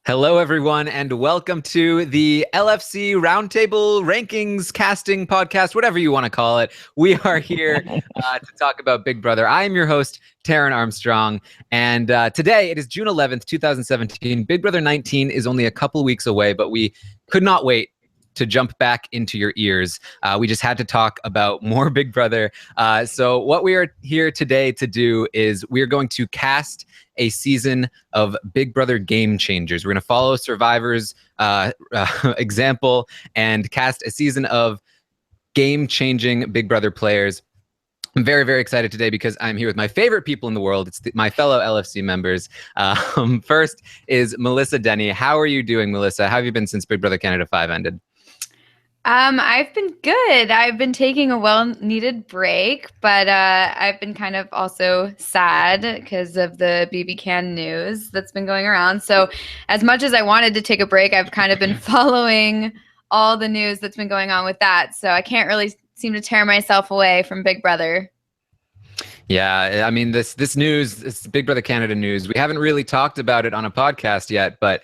Hello, everyone, and welcome to the LFC Roundtable Rankings Casting Podcast, whatever you want to call it. We are here to talk about Big Brother. I am your host, Taran Armstrong, and today it is June 11th, 2017. Big Brother 19 is only a couple weeks away, but we could not wait to jump back into your ears. We just had to talk about more Big Brother. So what we are here today to do is we are going to cast a season of Big Brother Game Changers. We're going to follow Survivor's example and cast a season of game-changing Big Brother players. I'm very, very excited today because I'm here with my favorite people in the world. It's my fellow LFC members. First is Melissa Deni. How are you doing, Melissa? How have you been since Big Brother Canada 5 ended? I've been good. I've been taking a well-needed break, but I've been kind of also sad because of the BB Can news that's been going around. So as much as I wanted to take a break, I've kind of been following all the news that's been going on with that. So I can't really seem to tear myself away from Big Brother. Yeah, I mean, this news, this Big Brother Canada news, we haven't really talked about it on a podcast yet, but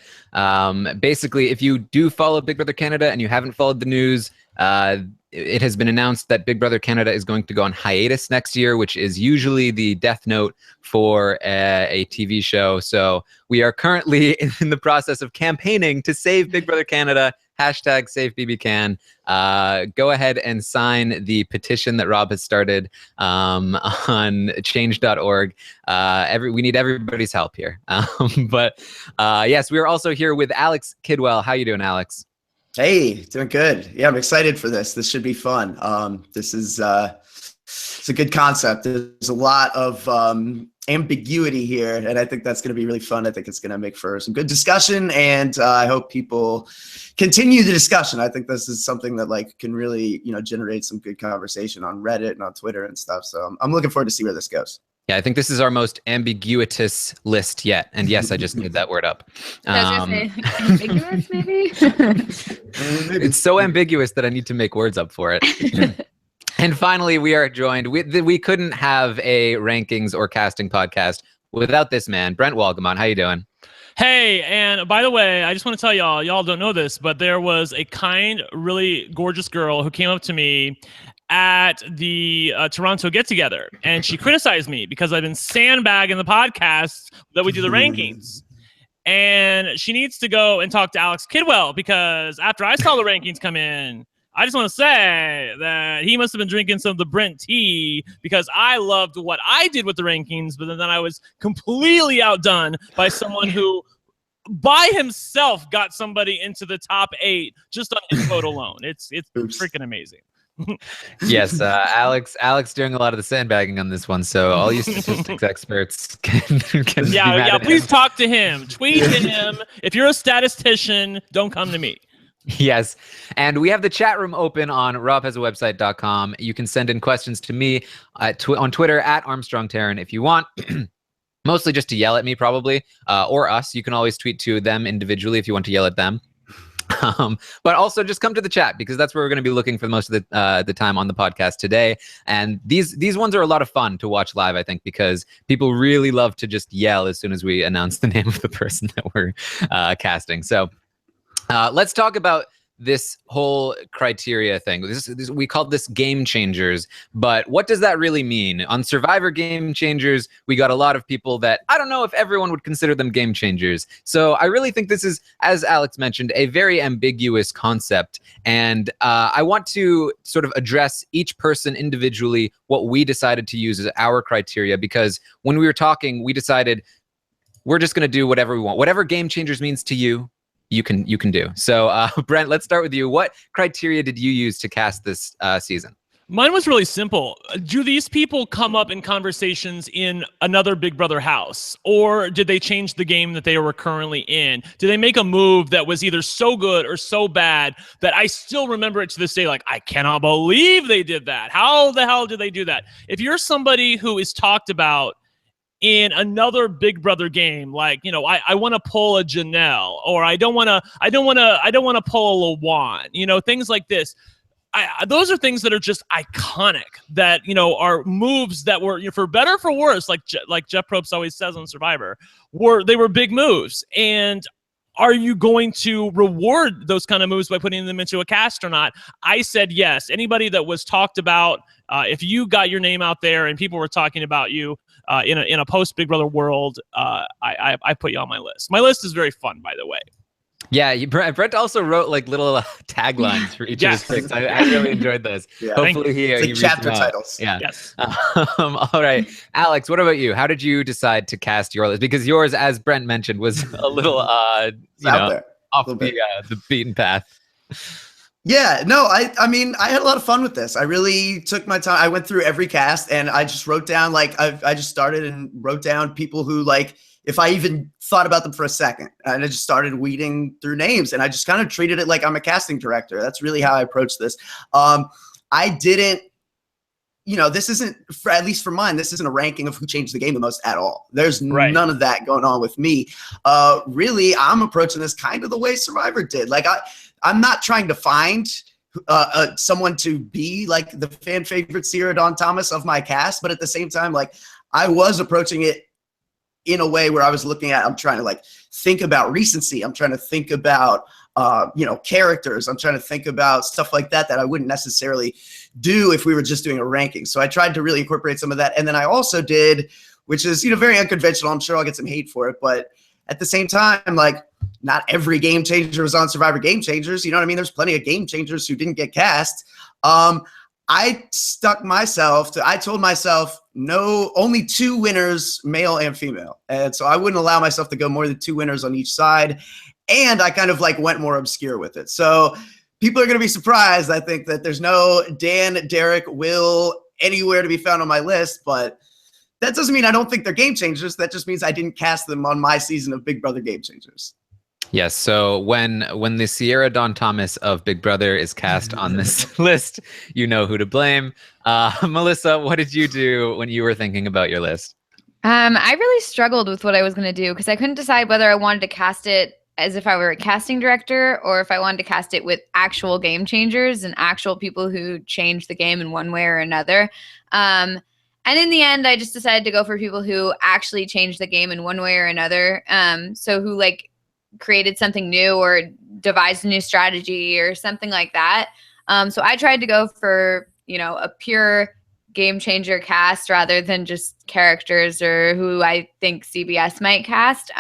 basically, if you do follow Big Brother Canada and you haven't followed the news, it has been announced that Big Brother Canada is going to go on hiatus next year, which is usually the death note for a TV show. So we are currently in the process of campaigning to save Big Brother Canada. Hashtag save BBCan. Go ahead and sign the petition that Rob has started on change.org. We need everybody's help here. But yes, we are also here with Alex Kidwell. How you doing, Alex? Hey, doing good. Yeah, I'm excited for this. This should be fun. This is it's a good concept. There's a lot of ambiguity here, and I think that's going to be really fun. I think it's going to make for some good discussion, and I hope people continue the discussion. I think this is something that can really generate some good conversation on Reddit and on Twitter and stuff. So I'm looking forward to see where this goes. Yeah, I think this is our most ambiguous list yet. And yes, I just made that word up. Ambiguous, maybe? It's so ambiguous that I need to make words up for it. And finally, we are joined. We couldn't have a rankings or casting podcast without this man, Brent Wolgamott. How you doing? Hey, and by the way, I just want to tell y'all don't know this, but there was a kind, really gorgeous girl who came up to me at the Toronto get-together, and she criticized me because I've been sandbagging the podcast that we do the rankings. And she needs to go and talk to Alex Kidwell, because after I saw the rankings come in, I just want to say that he must have been drinking some of the Brent tea, because I loved what I did with the rankings, but then I was completely outdone by someone who by himself got somebody into the top 8 just on his vote alone. It's freaking amazing. Yes, Alex doing a lot of the sandbagging on this one, so all you statistics experts can yeah, please talk to him. Tweet him. If you're a statistician, don't come to me. Yes, and we have the chat room open on robhasawebsite.com. You can send in questions to me on Twitter at ArmstrongTaran if you want. Mostly just to yell at me, probably, or us. You can always tweet to them individually if you want to yell at them. But also just come to the chat, because that's where we're going to be looking for most of the time on the podcast today. And these ones are a lot of fun to watch live, I think, because people really love to just yell as soon as we announce the name of the person that we're casting. So let's talk about this whole criteria thing. We called this game changers, but what does that really mean? On Survivor Game Changers, we got a lot of people that I don't know if everyone would consider them game changers. So I really think this is, as Alex mentioned, a very ambiguous concept. And I want to sort of address each person individually, what we decided to use as our criteria, because when we were talking, we decided we're just going to do whatever we want. Whatever game changers means to you, you can do. So Brent, let's start with you. What criteria did you use to cast this season? Mine was really simple. Do these people come up in conversations in another Big Brother house? Or did they change the game that they were currently in? Did they make a move that was either so good or so bad that I still remember it to this day? Like, I cannot believe they did that. How the hell did they do that? If you're somebody who is talked about in another Big Brother game, like, I want to pull a Janelle, or I don't want to pull a Lawan, things like this. Those are things that are just iconic, that, are moves that were, for better or for worse, like Jeff Probst always says on Survivor, they were big moves. And are you going to reward those kind of moves by putting them into a cast or not? I said yes. Anybody that was talked about, if you got your name out there and people were talking about you in a post Big Brother world, I put you on my list. My list is very fun, by the way. Yeah, Brent also wrote like little taglines for each of his picks. I really enjoyed those. Yeah. Hopefully he It's like reads chapter them out. titles. Yeah. Yes. All right, Alex, what about you? How did you decide to cast your list? Because yours, as Brent mentioned, was a little It's out there. off A little the beaten path. Yeah, no, I mean, I had a lot of fun with this. I really took my time. I went through every cast and I just wrote down, like, I just started and wrote down people who, like, if I even thought about them for a second, and I just started weeding through names, and I just kind of treated it like I'm a casting director. That's really how I approached this. I didn't, this isn't, at least for mine, this isn't a ranking of who changed the game the most at all. There's none of that going on with me. Really, I'm approaching this kind of the way Survivor did. Like, I'm not trying to find someone to be like the fan favorite Sierra Dawn Thomas of my cast, but at the same time, like, I was approaching it in a way where I was looking at, I'm trying to like think about recency. I'm trying to think about, characters. I'm trying to think about stuff like that I wouldn't necessarily do if we were just doing a ranking. So I tried to really incorporate some of that. And then I also did, which is, very unconventional. I'm sure I'll get some hate for it, but at the same time, like, not every game changer was on Survivor Game Changers. You know what I mean? There's plenty of game changers who didn't get cast. I told myself, no, only 2 winners, male and female. And so I wouldn't allow myself to go more than 2 winners on each side. And I kind of like went more obscure with it. So people are going to be surprised, I think, that there's no Dan, Derek, Will anywhere to be found on my list. But that doesn't mean I don't think they're game changers. That just means I didn't cast them on my season of Big Brother Game Changers. Yes. So when the Sierra Dawn Thomas of Big Brother is cast on this list, you know who to blame. Melissa, what did you do when you were thinking about your list? I really struggled with what I was going to do because I couldn't decide whether I wanted to cast it as if I were a casting director or if I wanted to cast it with actual game changers and actual people who changed the game in one way or another. And in the end, I just decided to go for people who actually changed the game in one way or another. So who like created something new or devised a new strategy or something like that. So I tried to go for, a pure game changer cast rather than just characters or who I think CBS might cast.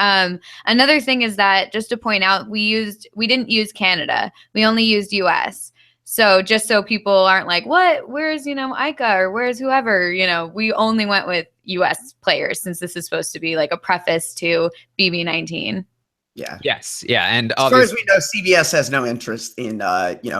Another thing is that, just to point out, we didn't use Canada. We only used US. So just so people aren't like, what, where's, Ica or where's whoever, we only went with US players since this is supposed to be like a preface to BB19. Yeah. Yes. Yeah. And as far as we know, CBS has no interest in,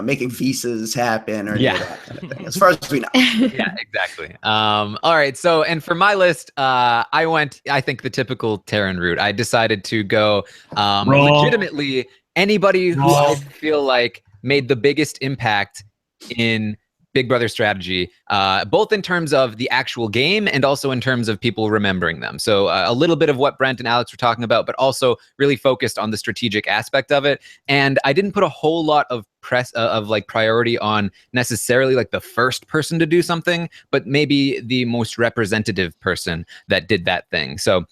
making visas happen or that kind of thing. As far as we know. Yeah, exactly. All right. So, and for my list, I went, I think, the typical Taran route. I decided to go legitimately anybody who I feel like made the biggest impact in Big Brother strategy, both in terms of the actual game and also in terms of people remembering them. So a little bit of what Brent and Alex were talking about, but also really focused on the strategic aspect of it. And I didn't put a whole lot of priority on necessarily like the first person to do something, but maybe the most representative person that did that thing. So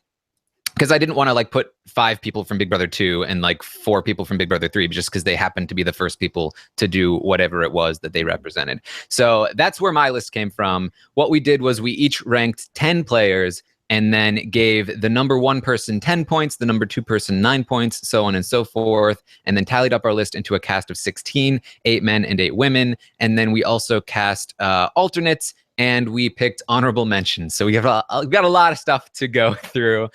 because I didn't want to like put 5 people from Big Brother 2 and like 4 people from Big Brother 3 just because they happened to be the first people to do whatever it was that they represented. So that's where my list came from. What we did was we each ranked 10 players and then gave the number 1 person 10 points, the number 2 person 9 points, so on and so forth, and then tallied up our list into a cast of 16, 8 men and 8 women. And then we also cast alternates, and we picked honorable mentions. So we got a lot of stuff to go through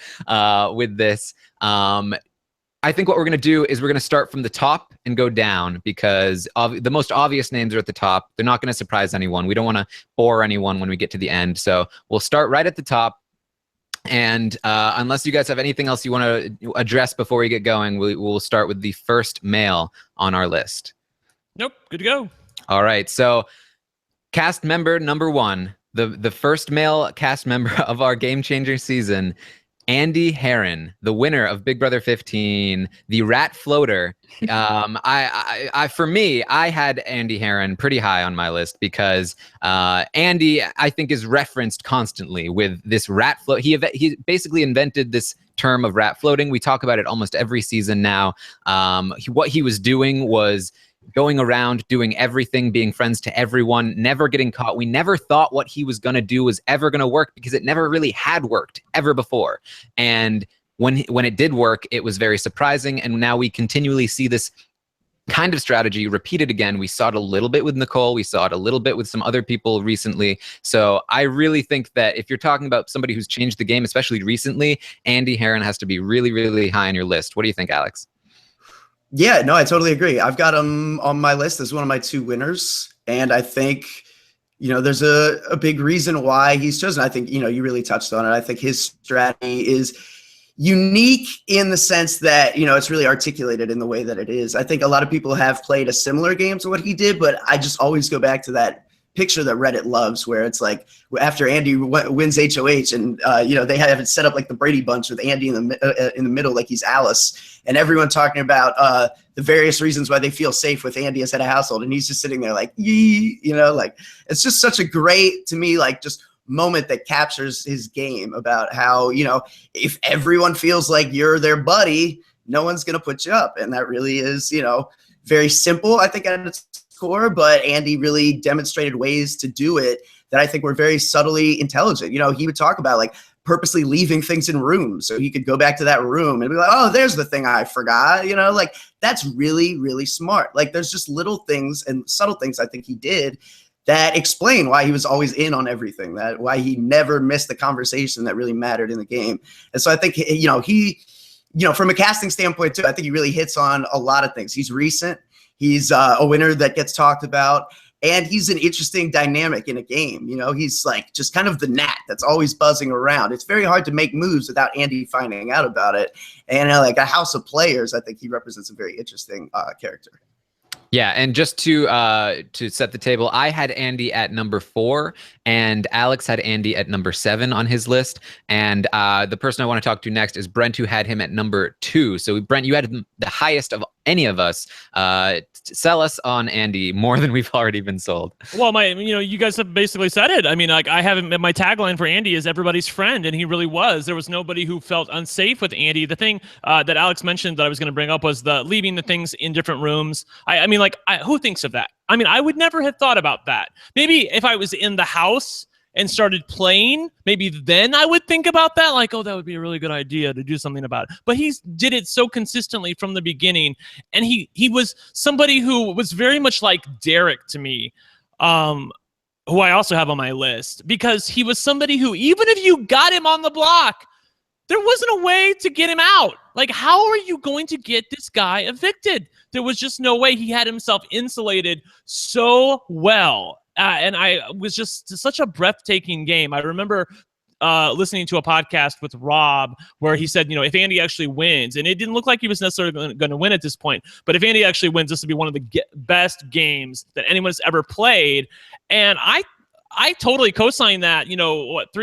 with this. I think what we're going to do is we're going to start from the top and go down because the most obvious names are at the top. They're not going to surprise anyone. We don't want to bore anyone when we get to the end. So we'll start right at the top. And unless you guys have anything else you want to address before we get going, we'll start with the first male on our list. Nope. Good to go. All right. So cast member number 1, the first male cast member of our Game Changer season, Andy Heron, the winner of Big Brother 15, the rat floater. For me, I had Andy Heron pretty high on my list because Andy, I think, is referenced constantly with this rat float. He basically invented this term of rat floating. We talk about it almost every season now. What he was doing was going around doing everything, being friends to everyone, never getting caught. We never thought what he was going to do was ever going to work because it never really had worked ever before. And when it did work, it was very surprising. And now we continually see this kind of strategy repeated again. We saw it a little bit with Nicole. We saw it a little bit with some other people recently. So I really think that if you're talking about somebody who's changed the game, especially recently, Andy Heron has to be really, really high on your list. What do you think, Alex? Yeah, no, I totally agree. I've got him on my list as one of my 2 winners. And I think, there's a big reason why he's chosen. I think, you really touched on it. I think his strategy is unique in the sense that, it's really articulated in the way that it is. I think a lot of people have played a similar game to what he did, but I just always go back to that picture that Reddit loves, where it's like after Andy wins HOH and, they have it set up like the Brady Bunch with Andy in the middle, like he's Alice, and everyone talking about the various reasons why they feel safe with Andy as head of household. And he's just sitting there like, like it's just such a great, to me, like just moment that captures his game about how, if everyone feels like you're their buddy, no one's going to put you up. And that really is, very simple, I think, at its core, but Andy really demonstrated ways to do it that I think were very subtly intelligent. He would talk about like purposely leaving things in rooms so he could go back to that room and be like, oh, there's the thing I forgot, like that's really, really smart. Like there's just little things and subtle things I think he did that explain why he was always in on everything, that why he never missed the conversation that really mattered in the game. And so I think, he from a casting standpoint too, I think he really hits on a lot of things. He's recent. He's a winner that gets talked about, and he's an interesting dynamic in a game. He's like just kind of the gnat that's always buzzing around. It's very hard to make moves without Andy finding out about it. And like a house of players, I think he represents a very interesting character. Yeah, and just to set the table, I had Andy at number 4, and Alex had Andy at number 7 on his list. And the person I want to talk to next is Brent, who had him at number 2. So Brent, you had the highest of any of us. Sell us on Andy more than we've already been sold. Well, you guys have basically said it. I mean, like I have my tagline for Andy is everybody's friend, and he really was. There was nobody who felt unsafe with Andy. The thing that Alex mentioned that I was going to bring up was the leaving the things in different rooms. I mean, who thinks of that? I mean, I would never have thought about that. Maybe if I was in the house and started playing, maybe then I would think about that. Like, oh, that would be a really good idea to do something about it. But he did it so consistently from the beginning. And he was somebody who was very much like Derek to me, who I also have on my list, because he was somebody who, even if you got him on the block, there wasn't a way to get him out. Like, how are you going to get this guy evicted? There was just no way. He had himself insulated so well. And I was just such a breathtaking game. I remember listening to a podcast with Rob where he said, if Andy actually wins, and it didn't look like he was necessarily going to win at this point, but if Andy actually wins, this would be one of the best games that anyone's ever played. And I totally co-signed that, 3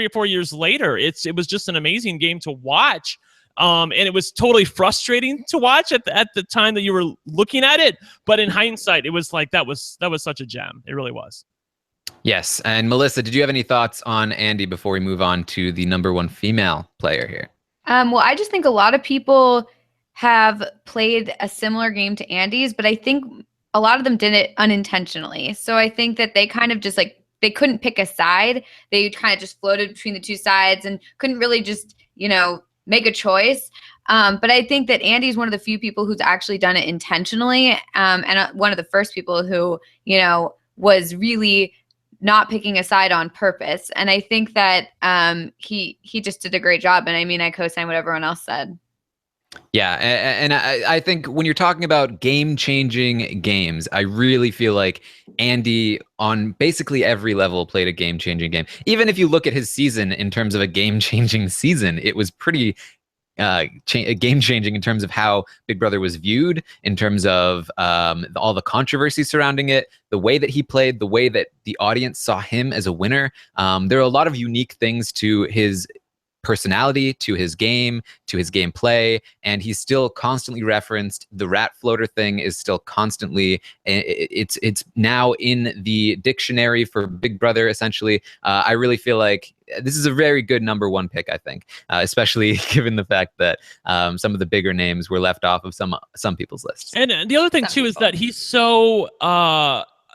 or 4 years later. It was just an amazing game to watch. And it was totally frustrating to watch at the time that you were looking at it. But in hindsight, it was like that was such a gem. It really was. Yes. And Melissa, did you have any thoughts on Andy before we move on to the number 1 female player here? Well, I just think a lot of people have played a similar game to Andy's, but I think a lot of them did it unintentionally. So I think that they kind of just they couldn't pick a side. They kind of just floated between the 2 sides and couldn't really just, make a choice. But I think that Andy's one of the few people who's actually done it intentionally. And one of the first people who, was really not picking a side on purpose. And I think that he just did a great job. And I mean, I co-sign what everyone else said. Yeah, and I think when you're talking about game-changing games, I really feel like Andy on basically every level played a game-changing game. Even if you look at his season in terms of a game-changing season, it was pretty game-changing in terms of how Big Brother was viewed, in terms of all the controversy surrounding it, the way that he played, the way that the audience saw him as a winner. There are a lot of unique things to his personality, to his game, to his gameplay, and he's still constantly referenced. The rat floater thing is still constantly, it's now in the dictionary for Big Brother, essentially. I really feel like this is a very good number one pick, I think, especially given the fact that some of the bigger names were left off of some people's lists. And the other thing too is that he's so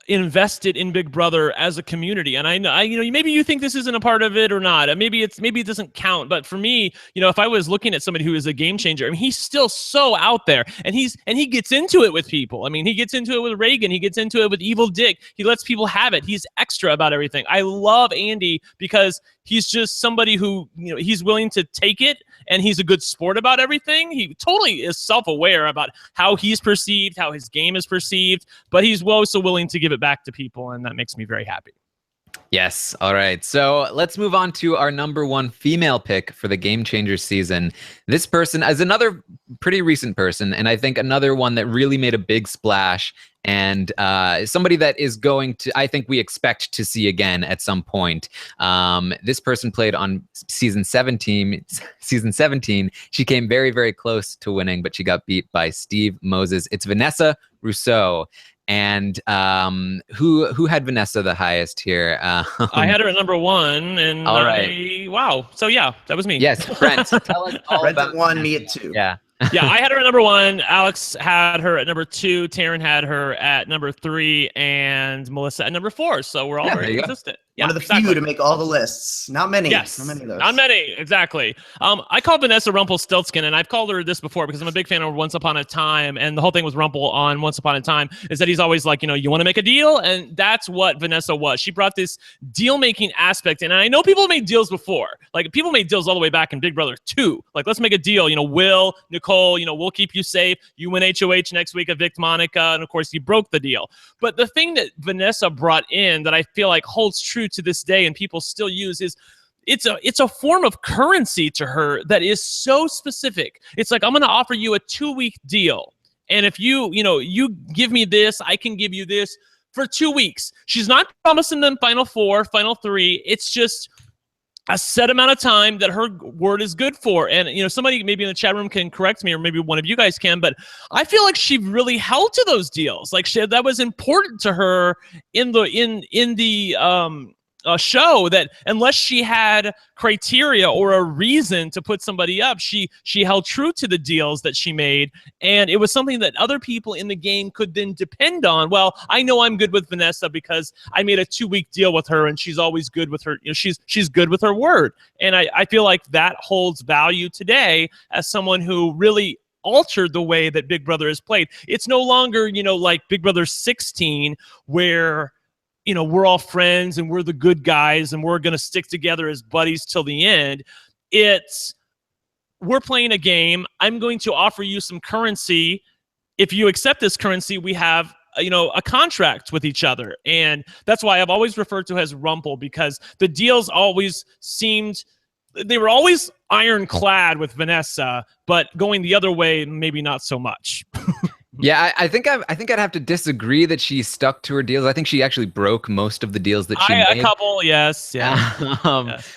invested in Big Brother as a community. And I know, maybe you think this isn't a part of it or not. Maybe it doesn't count. But for me, if I was looking at somebody who is a game changer, I mean, he's still so out there, and he gets into it with people. I mean, he gets into it with Reagan. He gets into it with Evil Dick. He lets people have it. He's extra about everything. I love Andy because he's just somebody who, he's willing to take it, and he's a good sport about everything. He totally is self-aware about how he's perceived, how his game is perceived, but he's also willing to give it back to people, and that makes me very happy. Yes. All right. So let's move on to our number one female pick for the Game Changers season. This person is another pretty recent person, and I think another one that really made a big splash, and somebody that is going to, I think we expect to see again at some point. This person played on season 17. She came very, very close to winning, but she got beat by Steve Moses. It's Vanessa Rousso. And who had Vanessa the highest here? I had her at number one, and all right. Wow. So yeah, that was me. Yes, Brent. Tell us all Brent about won, me at 2. Yeah. Yeah, I had her at number 1. Alex had her at number 2. Taran had her at number 3, and Melissa at number 4. So we're all very consistent. Yeah, one of the few to make all the lists. Not many. Yes, not many of those. Not many, exactly. I call Vanessa Rumpelstiltskin, and I've called her this before because I'm a big fan of Once Upon a Time, and the whole thing with Rumpel on Once Upon a Time is that he's always like, you want to make a deal? And that's what Vanessa was. She brought this deal-making aspect in, and I know people made deals before. Like, people made deals all the way back in Big Brother 2. Like, let's make a deal. Will, Nicole, we'll keep you safe. You win HOH next week, evict Monica, and of course, you broke the deal. But the thing that Vanessa brought in that I feel like holds true to this day and people still use is it's a form of currency to her that is so specific. It's like, I'm going to offer you a 2-week deal. And if you give me this, I can give you this for 2 weeks. She's not promising them final 4, final 3. It's just a set amount of time that her word is good for. And, somebody maybe in the chat room can correct me, or maybe one of you guys can, but I feel like she really held to those deals. Like, that was important to her in the show, that unless she had criteria or a reason to put somebody up, she held true to the deals that she made, and it was something that other people in the game could then depend on. Well, I know I'm good with Vanessa because I made a 2-week deal with her, and she's always good with her. She's good with her word, and I feel like that holds value today as someone who really altered the way that Big Brother is played. It's no longer like Big Brother 16 where we're all friends and we're the good guys and we're going to stick together as buddies till the end. It's, we're playing a game. I'm going to offer you some currency. If you accept this currency, we have, a contract with each other. And that's why I've always referred to as Rumpel, because the deals always they were always ironclad with Vanessa, but going the other way, maybe not so much. Yeah, I think I'd have to disagree that she stuck to her deals. I think she actually broke most of the deals that she made. A couple, yes, yeah.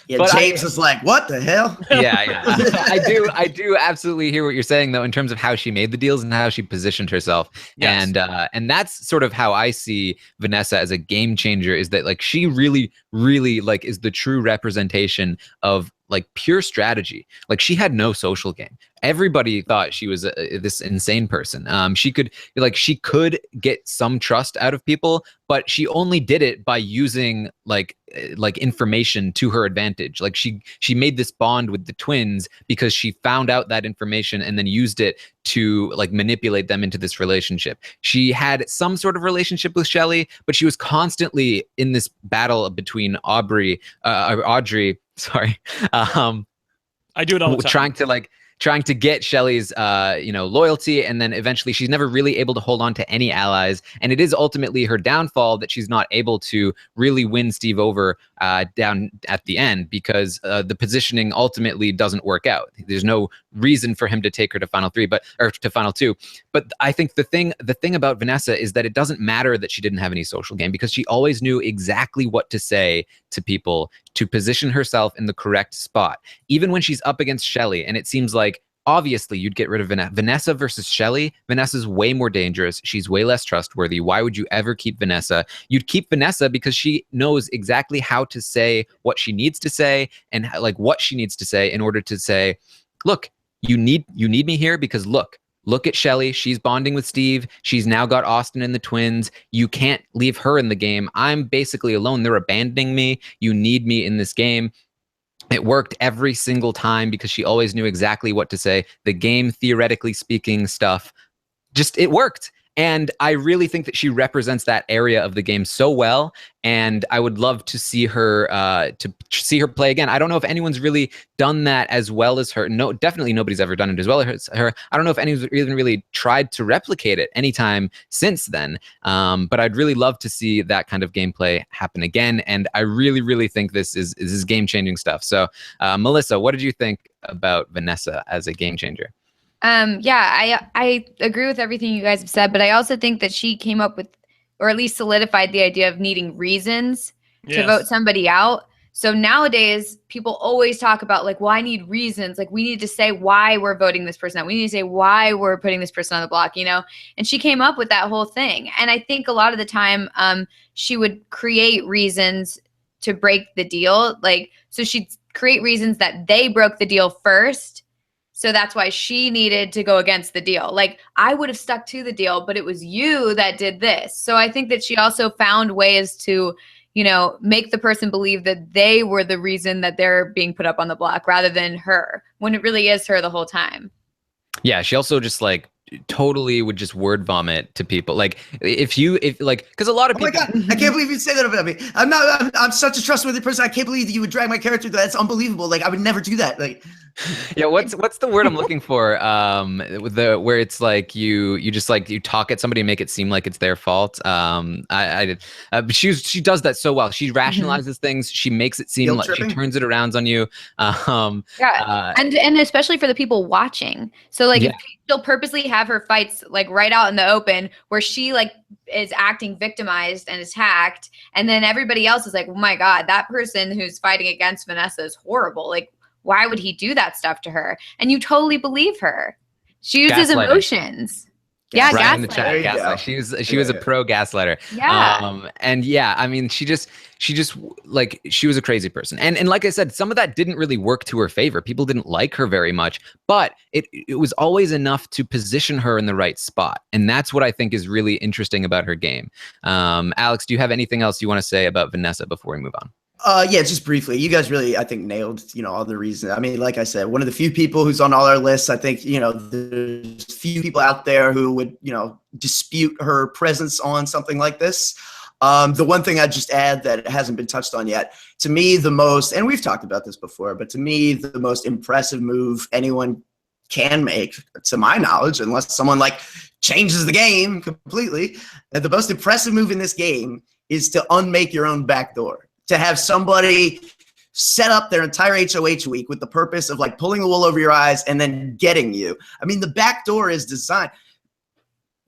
Yeah, James was like, "What the hell?" Yeah. I do absolutely hear what you're saying, though, in terms of how she made the deals and how she positioned herself. Yes. And that's sort of how I see Vanessa as a game changer. Is that like she really, really like is the true representation of like pure strategy. Like, she had no social game. Everybody thought she was this insane person. She could get some trust out of people, but she only did it by using like information to her advantage. Like, she made this bond with the twins because she found out that information and then used it to like manipulate them into this relationship. She had some sort of relationship with Shelley, but she was constantly in this battle between Audrey. Sorry. I do it all the time. Trying to get Shelley's, loyalty, and then eventually she's never really able to hold on to any allies, and it is ultimately her downfall that she's not able to really win Steve over down at the end, because the positioning ultimately doesn't work out. There's no reason for him to take her to final 3, or to final 2. But I think the thing about Vanessa is that it doesn't matter that she didn't have any social game, because she always knew exactly what to say to people to position herself in the correct spot. Even when she's up against Shelly, and it seems like obviously you'd get rid of Vanessa versus Shelly. Vanessa's way more dangerous. She's way less trustworthy. Why would you ever keep Vanessa? You'd keep Vanessa because she knows exactly how to say what she needs to say and like what she needs to say in order to say, look, you need me here because look at Shelly. She's bonding with Steve. She's now got Austin and the twins. You can't leave her in the game. I'm basically alone. They're abandoning me. You need me in this game. It worked every single time because she always knew exactly what to say. The game, theoretically speaking stuff, it worked. And I really think that she represents that area of the game so well. And I would love to see her play again. I don't know if anyone's really done that as well as her. No, definitely nobody's ever done it as well as her. I don't know if anyone's even really tried to replicate it anytime since then. But I'd really love to see that kind of gameplay happen again. And I really, really think this is game-changing stuff. So, Melissa, what did you think about Vanessa as a game changer? Yeah, I agree with everything you guys have said, but I also think that she came up with, or at least solidified the idea of needing reasons to vote somebody out. So nowadays, people always talk about like, well, I need reasons. Like we need to say why we're voting this person out. We need to say why we're putting this person on the block, you know? And she came up with that whole thing. And I think a lot of the time, she would create reasons to break the deal. Like, so she'd create reasons that they broke the deal first. So that's why she needed to go against the deal. Like I would have stuck to the deal, but it was you that did this. So I think that she also found ways to, you know, make the person believe that they were the reason that they're being put up on the block rather than her, when it really is her the whole time. Yeah, she also just like totally would just word vomit to people. Like if because a lot of people. Oh my God, I can't believe you'd say that about me. I'm such a trustworthy person. I can't believe that you would drag my character. That's unbelievable. Like I would never do that. Like, yeah, what's the word I'm looking for? Where it's like you just like you talk at somebody and make it seem like it's their fault. She does that so well. She rationalizes things. She makes it seem like she turns it around on you. And especially for the people watching. So like if she'll purposely have her fights like right out in the open where she like is acting victimized and attacked, and then everybody else is like, oh my God, that person who's fighting against Vanessa is horrible. Like, why would he do that stuff to her? And you totally believe her. She uses emotions. Yeah, right in the chat, gaslight. She was a pro gaslighter. Yeah. And yeah, I mean, she just like she was a crazy person. And like I said, some of that didn't really work to her favor. People didn't like her very much, but it was always enough to position her in the right spot. And that's what I think is really interesting about her game. Alex, do you have anything else you want to say about Vanessa before we move on? Yeah, just briefly. You guys really, I think, nailed, all the reasons. I mean, like I said, one of the few people who's on all our lists. I think, there's few people out there who would, dispute her presence on something like this. The one thing I'd just add that hasn't been touched on yet, to me, the most, and we've talked about this before, but to me, the most impressive move anyone can make, to my knowledge, unless someone like changes the game completely, the most impressive move in this game is to unmake your own back door. To have somebody set up their entire HOH week with the purpose of like pulling the wool over your eyes and then getting you. I mean, the back door is designed.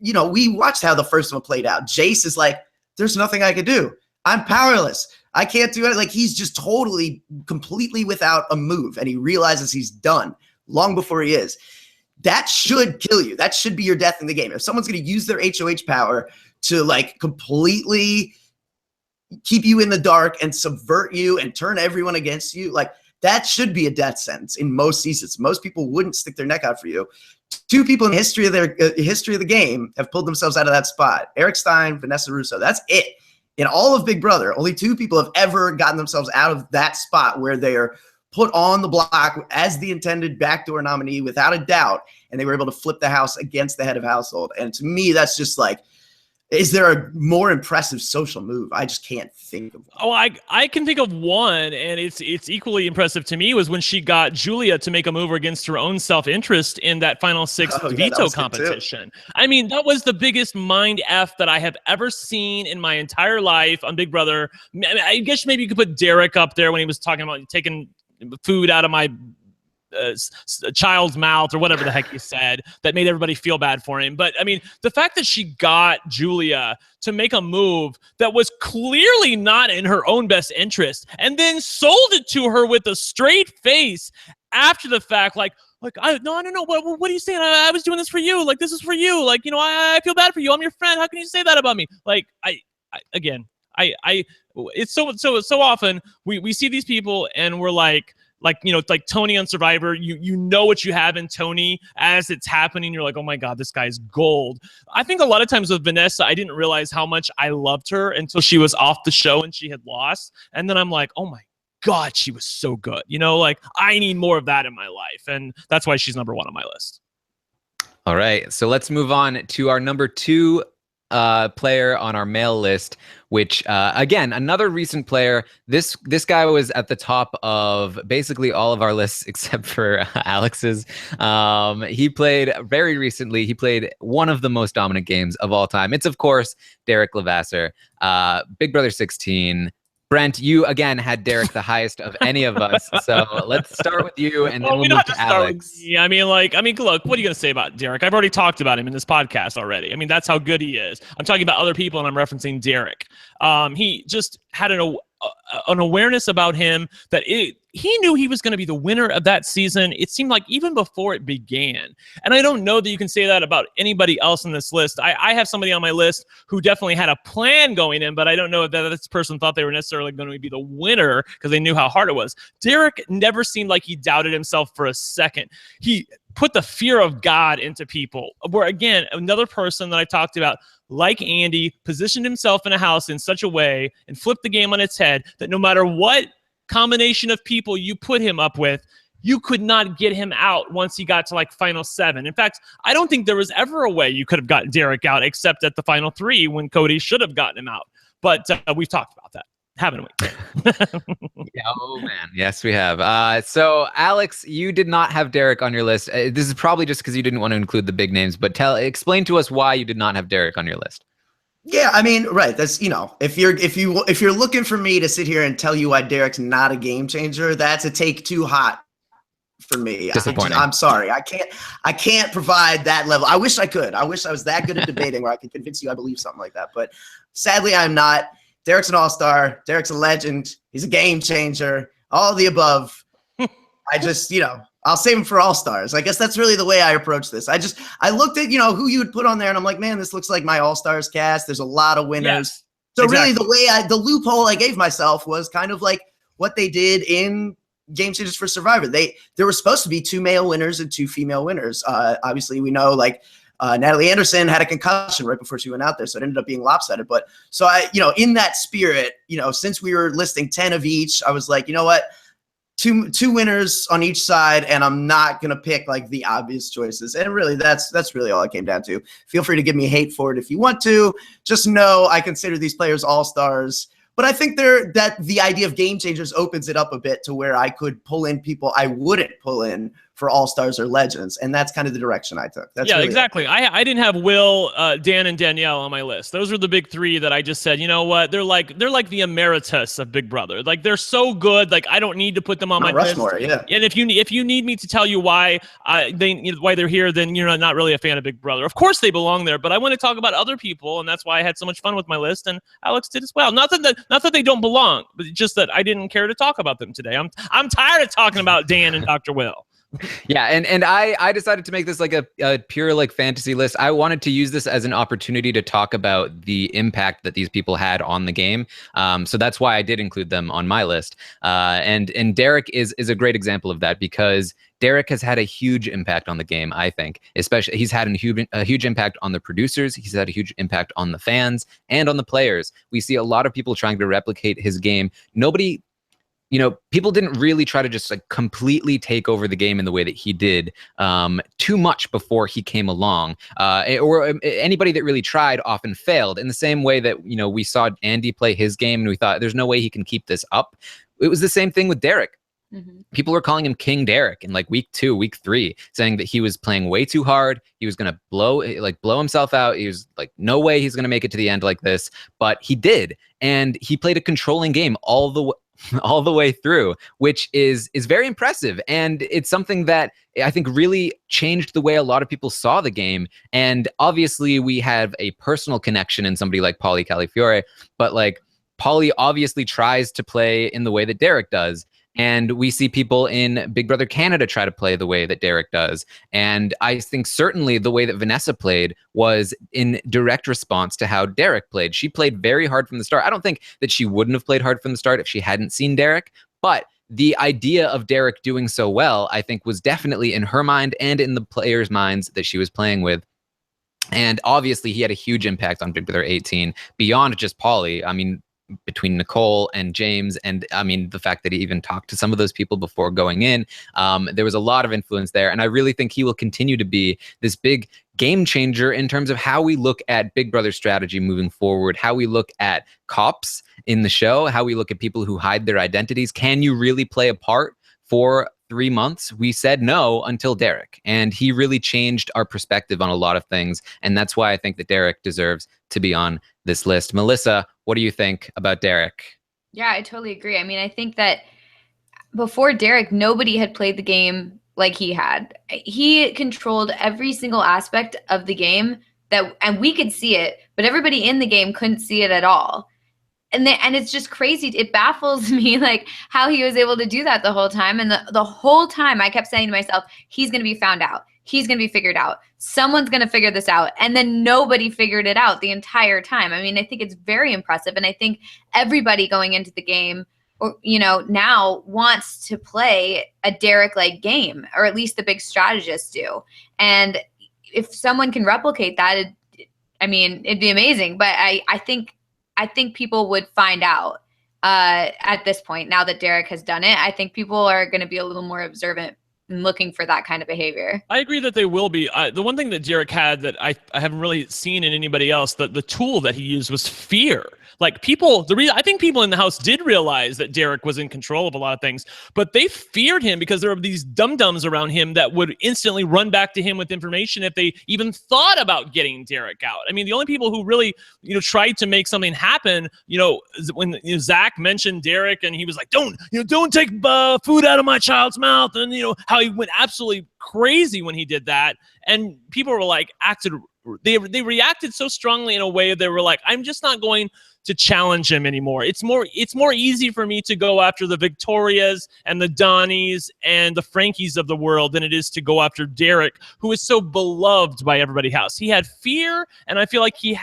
We watched how the first one played out. Jace is like, there's nothing I could do. I'm powerless. I can't do it. Like he's just totally, completely without a move. And he realizes he's done long before he is. That should kill you. That should be your death in the game. If someone's going to use their HOH power to like completely keep you in the dark and subvert you and turn everyone against you, like that should be a death sentence in most seasons. Most people wouldn't stick their neck out for you. Two people in the history of the game have pulled themselves out of that spot. Eric Stein, Vanessa Rousso. That's it. In all of Big Brother, only two people have ever gotten themselves out of that spot where they are put on the block as the intended backdoor nominee without a doubt, and they were able to flip the house against the head of household. And to me, that's just like, is there a more impressive social move? I just can't think of one. Oh, I can think of one, and it's equally impressive to me, was when she got Julia to make a move against her own self-interest in that final six veto competition. I mean, that was the biggest mind F that I have ever seen in my entire life on Big Brother. I guess maybe you could put Derek up there when he was talking about taking food out of my child's mouth or whatever the heck he said that made everybody feel bad for him. But I mean, the fact that she got Julia to make a move that was clearly not in her own best interest and then sold it to her with a straight face after the fact, like, no. What are you saying? I was doing this for you. Like, this is for you. Like, you know, I feel bad for you. I'm your friend. How can you say that about me? Like, it's so often we see these people and we're like, you know, like Tony on Survivor, you know what you have in Tony as it's happening. You're like, oh my God, this guy's gold. I think a lot of times with Vanessa, I didn't realize how much I loved her until she was off the show and she had lost. And then I'm like, oh my God, she was so good. You know, like I need more of that in my life. And that's why she's number 1 on my list. All right. So let's move on to our number 2 player on our male list, which again, another recent player. This guy was at the top of basically all of our lists except for Alex's. He played very recently. He played one of the most dominant games of all time. It's of course Derek Levasseur, Big Brother 16. Brent, you again had Derek the highest of any of us. So let's start with you, and then we'll move to Alex. I mean, look, what are you going to say about Derek? I've already talked about him in this podcast already. I mean, that's how good he is. I'm talking about other people, and I'm referencing Derek. He just had an awareness about him that he knew he was going to be the winner of that season. It seemed like even before it began. And I don't know that you can say that about anybody else in this list. I have somebody on my list who definitely had a plan going in, but I don't know if this person thought they were necessarily going to be the winner because they knew how hard it was. Derek never seemed like he doubted himself for a second. He put the fear of God into people, where again, another person that I talked about, like Andy, positioned himself in a house in such a way and flipped the game on its head that no matter what combination of people you put him up with, you could not get him out once he got to like final 7. In fact, I don't think there was ever a way you could have gotten Derek out except at the final 3 when Cody should have gotten him out. But we've talked about that, haven't we? Yeah, oh man, yes we have. So Alex, you did not have Derek on your list. This is probably just because you didn't want to include the big names, but explain to us why you did not have Derek on your list. Yeah, I mean, right. That's, you know, if you're looking for me to sit here and tell you why Derek's not a game changer, that's a take too hot for me. Disappointing. I'm sorry. I can't provide that level. I wish I could. I wish I was that good at debating where I could convince you I believe something like that. But sadly, I'm not. Derek's an all-star. Derek's a legend. He's a game changer. All the above. I just, you know, I'll save him for all-stars. I guess that's really the way I approach this. I looked at, you know, who you would put on there, and I'm like, man, this looks like my all-stars cast. There's a lot of winners. Yes, so exactly. Really the loophole I gave myself was kind of like what they did in Game Changers for Survivor. There were supposed to be 2 male winners and 2 female winners. Obviously, we know like Natalie Anderson had a concussion right before she went out there, so it ended up being lopsided. But so in that spirit, you know, since we were listing 10 of each, I was like, you know what? Two winners on each side, and I'm not gonna pick like the obvious choices. And really, that's really all it came down to. Feel free to give me hate for it if you want to. Just know I consider these players all-stars. But I think that the idea of game changers opens it up a bit to where I could pull in people I wouldn't pull in for all-stars or legends, and that's kind of the direction I took. That's really exactly. I didn't have Will, Dan, and Danielle on my list. Those were the big 3 that I just said, you know what? They're like the emeritus of Big Brother. Like they're so good. Like I don't need to put them on my Rushmore, list. yeah. And if you need me to tell you why why they're here, then you're not really a fan of Big Brother. Of course they belong there, but I want to talk about other people, and that's why I had so much fun with my list. And Alex did as well. Not that they don't belong, but just that I didn't care to talk about them today. I'm tired of talking about Dan and Dr. Will. Yeah, and I decided to make this like a pure like fantasy list. I wanted to use this as an opportunity to talk about the impact that these people had on the game. So that's why I did include them on my list. And Derek is a great example of that, because Derek has had a huge impact on the game, I think. Especially, he's had a huge impact on the producers. He's had a huge impact on the fans and on the players. We see a lot of people trying to replicate his game. Nobody, you know, people didn't really try to just like completely take over the game in the way that he did too much before he came along. Or anybody that really tried often failed, in the same way that, you know, we saw Andy play his game and we thought there's no way he can keep this up. It was the same thing with Derek. Mm-hmm. People were calling him King Derek in like week 2, week 3, saying that he was playing way too hard. He was going to blow himself out. He was like, no way he's going to make it to the end like this, but he did. And he played a controlling game all the way. all the way through, which is very impressive. And it's something that I think really changed the way a lot of people saw the game. And obviously we have a personal connection in somebody like Paulie Califiore, but like Paulie obviously tries to play in the way that Derek does. And we see people in Big Brother Canada try to play the way that Derek does. And I think certainly the way that Vanessa played was in direct response to how Derek played. She played very hard from the start. I don't think that she wouldn't have played hard from the start if she hadn't seen Derek, but the idea of Derek doing so well, I think, was definitely in her mind and in the players' minds that she was playing with. And obviously he had a huge impact on Big Brother 18 beyond just Paulie. I mean, between Nicole and James, and I mean the fact that he even talked to some of those people before going in, there was a lot of influence there, and I really think he will continue to be this big game changer in terms of how we look at Big Brother strategy moving forward, how we look at cops in the show, how we look at people who hide their identities. Can you really play a part for 3 months? We said no until Derek, and he really changed our perspective on a lot of things, and that's why I think that Derek deserves to be on this list. Melissa, what do you think about Derek? Yeah, I totally agree. I mean, I think that before Derek, nobody had played the game like he had. He controlled every single aspect of the game and we could see it, but everybody in the game couldn't see it at all. And it's just crazy. It baffles me like how he was able to do that the whole time. And the whole time I kept saying to myself, he's going to be found out. He's going to be figured out. Someone's going to figure this out. And then nobody figured it out the entire time. I mean, I think it's very impressive. And I think everybody going into the game, or, now wants to play a Derek-like game, or at least the big strategists do. And if someone can replicate that, it'd be amazing. But I think people would find out at this point, now that Derek has done it. I think people are going to be a little more observant and looking for that kind of behavior. I agree that they will be. The one thing that Derek had that I haven't really seen in anybody else, the tool that he used was fear. Like I think people in the house did realize that Derek was in control of a lot of things, but they feared him because there were these dum-dums around him that would instantly run back to him with information if they even thought about getting Derek out. I mean, the only people who really, tried to make something happen, when Zach mentioned Derek and he was like, don't take food out of my child's mouth. And, how he went absolutely crazy when he did that. And people were like, they reacted so strongly in a way they were like, I'm just not going to challenge him anymore. It's more easy for me to go after the Victorias and the Donnies and the Frankies of the world than it is to go after Derek, who is so beloved by everybody else. He had fear, and I feel like he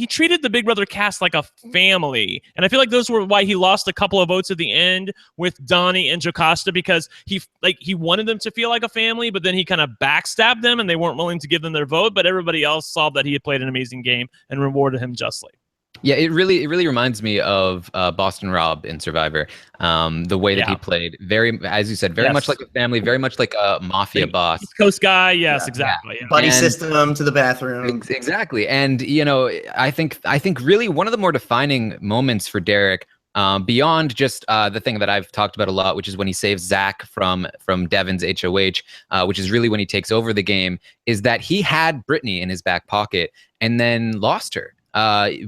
treated the Big Brother cast like a family. And I feel like those were why he lost a couple of votes at the end with Donnie and Jocasta, because he wanted them to feel like a family, but then he kind of backstabbed them and they weren't willing to give them their vote. But everybody else saw that he had played an amazing game and rewarded him justly. Yeah, it really reminds me of Boston Rob in Survivor. The way that he played, very, as you said, very much like a family, very much like a mafia boss. East Coast guy, yes, exactly. Yeah. Buddy system to the bathroom. Exactly. And, I think really one of the more defining moments for Derek, beyond just the thing that I've talked about a lot, which is when he saves Zach from Devin's HOH, which is really when he takes over the game, is that he had Brittany in his back pocket and then lost her.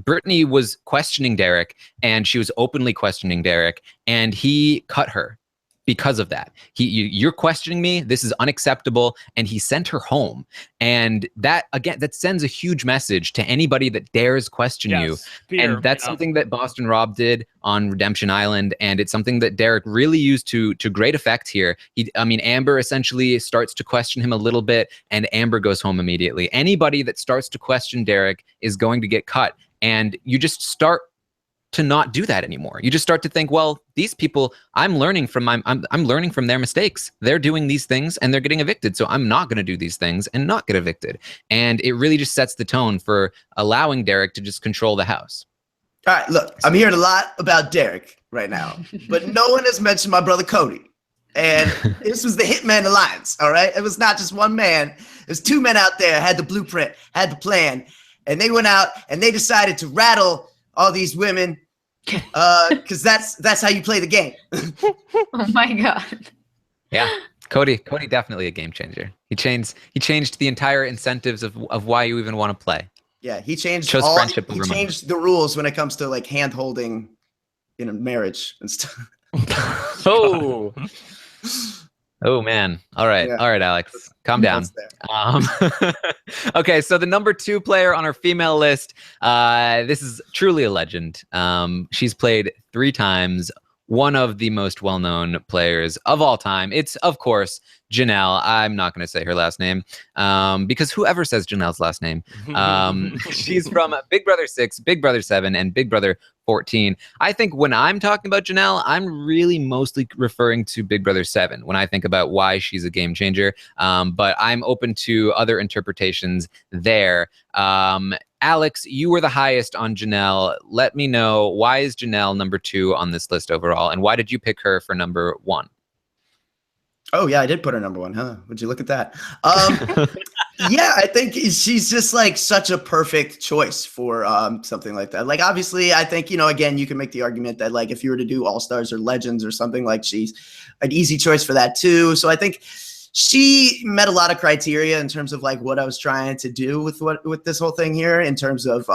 Brittany was questioning Derek, and she was openly questioning Derek, and he cut her because of that. You're questioning me. This is unacceptable. And he sent her home. And that, again, that sends a huge message to anybody that dares question you. Fear, and that's something that Boston Rob did on Redemption Island. And it's something that Derek really used to great effect here. Amber essentially starts to question him a little bit, and Amber goes home immediately. Anybody that starts to question Derek is going to get cut. And you just start to not do that anymore. You just start to think, well, these people, I'm learning from their mistakes. They're doing these things and they're getting evicted. So I'm not going to do these things and not get evicted. And it really just sets the tone for allowing Derek to just control the house. All right, look, I'm hearing a lot about Derek right now, but no one has mentioned my brother Cody. And this was the Hitman Alliance, all right? It was not just one man. There's two men out there, had the blueprint, had the plan, and they went out and they decided to rattle all these women, because that's how you play the game. Oh my God. Yeah, Cody definitely a game changer. He changed the entire incentives of why you even want to play. Yeah, he changed friendship. He changed the rules when it comes to like hand holding in a marriage and stuff. Oh. Oh man. All right. Yeah. All right, Alex. Calm down. Okay, so the number 2 player on our female list, this is truly a legend. She's played 3 times, one of the most well-known players of all time. It's, of course, Janelle. I'm not going to say her last name because whoever says Janelle's last name. She's from Big Brother 6, Big Brother 7, and Big Brother 14. I think when I'm talking about Janelle, I'm really mostly referring to Big Brother 7 when I think about why she's a game changer. But I'm open to other interpretations there. Alex, you were the highest on Janelle. Let me know, why is Janelle number 2 on this list overall? And why did you pick her for number 1? Oh yeah, I did put her number 1, huh? Would you look at that? Yeah, I think she's just like such a perfect choice for something like that. Like, obviously, I think, again, you can make the argument that like if you were to do All-Stars or Legends or something, like she's an easy choice for that too. So I think she met a lot of criteria in terms of like what I was trying to do with this whole thing here, in terms of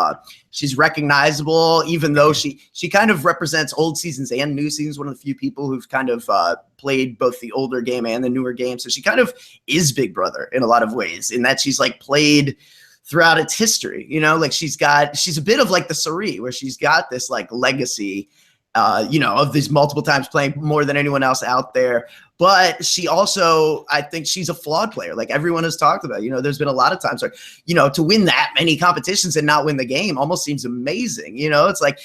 she's recognizable, even though she kind of represents old seasons and new seasons. One of the few people who've kind of played both the older game and the newer game. So she kind of is Big Brother in a lot of ways, in that she's like played throughout its history, like she's a bit of like the Suri, where she's got this like legacy, of these multiple times playing more than anyone else out there. But she also, I think she's a flawed player. Like everyone has talked about, there's been a lot of times where, to win that many competitions and not win the game almost seems amazing. It's like,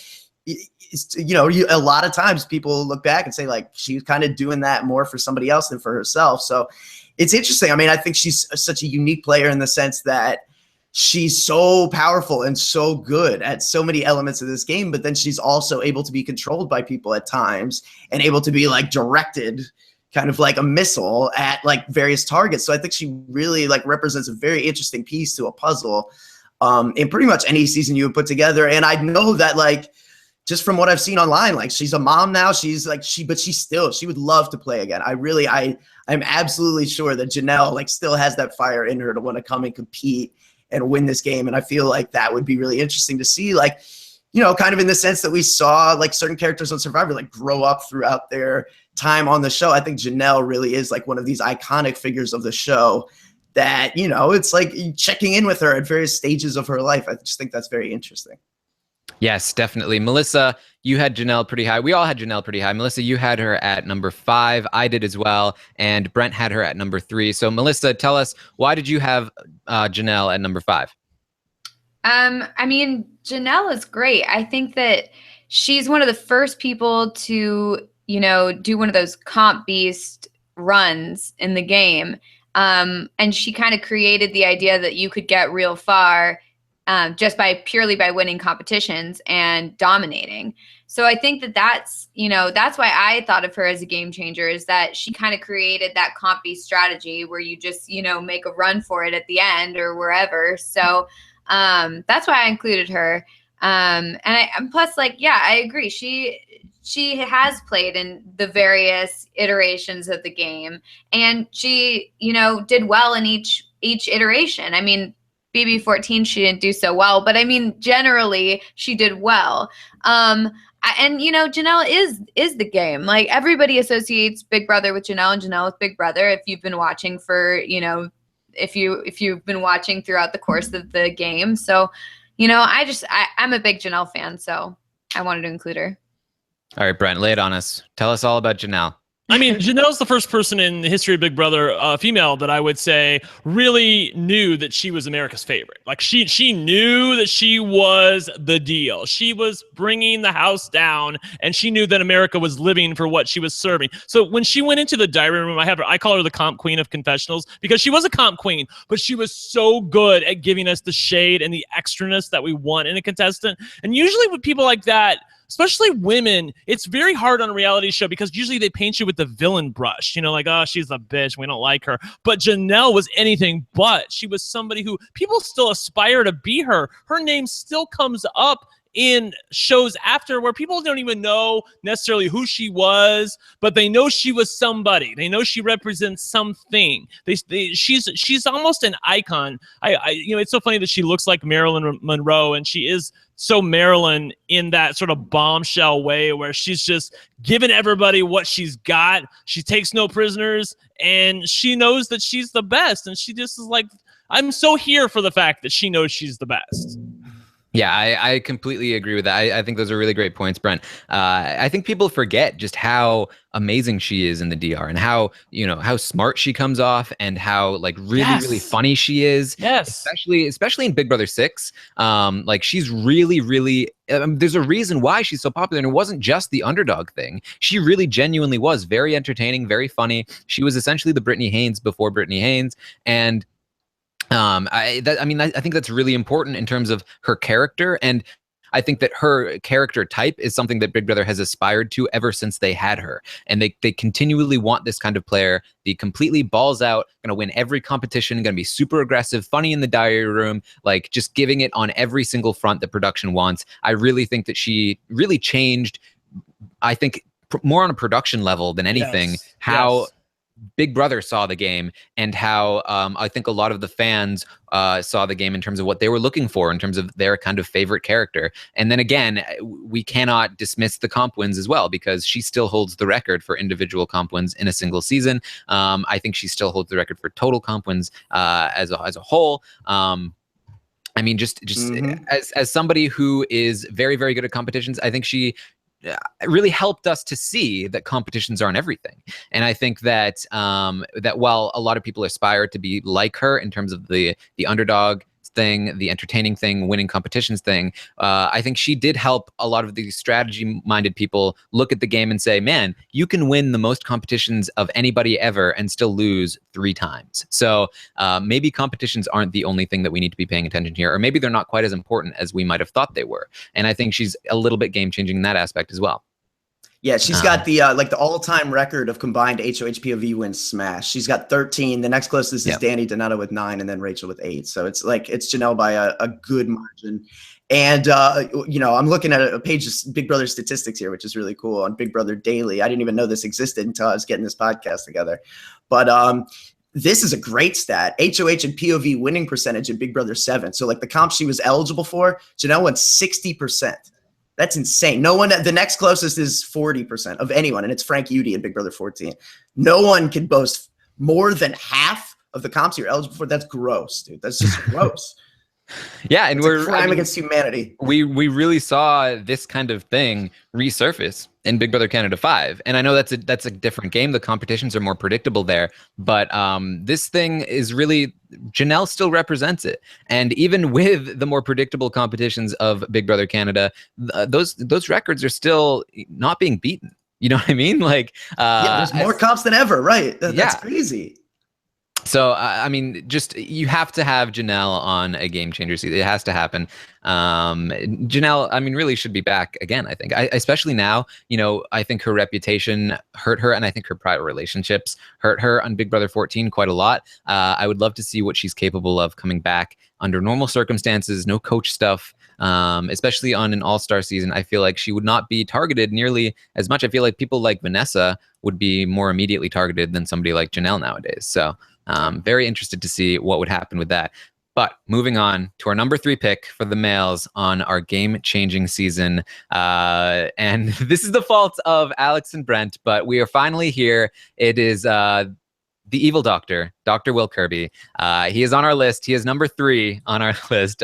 a lot of times people look back and say like, she's kind of doing that more for somebody else than for herself. So it's interesting. I mean, I think she's such a unique player in the sense that she's so powerful and so good at so many elements of this game, but then she's also able to be controlled by people at times and able to be like directed kind of like a missile at like various targets. So I think she really like represents a very interesting piece to a puzzle in pretty much any season you would put together. And I know that like, just from what I've seen online, like she's a mom now, but she would love to play again. I'm absolutely sure that Janelle like still has that fire in her to want to come and compete and win this game. And I feel like that would be really interesting to see, like, kind of in the sense that we saw like certain characters on Survivor like grow up throughout their time on the show. I think Janelle really is like one of these iconic figures of the show that, it's like checking in with her at various stages of her life. I just think that's very interesting. Yes, definitely. Melissa, you had Janelle pretty high. We all had Janelle pretty high. Melissa, you had her at number 5. I did as well. And Brent had her at number 3. So Melissa, tell us, why did you have Janelle at number 5? I mean, Janelle is great. I think that she's one of the first people to, do one of those comp beast runs in the game. And she kind of created the idea that you could get real far just purely by winning competitions and dominating. So I think that's why I thought of her as a game changer, is that she kind of created that comp beast strategy where you just, make a run for it at the end or wherever. So that's why I included her. And plus, like, yeah, I agree. She has played in the various iterations of the game, and she, did well in each iteration. I mean, BB14, she didn't do so well, but I mean, generally she did well. And Janelle is the game. Like, everybody associates Big Brother with Janelle and Janelle with Big Brother. If you've been watching if you've been watching throughout the course of the game. So, I'm a big Janelle fan, so I wanted to include her. All right, Brent, lay it on us. Tell us all about Janelle. I mean, Janelle's the first person in the history of Big Brother, female, that I would say really knew that she was America's favorite. Like, she knew that she was the deal. She was bringing the house down, and she knew that America was living for what she was serving. So when she went into the diary room, I call her the comp queen of confessionals, because she was a comp queen, but she was so good at giving us the shade and the extraness that we want in a contestant. And usually with people like that, especially women, it's very hard on a reality show because usually they paint you with the villain brush, like, oh, she's a bitch, we don't like her. But Janelle was anything but. She was somebody who people still aspire to be her. Her name still comes up in shows after where people don't even know necessarily who she was, but they know she was somebody. They know she represents something. She's almost an icon. It's so funny that she looks like Marilyn Monroe, and she is so Marilyn in that sort of bombshell way where she's just giving everybody what she's got. She takes no prisoners, and she knows that she's the best. And she just is like, I'm so here for the fact that she knows she's the best. Yeah, I completely agree with that. I think those are really great points, Brent. I think people forget just how amazing she is in the DR, and how smart she comes off, and how like really funny she is. Yes, especially in Big Brother 6. Like she's really. There's a reason why she's so popular, and it wasn't just the underdog thing. She really genuinely was very entertaining, very funny. She was essentially the Brittany Haynes before Brittany Haynes, and I think that's really important in terms of her character, and I think that her character type is something that Big Brother has aspired to ever since they had her, and they continually want this kind of player, the completely balls out, going to win every competition, going to be super aggressive, funny in the diary room, like just giving it on every single front that production wants. I really think that she really changed, I think more on a production level than anything, how Big Brother saw the game, and how I think a lot of the fans saw the game in terms of what they were looking for in terms of their kind of favorite character. And then again, we cannot dismiss the comp wins as well, because she still holds the record for individual comp wins in a single season. I think she still holds the record for total comp wins as a whole. I mean, just as somebody who is very, very good at competitions, I think she really helped us to see that competitions aren't everything. And I think that that while a lot of people aspire to be like her in terms of the underdog thing, the entertaining thing, winning competitions thing, I think she did help a lot of these strategy-minded people look at the game and say, man, you can win the most competitions of anybody ever and still lose 3 times. So maybe competitions aren't the only thing that we need to be paying attention here, or maybe they're not quite as important as we might have thought they were. And I think she's a little bit game-changing in that aspect as well. Yeah, she's got the all-time record of combined HOH POV wins smash. She's got 13. The next closest is Danny Donato with 9, and then Rachel with 8. So it's Janelle by a good margin. And I'm looking at a page of Big Brother statistics here, which is really cool, on Big Brother Daily. I didn't even know this existed until I was getting this podcast together. But this is a great stat. HOH and POV winning percentage in Big Brother 7. So like the comp she was eligible for, Janelle won 60%. That's insane. No one, the next closest is 40% of anyone, and it's Frank Udy in Big Brother 14. No one can boast more than half of the comps you're eligible for. That's gross, dude. That's just gross. Yeah, and we're a crime against humanity. We really saw this kind of thing resurface in Big Brother Canada 5, and I know that's a different game. The competitions are more predictable there, but this thing is really, Janelle still represents it. And even with the more predictable competitions of Big Brother Canada, those records are still not being beaten. You know what I mean? Like, there's more comps than ever, right? That's crazy. So, I mean, just you have to have Janelle on a Game Changer season. It has to happen. Janelle, I mean, really should be back again, I think. Especially now, I think her reputation hurt her, and I think her private relationships hurt her on Big Brother 14 quite a lot. I would love to see what she's capable of coming back under normal circumstances, no coach stuff, especially on an all-star season. I feel like she would not be targeted nearly as much. I feel like people like Vanessa would be more immediately targeted than somebody like Janelle nowadays. So very interested to see what would happen with that. But moving on to our number 3 pick for the males on our game-changing season. And this is the fault of Alex and Brent, but we are finally here. It is the evil doctor, Dr. Will Kirby. He is on our list. He is number 3 on our list,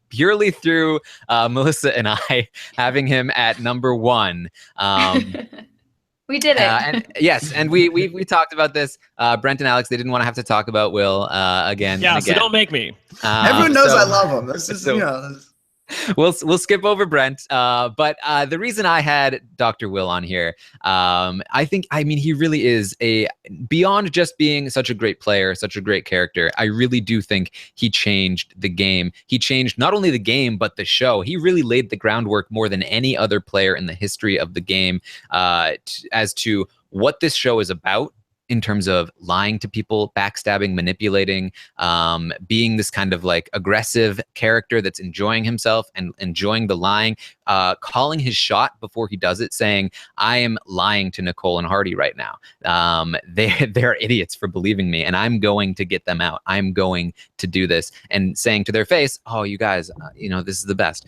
purely through Melissa and I having him at number 1. We did it. And we talked about this. Brent and Alex, they didn't want to have to talk about Will again. Yeah, so don't make me. Everyone knows I love him. This is, We'll skip over Brent, but the reason I had Dr. Will on here, I mean, he really is beyond just being such a great player, such a great character. I really do think he changed the game. He changed not only the game, but the show. He really laid the groundwork more than any other player in the history of the game as to what this show is about in terms of lying to people, backstabbing, manipulating, being this kind of like aggressive character that's enjoying himself and enjoying the lying, calling his shot before he does it, saying, I am lying to Nicole and Hardy right now. They're idiots for believing me, and I'm going to get them out. I'm going to do this, and saying to their face, oh, you guys, this is the best.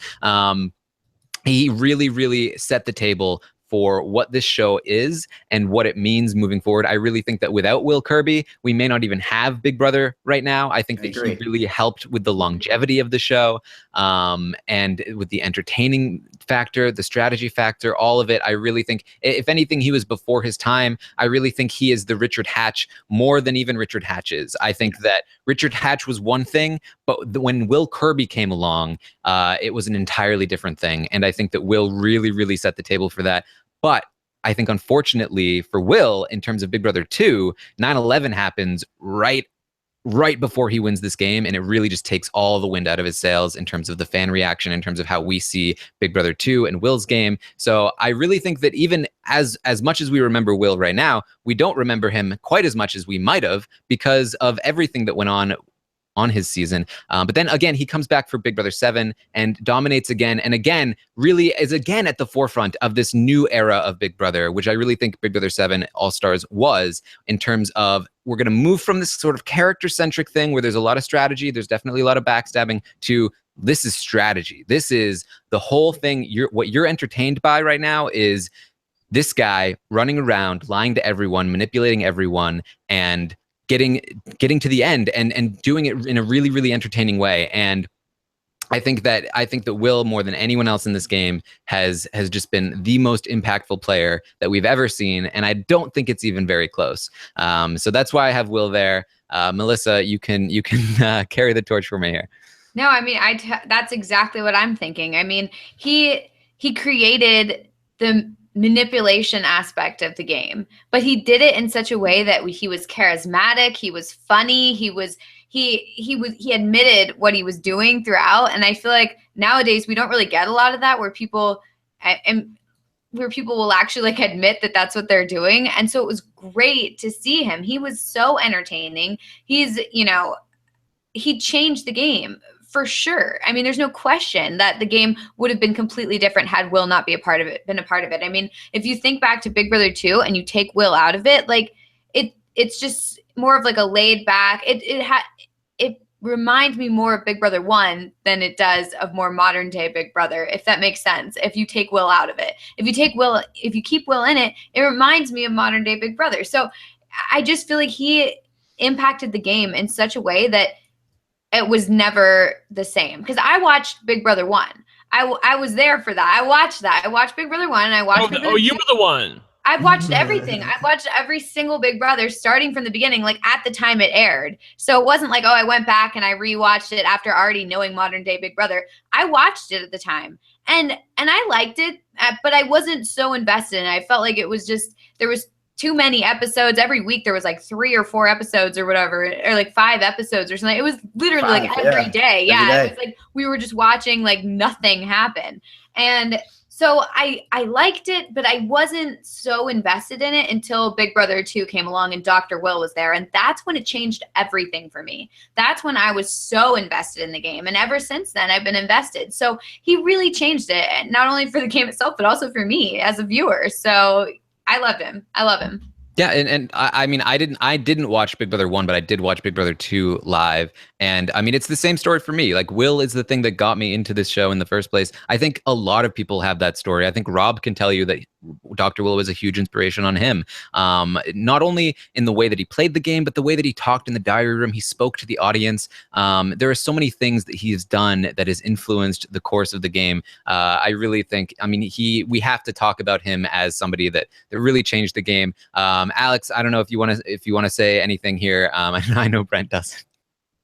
He really, really set the table for what this show is and what it means moving forward. I really think that without Will Kirby, we may not even have Big Brother right now. I think that he really helped with the longevity of the show, and with the entertaining factor, the strategy factor, all of it. I really think, if anything, he was before his time. I really think he is the Richard Hatch more than even Richard Hatch is. I think that Richard Hatch was one thing, but when Will Kirby came along, it was an entirely different thing. And I think that Will really, really set the table for that. But I think, unfortunately for Will, in terms of Big Brother 2, 9/11 happens right before he wins this game, and it really just takes all the wind out of his sails in terms of the fan reaction, in terms of how we see Big Brother 2 and Will's game. So I really think that even as much as we remember Will right now, we don't remember him quite as much as we might have, because of everything that went on his season. But then again, he comes back for Big Brother 7 and dominates again, and again, really is again at the forefront of this new era of Big Brother, which I really think Big Brother 7 All-Stars was, in terms of, we're going to move from this sort of character-centric thing where there's a lot of strategy, there's definitely a lot of backstabbing, to this is strategy. This is the whole thing. What you're entertained by right now is this guy running around, lying to everyone, manipulating everyone, and getting to the end and doing it in a really, really entertaining way. And I think that Will, more than anyone else in this game, has just been the most impactful player that we've ever seen, and I don't think it's even very close. So that's why I have Will there. Melissa, you can carry the torch for me here. No, I mean, that's exactly what I'm thinking. I mean, he created the manipulation aspect of the game, but he did it in such a way that he was charismatic, he was funny, he admitted what he was doing throughout. And I feel like nowadays we don't really get a lot of that, where people will actually like admit that that's what they're doing. And so it was great to see him. He was so entertaining. He changed the game. For sure. I mean, there's no question that the game would have been completely different had Will not been a part of it. I mean, if you think back to Big Brother 2 and you take Will out of it, like it's just more of like a laid back. It reminds me more of Big Brother 1 than it does of more modern day Big Brother, if that makes sense. If you take Will out of it, if you keep Will in it, it reminds me of modern day Big Brother. So I just feel like he impacted the game in such a way that it was never the same. Because I watched Big Brother 1. I was there for that. I watched that. I watched Big Brother 1 and I watched Big Brother 2. You were the one. I watched everything. I watched every single Big Brother starting from the beginning, like at the time it aired. So it wasn't like, oh, I went back and I rewatched it after already knowing modern day Big Brother. I watched it at the time. And I liked it, but I wasn't so invested in it. I felt like it was just, there was too many episodes. Every week there was like 3 or 4 episodes or whatever, or like 5 episodes or something. It was literally like every day. Yeah. It was like we were just watching like nothing happen. And so I liked it, but I wasn't so invested in it until Big Brother 2 came along and Dr. Will was there. And that's when it changed everything for me. That's when I was so invested in the game. And ever since then, I've been invested. So he really changed it, not only for the game itself, but also for me as a viewer. So I loved him. I love him. Yeah, and I mean, I didn't watch Big Brother 1, but I did watch Big Brother 2 live. And I mean, it's the same story for me. Like, Will is the thing that got me into this show in the first place. I think a lot of people have that story. I think Rob can tell you that Dr. Will was a huge inspiration on him. Not only in the way that he played the game, but the way that he talked in the diary room. He spoke to the audience. There are so many things that he has done that has influenced the course of the game. I really think, I mean, we have to talk about him as somebody that really changed the game. Alex, I don't know if you want to say anything here. I know Brent doesn't.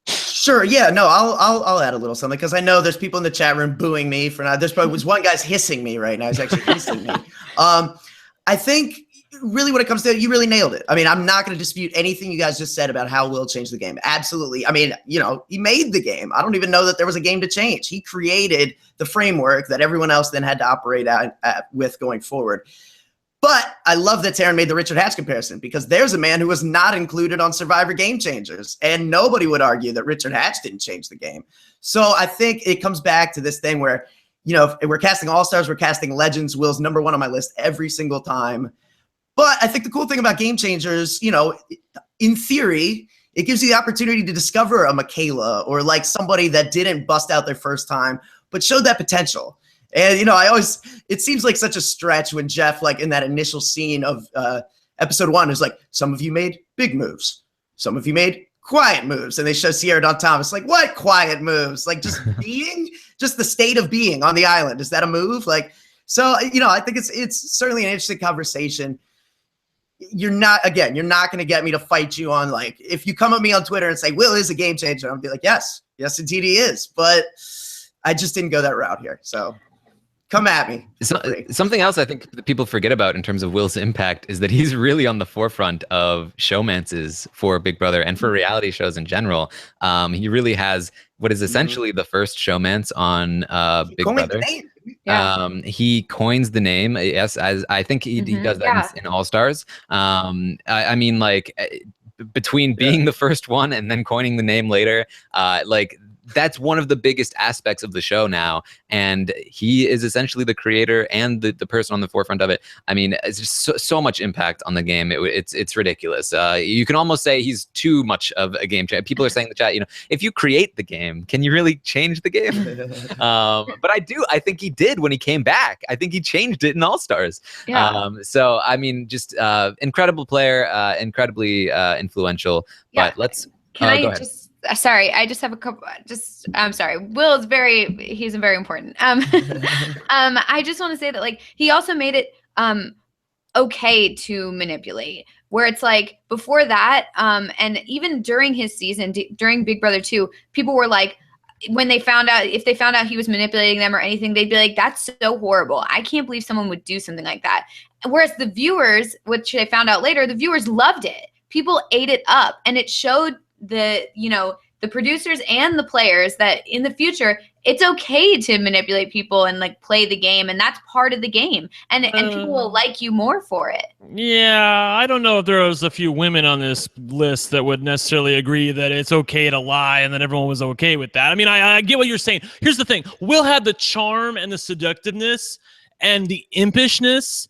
Sure. Yeah. No. I'll add a little something, because I know there's people in the chat room booing me for not. There's probably was one guy's hissing me right now. He's actually hissing me. I think really what it comes to, you really nailed it. I mean, I'm not going to dispute anything you guys just said about how Will changed the game. Absolutely. I mean, he made the game. I don't even know that there was a game to change. He created the framework that everyone else then had to operate with going forward. But I love that Taran made the Richard Hatch comparison, because there's a man who was not included on Survivor Game Changers, and nobody would argue that Richard Hatch didn't change the game. So I think it comes back to this thing where, you know, if we're casting all-stars, we're casting legends. Will's number one on my list every single time. But I think the cool thing about Game Changers, you know, in theory, it gives you the opportunity to discover a Michaela or like somebody that didn't bust out their first time, but showed that potential. And, you know, it seems like such a stretch when Jeff, like in that initial scene of episode 1, is like, some of you made big moves. Some of you made quiet moves. And they show Sierra Dawn Thomas, like, what quiet moves? Like just being, just the state of being on the island. Is that a move? Like, so, you know, I think it's certainly an interesting conversation. You're not going to get me to fight you on, like, if you come at me on Twitter and say, Will is a game changer, I'll be like, yes, indeed he is. But I just didn't go that route here. So come at me. Something else I think that people forget about in terms of Will's impact is that he's really on the forefront of showmances for Big Brother and for reality shows in general. He really has what is essentially the first showmance on Big Brother. Yeah. He coins the name. Yes, as I think he does that in All Stars. I mean, like between being the first one and then coining the name later, like that's one of the biggest aspects of the show now, and he is essentially the creator and the person on the forefront of it. I mean, it's just so much impact on the game. It's ridiculous. You can almost say he's too much of a game changer. People are saying in the chat, you know, if you create the game, can you really change the game? But I think he did when he came back. I think he changed it in All Stars. Yeah. So I mean, just incredible player, incredibly influential. Yeah. But let's. Can I go ahead. just? Sorry, I just have a couple. I'm sorry. Will is he's very important. I just want to say that, like, he also made it okay to manipulate. Where it's like before that, and even during his season, during Big Brother 2, people were like, when they found out, if they found out he was manipulating them or anything, they'd be like, that's so horrible. I can't believe someone would do something like that. Whereas the viewers, which they found out later, the viewers loved it. People ate it up, and it showed the producers and the players that in the future it's okay to manipulate people and like play the game, and that's part of the game, and people will like you more for it. Yeah, I don't know if there was a few women on this list that would necessarily agree that it's okay to lie and that everyone was okay with that. I mean, I get what you're saying. Here's the thing. Will had the charm and the seductiveness and the impishness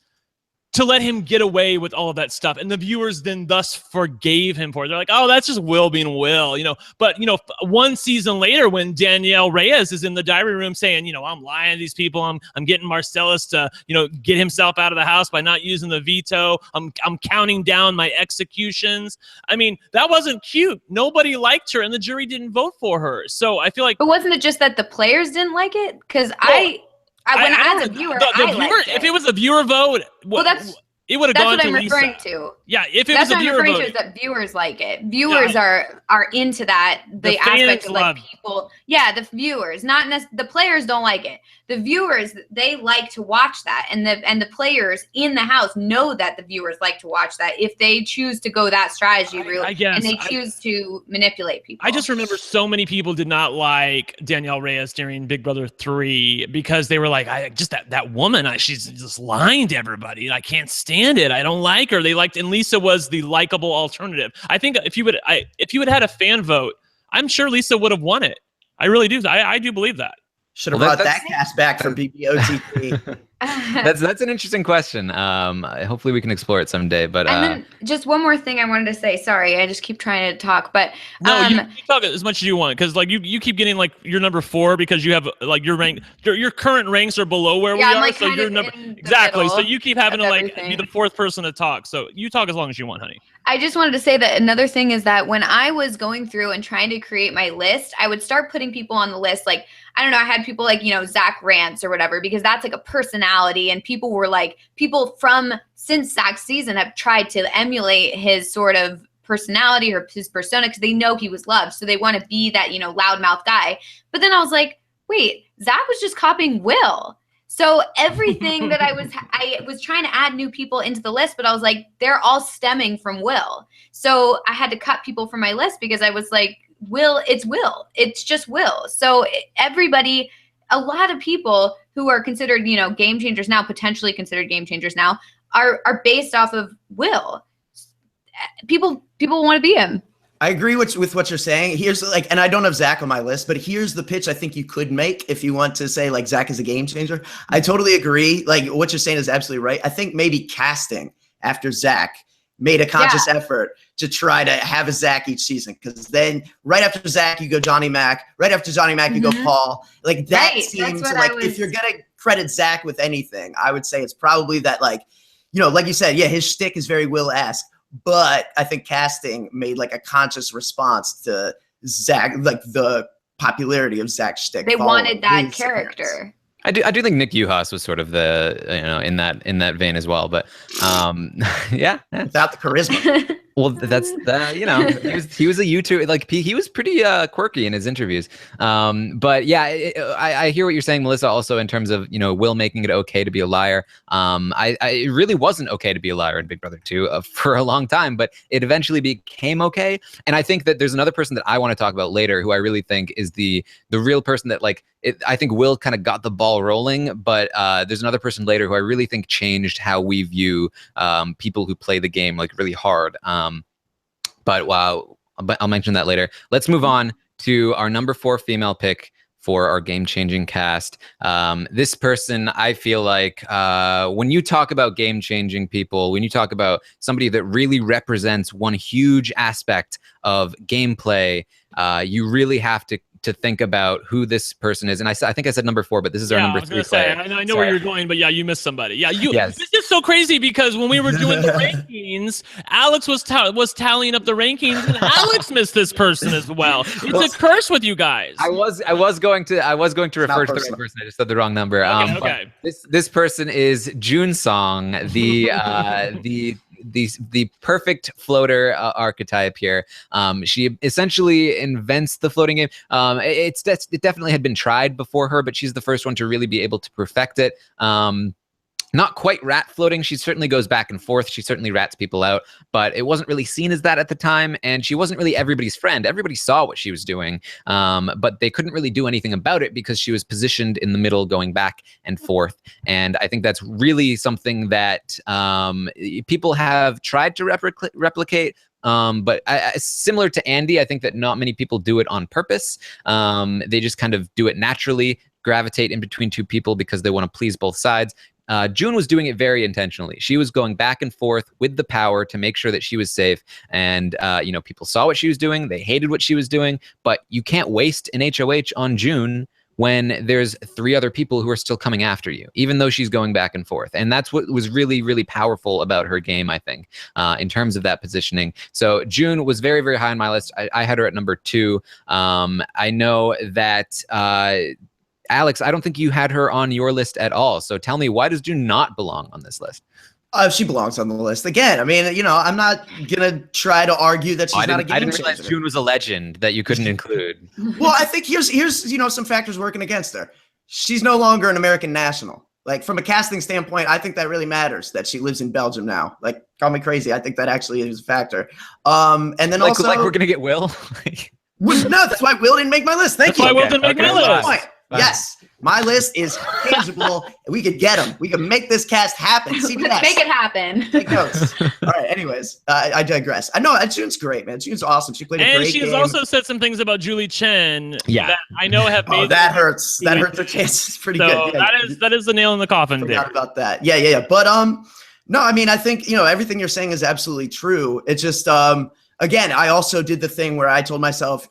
to let him get away with all of that stuff. And the viewers then thus forgave him for it. They're like, oh, that's just Will being Will, you know. But, you know, one season later when Danielle Reyes is in the diary room saying, you know, I'm lying to these people. I'm getting Marcellus to, you know, get himself out of the house by not using the veto. I'm counting down my executions. I mean, that wasn't cute. Nobody liked her and the jury didn't vote for her. So I feel like. But wasn't it just that the players didn't like it? Because as a viewer, if it was a viewer vote, it would have gone to Lisa. That's what I'm referring to. Yeah, if it was a viewer vote. That's what I'm referring to, is that viewers like it. Viewers are into that. The aspect of like people. Yeah, the viewers, the players don't like it. The viewers, they like to watch that, and the players in the house know that the viewers like to watch that if they choose to go that strategy route, and they choose to manipulate people. I just remember so many people did not like Danielle Reyes during Big Brother 3 because they were like, that woman, she's just lying to everybody. I can't stand it. I don't like her. They liked, and Lisa was the likable alternative. I think if you had had a fan vote, I'm sure Lisa would have won it. I really do. I do believe that. Should have brought that cast back from BBOTT. That's an interesting question. Hopefully we can explore it someday. But and then just one more thing I wanted to say. Sorry, I just keep trying to talk. But no, you talk as much as you want, because like you keep getting like your number 4 because you have like your rank. Your current ranks are below where we are. Like so your number exactly. So you keep having to like be the 4th person to talk. So you talk as long as you want, honey. I just wanted to say that another thing is that when I was going through and trying to create my list, I would start putting people on the list. Like, I don't know, I had people like, you know, Zach Rance or whatever, because that's like a personality. And people were like, since Zach's season have tried to emulate his sort of personality or his persona because they know he was loved. So they want to be that, you know, loudmouth guy. But then I was like, wait, Zach was just copying Will. So everything that I was trying to add new people into the list, but I was like, they're all stemming from Will. So I had to cut people from my list because I was like, Will, it's just Will. So a lot of people who are considered, you know, game changers now, potentially considered game changers now, are based off of Will. People want to be him. I agree with what you're saying. Here's like, and I don't have Zach on my list, but here's the pitch I think you could make if you want to say like Zach is a game changer. I totally agree. Like what you're saying is absolutely right. I think maybe casting after Zach made a conscious effort to try to have a Zach each season. Because then right after Zach, you go Johnny Mac. Right after Johnny Mac, you go Paul. Like that seems like if you're going to credit Zach with anything, I would say it's probably that like, you know, like you said, his shtick is very Will-esque. But I think casting made like a conscious response to Zach, like the popularity of Zach's shtick. They wanted that character. I do think Nick Uhas was sort of the in that vein as well, but yeah, without the charisma. Well, that's he was a YouTuber, like he was pretty quirky in his interviews. But yeah, I hear what you're saying, Melissa. Also in terms of Will making it okay to be a liar. It really wasn't okay to be a liar in Big Brother 2 for a long time, but it eventually became okay. And I think that there's another person that I want to talk about later, who I really think is the real person that I think Will kind of got the ball rolling, but there's another person later who I really think changed how we view people who play the game like really hard. But I'll mention that later. Let's move on to our number 4 female pick for our game-changing cast. This person, I feel like when you talk about game-changing people, when you talk about somebody that really represents one huge aspect of gameplay, you really have to think about who this person is. And I think I said number 4, but this is our number 3 player. I know where you're going, but yeah, you missed somebody. Yeah, This is so crazy because when we were doing the rankings, Alex was tallying up the rankings, and Alex missed this person as well. It's a curse with you guys. I was going to refer to the right person. I just said the wrong number. Okay. This person is June Song, the perfect floater archetype here. She essentially invents the floating game. It definitely had been tried before her, but she's the first one to really be able to perfect it. Not quite rat floating. She certainly goes back and forth. She certainly rats people out, but it wasn't really seen as that at the time. And she wasn't really everybody's friend. Everybody saw what she was doing, but they couldn't really do anything about it because she was positioned in the middle, going back and forth. And I think that's really something that people have tried to replicate. But similar to Andy, I think that not many people do it on purpose. They just kind of do it naturally, gravitate in between two people because they want to please both sides. June was doing it very intentionally. She was going back and forth with the power to make sure that she was safe. And, people saw what she was doing. They hated what she was doing. But you can't waste an HOH on June when there's 3 other people who are still coming after you, even though she's going back and forth. And that's what was really, really powerful about her game, I think, in terms of that positioning. So June was very, very high on my list. I had her at number 2. I know that... Alex, I don't think you had her on your list at all. So tell me, why does June not belong on this list? She belongs on the list. Again, I mean, I'm not going to try to argue that she's not a game changer. I didn't realize June was a legend that you couldn't include. Well, I think here's some factors working against her. She's no longer an American national. Like, from a casting standpoint, I think that really matters that she lives in Belgium now. Like, call me crazy. I think that actually is a factor. And then also... Like we're going to get Will? No, that's why Will didn't make my list. Thank you. That's why Will didn't make my list. Yes, my list is tangible. We could get them. We can make this cast happen. CBS. Make it happen. Take notes. All right. Anyways, I digress. I know June's great, man. June's awesome. She played a great game. And she's also said some things about Julie Chen that I know have made. That hurts. That hurts her chances pretty good. Yeah. That is the nail in the coffin. Forgot about that. Yeah. But no, I mean, I think everything you're saying is absolutely true. It's just again, I also did the thing where I told myself,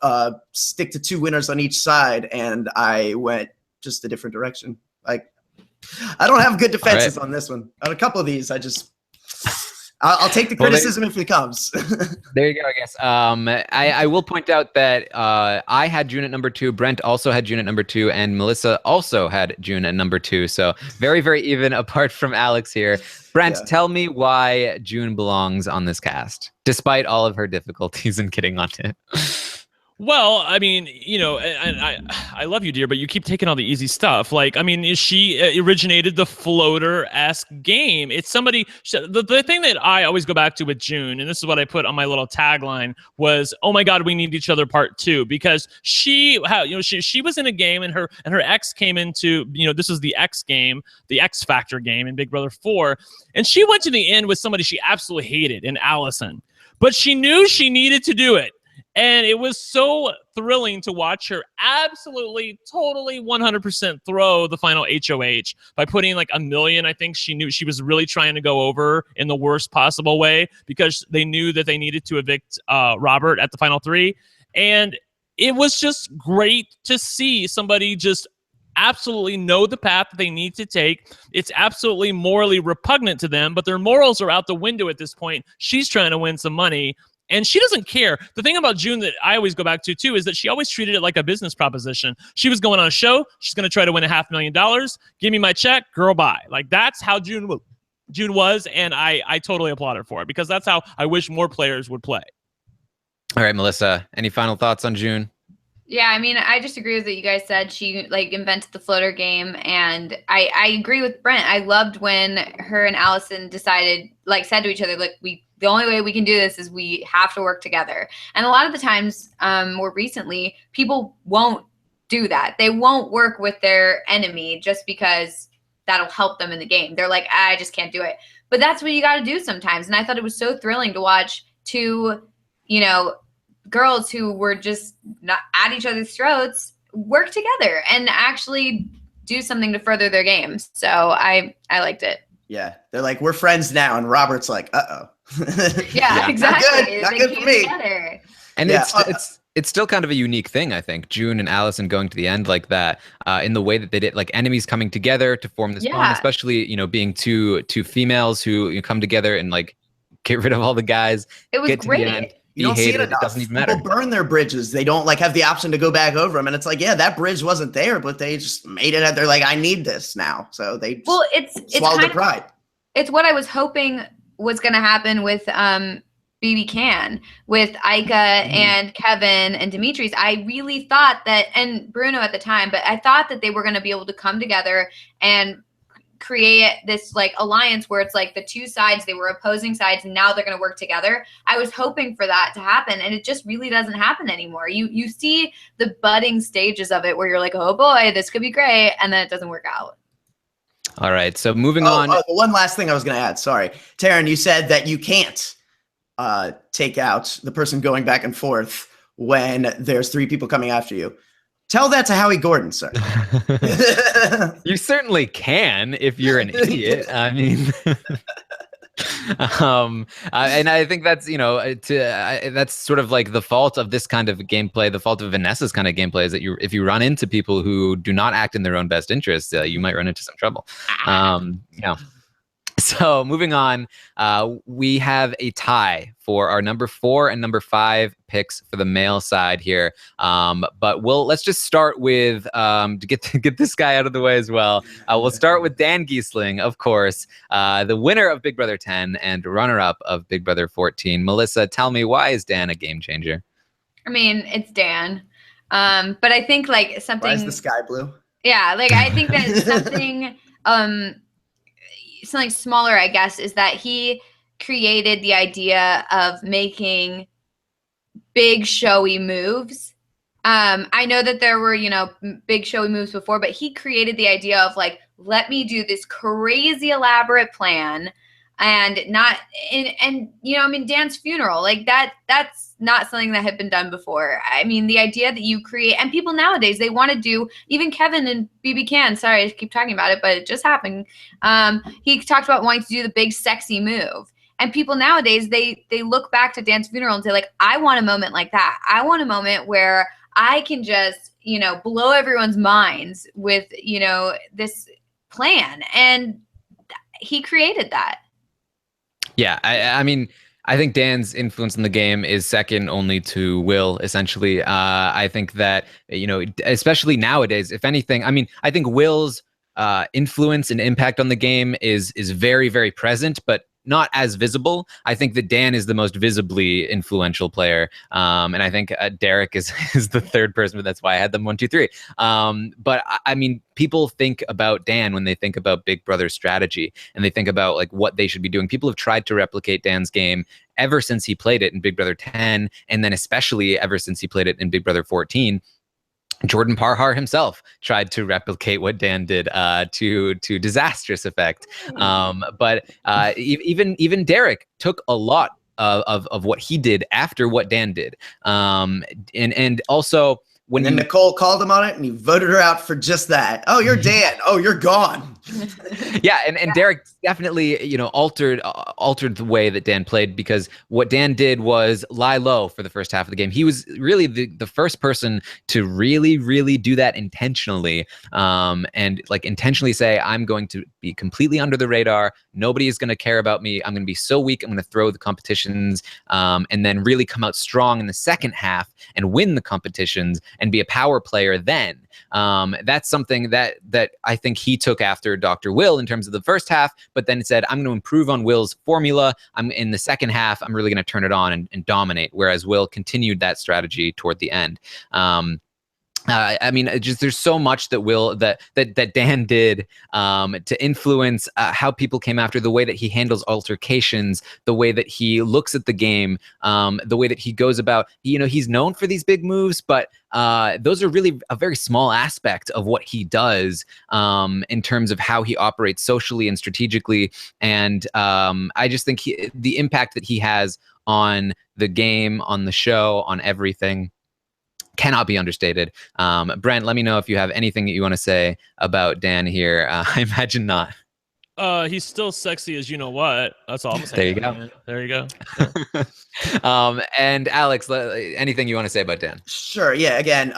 stick to 2 winners on each side, and I went just a different direction. Like, I don't have good defenses on this one. On a couple of these, I'll take the criticism if it comes. There you go, I guess. I will point out that I had June at number 2. Brent also had June at number 2, and Melissa also had June at number 2. So very, very even apart from Alex here. Brent, tell me why June belongs on this cast, despite all of her difficulties in getting on it. Well, I mean, you know, and I love you, dear, but you keep taking all the easy stuff. Like, I mean, she originated the floater-esque game. It's somebody. The thing that I always go back to with June, and this is what I put on my little tagline, was, "Oh my God, we need each other." Part 2, because she was in a game, and her ex came into, this is the X game, the X Factor game in Big Brother 4, and she went to the end with somebody she absolutely hated, in Allison, but she knew she needed to do it. And it was so thrilling to watch her absolutely, totally 100% throw the final HOH by putting like $1 million. I think she knew she was really trying to go over in the worst possible way, because they knew that they needed to evict Robert at the final 3. And it was just great to see somebody just absolutely know the path that they need to take. It's absolutely morally repugnant to them, but their morals are out the window at this point. She's trying to win some money. And she doesn't care. The thing about June that I always go back to, too, is that she always treated it like a business proposition. She was going on a show. She's going to try to win $500,000. Give me my check. Girl, bye. Like, that's how June was, and I totally applaud her for it, because that's how I wish more players would play. All right, Melissa, any final thoughts on June? Yeah, I mean, I just agree with what you guys said. She like invented the floater game, and I agree with Brent. I loved when her and Allison said to each other, like, the only way we can do this is we have to work together. And a lot of the times, more recently, people won't do that. They won't work with their enemy just because that'll help them in the game. They're like, I just can't do it. But that's what you got to do sometimes. And I thought it was so thrilling to watch two, girls who were just not at each other's throats work together and actually do something to further their games. So I liked it. Yeah, they're like, we're friends now, and Robert's like, uh-oh. Yeah, exactly. Not good for me. Together. And it's still kind of a unique thing, I think. June and Allison going to the end like that, in the way that they did, like enemies coming together to form this bond, especially being two females who come together and like get rid of all the guys. It was great. You don't see it enough. It doesn't even matter. People burn their bridges. They don't have the option to go back over them. And it's like, yeah, that bridge wasn't there, but they just made it. They're like, I need this now. So they swallowed their pride. It's what I was hoping was going to happen with BB Can, with Ika and Kevin and Demetrius. I really thought that, and Bruno at the time, but I thought that they were going to be able to come together and create this like alliance where it's like the two sides, they were opposing sides, and now they're going to work together. I was hoping for that to happen, and it just really doesn't happen anymore. You see the budding stages of it where you're like, oh boy, this could be great, and then it doesn't work out. All right, so moving on. One last thing I was going to add. Sorry, Taran, you said that you can't take out the person going back and forth when there's 3 people coming after you. Tell that to Howie Gordon, sir. You certainly can if you're an idiot. I mean, and I think that's that's sort of like the fault of this kind of gameplay. The fault of Vanessa's kind of gameplay is that if you run into people who do not act in their own best interest, you might run into some trouble. So moving on, we have a tie for our number 4 and number 5 picks for the male side here. But let's just start with to get this guy out of the way as well. We'll start with Dan Keasling, of course, the winner of Big Brother 10 and runner-up of Big Brother 14. Melissa, tell me, why is Dan a game changer? I mean, it's Dan, but I think like something. Why is the sky blue? Yeah, like I think that something. Something smaller, I guess, is that he created the idea of making big showy moves. I know that there were, big showy moves before, but he created the idea of like, let me do this crazy elaborate plan and Dan's funeral, like that's not something that had been done before. I mean, the idea that you create, and people nowadays, they want to do, even Kevin and BB Can, sorry, I keep talking about it, but it just happened. He talked about wanting to do the big sexy move. And people nowadays, they look back to Dan's funeral and say like, I want a moment like that. I want a moment where I can just, blow everyone's minds with, this plan. And he created that. Yeah, I mean, I think Dan's influence in the game is second only to Will, essentially. I think that, especially nowadays, if anything, I mean, I think Will's influence and impact on the game is very, very present, but not as visible. I think that Dan is the most visibly influential player, and I think Derek is the third person, but that's why I had them 1, 2, 3. But I mean, people think about Dan when they think about Big Brother strategy, and they think about like what they should be doing. People have tried to replicate Dan's game ever since he played it in Big Brother 10, and then especially ever since he played it in Big Brother 14. Jordan Parhar himself tried to replicate what Dan did to disastrous effect. But even Derek took a lot of what he did after what Dan did. And also when and then Nicole called him on it and he voted her out for just that. Oh, you're Dan. Oh, you're gone. Yeah, and Derek definitely, you know, altered the way that Dan played, because what Dan did was lie low for the first half of the game. He was really the first person to really do that intentionally, and like intentionally say, I'm going to be completely under the radar. Nobody is going to care about me. I'm going to be so weak. I'm going to throw the competitions, and then really come out strong in the second half and win the competitions and be a power player then. That's something that I think he took after Dr. Will in terms of the first half, but then said, I'm going to improve on Will's formula. I'm in the second half, I'm really going to turn it on and dominate. Whereas Will continued that strategy toward the end. I mean, just there's so much that Dan did to influence how people came after, the way that he handles altercations, the way that he looks at the game, the way that he goes about. You know, he's known for these big moves, but those are really a very small aspect of what he does in terms of how he operates socially and strategically. And I just think the impact that he has on the game, on the show, on everything, cannot be understated. Brent, let me know if you have anything that you want to say about Dan here. I imagine not. He's still sexy as you know what. That's all I'm saying. There you go. There you go. Yeah. And Alex, anything you want to say about Dan? Sure. Yeah. Again,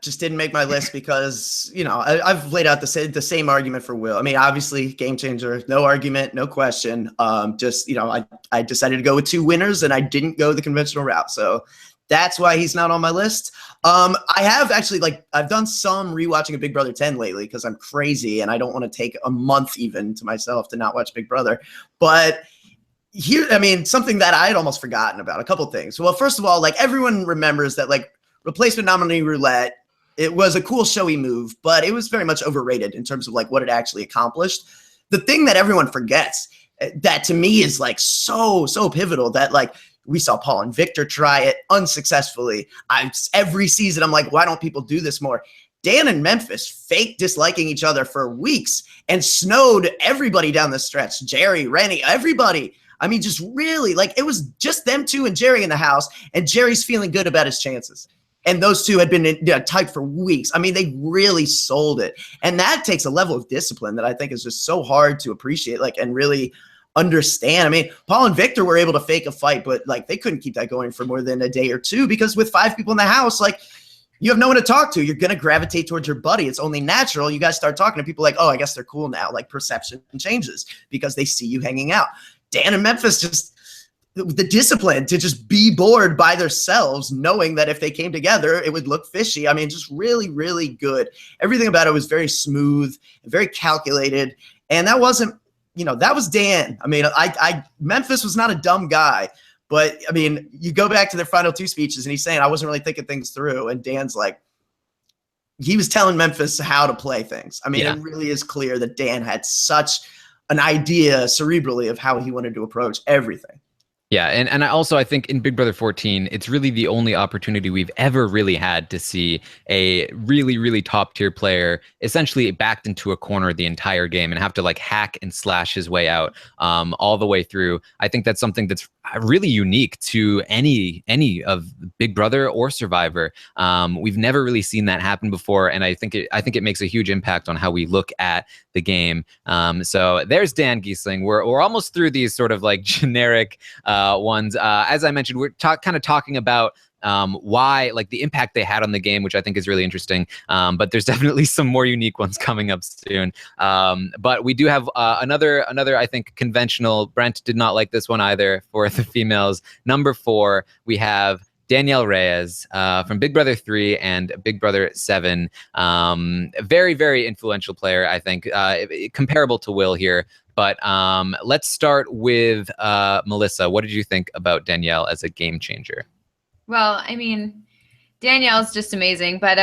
just didn't make my list because, you know, I've laid out the same argument for Will. I mean, obviously, game changer, no argument, no question. Just, you know, I decided to go with 2 winners and I didn't go the conventional route. So that's why he's not on my list. I have actually, I've done some rewatching of Big Brother 10 lately because I'm crazy and I don't want to take a month even to myself to not watch Big Brother. But here, I mean, something that I had almost forgotten about, a couple things. Well, first of all, like everyone remembers that replacement nominee roulette, it was a cool showy move, but it was very much overrated in terms of like what it actually accomplished. The thing that everyone forgets that to me is like so pivotal, that like we saw Paul and Victor try it unsuccessfully. Every season, I'm like, why don't people do this more? Dan and Memphis fake disliking each other for weeks and snowed everybody down the stretch. Jerry, Rennie, everybody. I mean, just really, like, it was just them two and Jerry in the house, and Jerry's feeling good about his chances. And those two had been tight for weeks. I mean, they really sold it. And that takes a level of discipline that I think is just so hard to appreciate, like, and really understand. I mean, Paul and Victor were able to fake a fight, but like they couldn't keep that going for more than a day or two, because with 5 people in the house, like, you have no one to talk to. You're going to gravitate towards your buddy. It's only natural. You guys start talking to people like, oh, I guess they're cool now. Like, perception changes because they see you hanging out. Dan and Memphis, just the discipline to just be bored by themselves, knowing that if they came together, it would look fishy. I mean, just really, really good. Everything about it was very smooth, very calculated. And that wasn't, you know, that was Dan. I mean, Memphis was not a dumb guy, but I mean, you go back to their final 2 speeches and he's saying, I wasn't really thinking things through. And Dan's like, he was telling Memphis how to play things. I mean, It really is clear that Dan had such an idea cerebrally of how he wanted to approach everything. Yeah, and I think in Big Brother 14, it's really the only opportunity we've ever really had to see a really, really top tier player essentially backed into a corner the entire game and have to like hack and slash his way out all the way through. I think that's something that's really unique to any of Big Brother or Survivor. We've never really seen that happen before, and I think it makes a huge impact on how we look at the game. So there's Dan Keasling. We're almost through these sort of like generic ones. As I mentioned, we're kind of talking about why, like, the impact they had on the game, which I think is really interesting. But there's definitely some more unique ones coming up soon. But we do have another, I think, conventional. Brent did not like this one either for the females. Number 4, we have Danielle Reyes from Big Brother 3 and Big Brother 7. Very, very influential player, I think. Comparable to Will here. But let's start with Melissa. What did you think about Danielle as a game changer? Well, I mean, Danielle's just amazing, but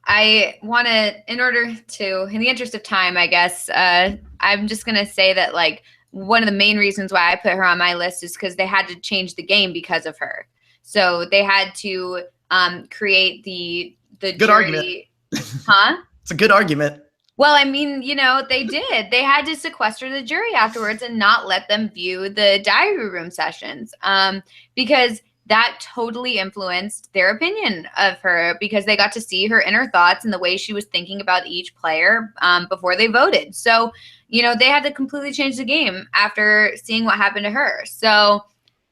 I want to, in the interest of time, I guess, I'm just going to say that, like, one of the main reasons why I put her on my list is because they had to change the game because of her. So they had to create the Good jury. argument. Huh? It's a good argument. Well, I mean, they did. They had to sequester the jury afterwards and not let them view the diary room sessions because that totally influenced their opinion of her, because they got to see her inner thoughts and the way she was thinking about each player before they voted. So, they had to completely change the game after seeing what happened to her. So,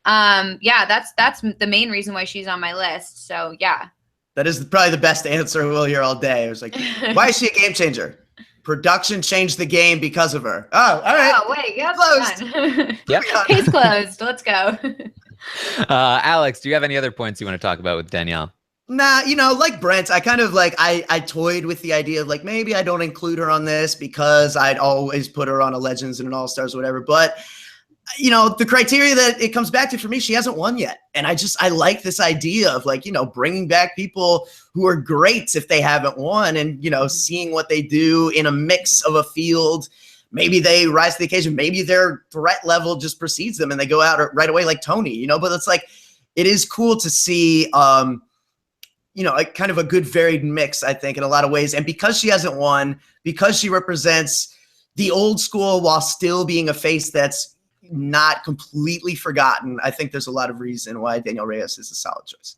that's the main reason why she's on my list. So, yeah. That is probably the best answer we'll hear all day. It was like, why is she a game changer? Production changed the game because of her. Oh, all right. Oh, wait. Yep, Closed. Yep. Case closed. Let's go. Alex, do you have any other points you want to talk about with Danielle? Nah, like Brent, I kind of I toyed with the idea of maybe I don't include her on this because I'd always put her on a Legends and an All-Stars or whatever. But, the criteria that it comes back to for me, she hasn't won yet. And I like this idea of bringing back people who are great if they haven't won and, seeing what they do in a mix of a field. Maybe they rise to the occasion. Maybe their threat level just precedes them and they go out right away like Tony, but it's it is cool to see, kind of a good varied mix, I think, in a lot of ways. And because she hasn't won, because she represents the old school while still being a face that's not completely forgotten, I think there's a lot of reason why Danielle Reyes is a solid choice.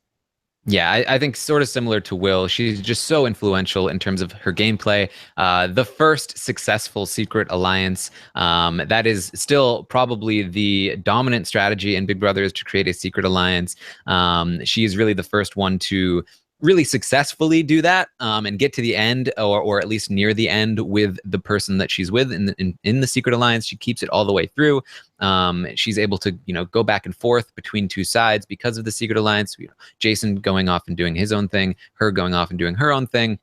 Yeah, I think sort of similar to Will. She's just so influential in terms of her gameplay. The first successful secret alliance, that is still probably the dominant strategy in Big Brother, is to create a secret alliance. She is really the first one to really successfully do that and get to the end, or at least near the end, with the person that she's with in the secret alliance. She keeps it all the way through. She's able to go back and forth between two sides because of the secret alliance. Jason going off and doing his own thing, her going off and doing her own thing,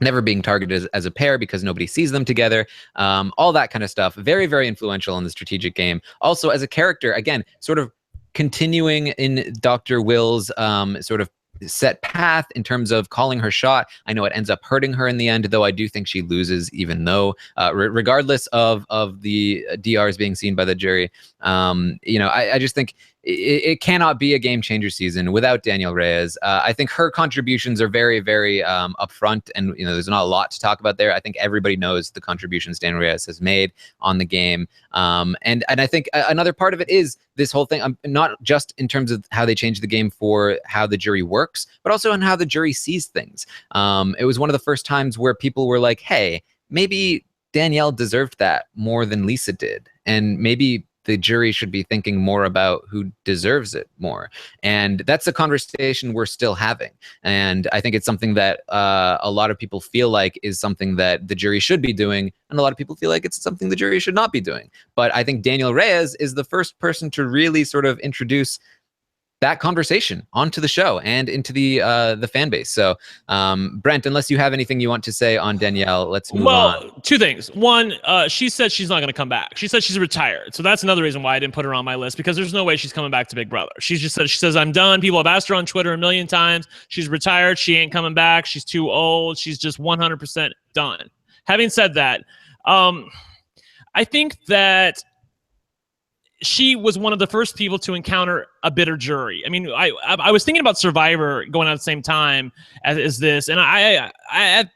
never being targeted as a pair because nobody sees them together, all that kind of stuff. Very, very influential in the strategic game. Also as a character, again, sort of continuing in Dr. Will's sort of set path in terms of calling her shot. I know it ends up hurting her in the end, though I do think she loses, even though regardless of the DRs being seen by the jury. I just think it cannot be a game changer season without Danielle Reyes. I think her contributions are very, very upfront, and there's not a lot to talk about there. I think everybody knows the contributions Danielle Reyes has made on the game, and I think another part of it is this whole thing, not just in terms of how they change the game for how the jury works, but also in how the jury sees things. It was one of the first times where people were like, hey, maybe Danielle deserved that more than Lisa did, and maybe the jury should be thinking more about who deserves it more. And that's a conversation we're still having. And I think it's something that a lot of people feel like is something that the jury should be doing, and a lot of people feel like it's something the jury should not be doing. But I think Danielle Reyes is the first person to really sort of introduce that conversation onto the show and into the fan base. So, Brent, unless you have anything you want to say on Danielle, let's move on. Well, two things. One, she said she's not going to come back. She said she's retired. So that's another reason why I didn't put her on my list, because there's no way she's coming back to Big Brother. She says, I'm done. People have asked her on Twitter a million times. She's retired. She ain't coming back. She's too old. She's just 100% done. Having said that, I think that she was one of the first people to encounter a bitter jury. I mean, I was thinking about Survivor going on at the same time as this, and I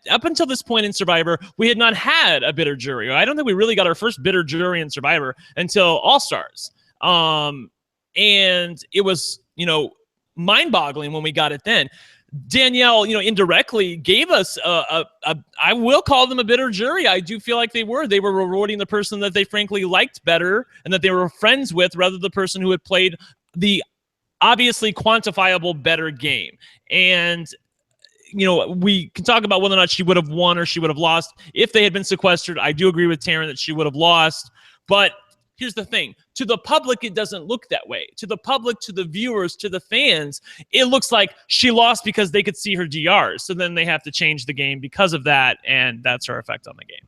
up until this point in Survivor, we had not had a bitter jury. I don't think we really got our first bitter jury in Survivor until All Stars, and it was mind-boggling when we got it then. Danielle, indirectly gave us I will call them a bitter jury. I do feel like they were rewarding the person that they frankly liked better and that they were friends with, rather than the person who had played the obviously quantifiable better game. And we can talk about whether or not she would have won or she would have lost if they had been sequestered. I do agree with Taran that she would have lost, but here's the thing. To the public, it doesn't look that way. To the public, to the viewers, to the fans, it looks like she lost because they could see her DRs. So then they have to change the game because of that, and that's her effect on the game.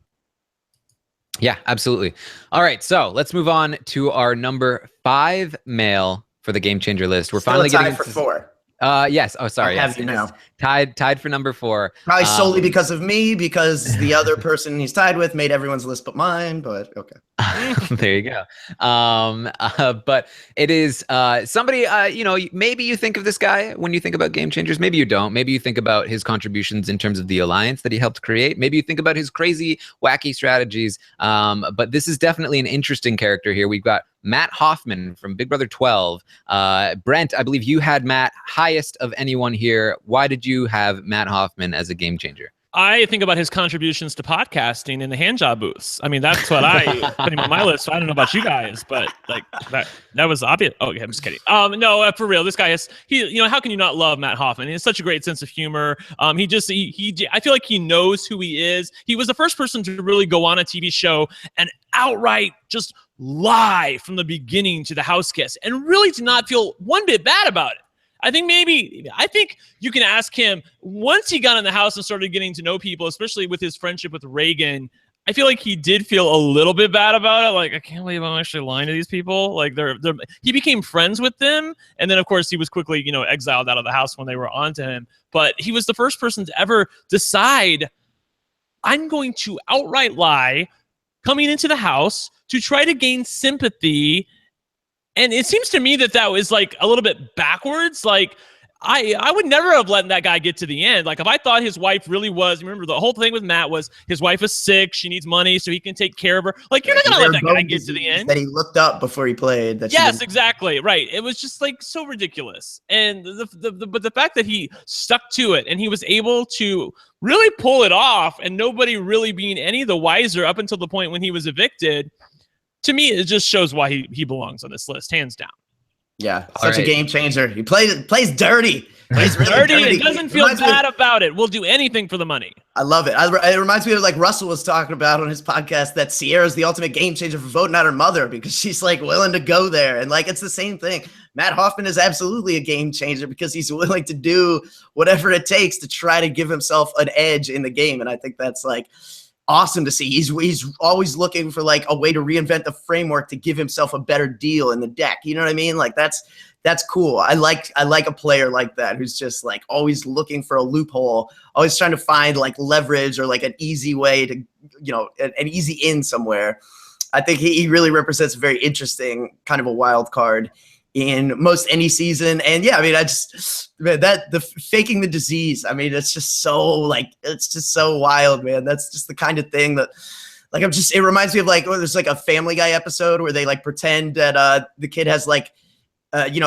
Yeah, absolutely. All right, so let's move on to our number 5 male for the game changer list. We're Still finally a tie getting for into 4. yes. Oh, sorry. I'll Yes, have you it is know. tied for number 4. Probably solely because of me, because the other person he's tied with made everyone's list but mine. But okay. There you go. But it is somebody, maybe you think of this guy when you think about game changers. Maybe you don't. Maybe you think about his contributions in terms of the alliance that he helped create. Maybe you think about his crazy, wacky strategies. But this is definitely an interesting character here. We've got Matt Hoffman from Big Brother 12. Brent, I believe you had Matt highest of anyone here. Why did you have Matt Hoffman as a game changer? I think about his contributions to podcasting in the hand job booths. I mean, that's what I put him on my list. So I don't know about you guys, but like that was obvious. Oh, okay, I'm just kidding. No, for real, this guy is how can you not love Matt Hoffman? He has such a great sense of humor. I feel like he knows who he is. He was the first person to really go on a TV show and outright just lie from the beginning to the house guests and really to not feel one bit bad about it. I think you can ask him once he got in the house and started getting to know people, especially with his friendship with Reagan. I feel like he did feel a little bit bad about it. Like, I can't believe I'm actually lying to these people. Like, he became friends with them. And then, of course, he was quickly, exiled out of the house when they were onto him. But he was the first person to ever decide, I'm going to outright lie coming into the house to try to gain sympathy. And it seems to me that was like a little bit backwards. Like, I would never have let that guy get to the end. Like, if I thought his wife really was, remember the whole thing with Matt was his wife is sick. She needs money so he can take care of her. Like, you're not going to let that guy get to the end. That he looked up before he played. Yes, exactly. Right. It was just like so ridiculous. And but the fact that he stuck to it and he was able to really pull it off and nobody really being any the wiser up until the point when he was evicted, to me, it just shows why he belongs on this list, hands down. Yeah, such a game changer. He plays dirty. Plays really dirty and doesn't feel bad about it. We'll do anything for the money. I love it. It reminds me of like Russell was talking about on his podcast that Sierra's the ultimate game changer for voting out her mother because she's like willing to go there. And like, it's the same thing. Matt Hoffman is absolutely a game changer because he's willing to do whatever it takes to try to give himself an edge in the game. And I think that's like awesome to see. He's always looking for like a way to reinvent the framework to give himself a better deal in the deck. You know what I mean? Like that's cool. I like a player like that who's just like always looking for a loophole, always trying to find like leverage or like an easy way to, an easy in somewhere. I think he really represents a very interesting kind of a wild card in most any season. And yeah, I mean, the faking the disease, I mean, it's just so wild, man. That's just the kind of thing that like, it reminds me of like, there's like a Family Guy episode where they like pretend that the kid has like,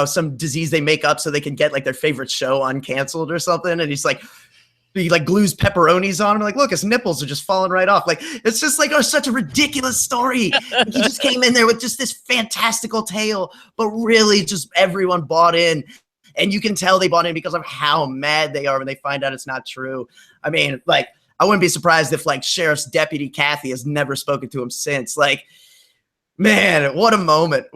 some disease they make up so they can get like their favorite show uncanceled or something. And he like glues pepperonis on him. Like, look, his nipples are just falling right off. Like, it's just like, such a ridiculous story. He just came in there with just this fantastical tale, but really just everyone bought in. And you can tell they bought in because of how mad they are when they find out it's not true. I mean, like, I wouldn't be surprised if like Sheriff's Deputy Kathy has never spoken to him since. Like, man, what a moment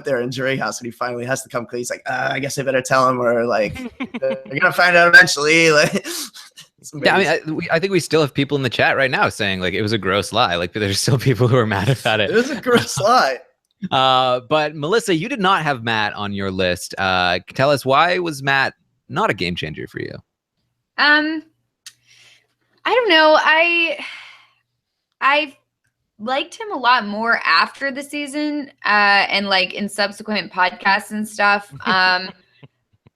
there in Jury House when he finally has to come clean. He's like, I guess I better tell him, or like, you're gonna find out eventually. Like, yeah, I mean, I think we still have people in the chat right now saying like it was a gross lie. Like, there's still people who are mad about it. It was a gross lie. But Melissa, you did not have Matt on your list. Tell us, why was Matt not a game changer for you? I don't know. I liked him a lot more after the season, and like in subsequent podcasts and stuff.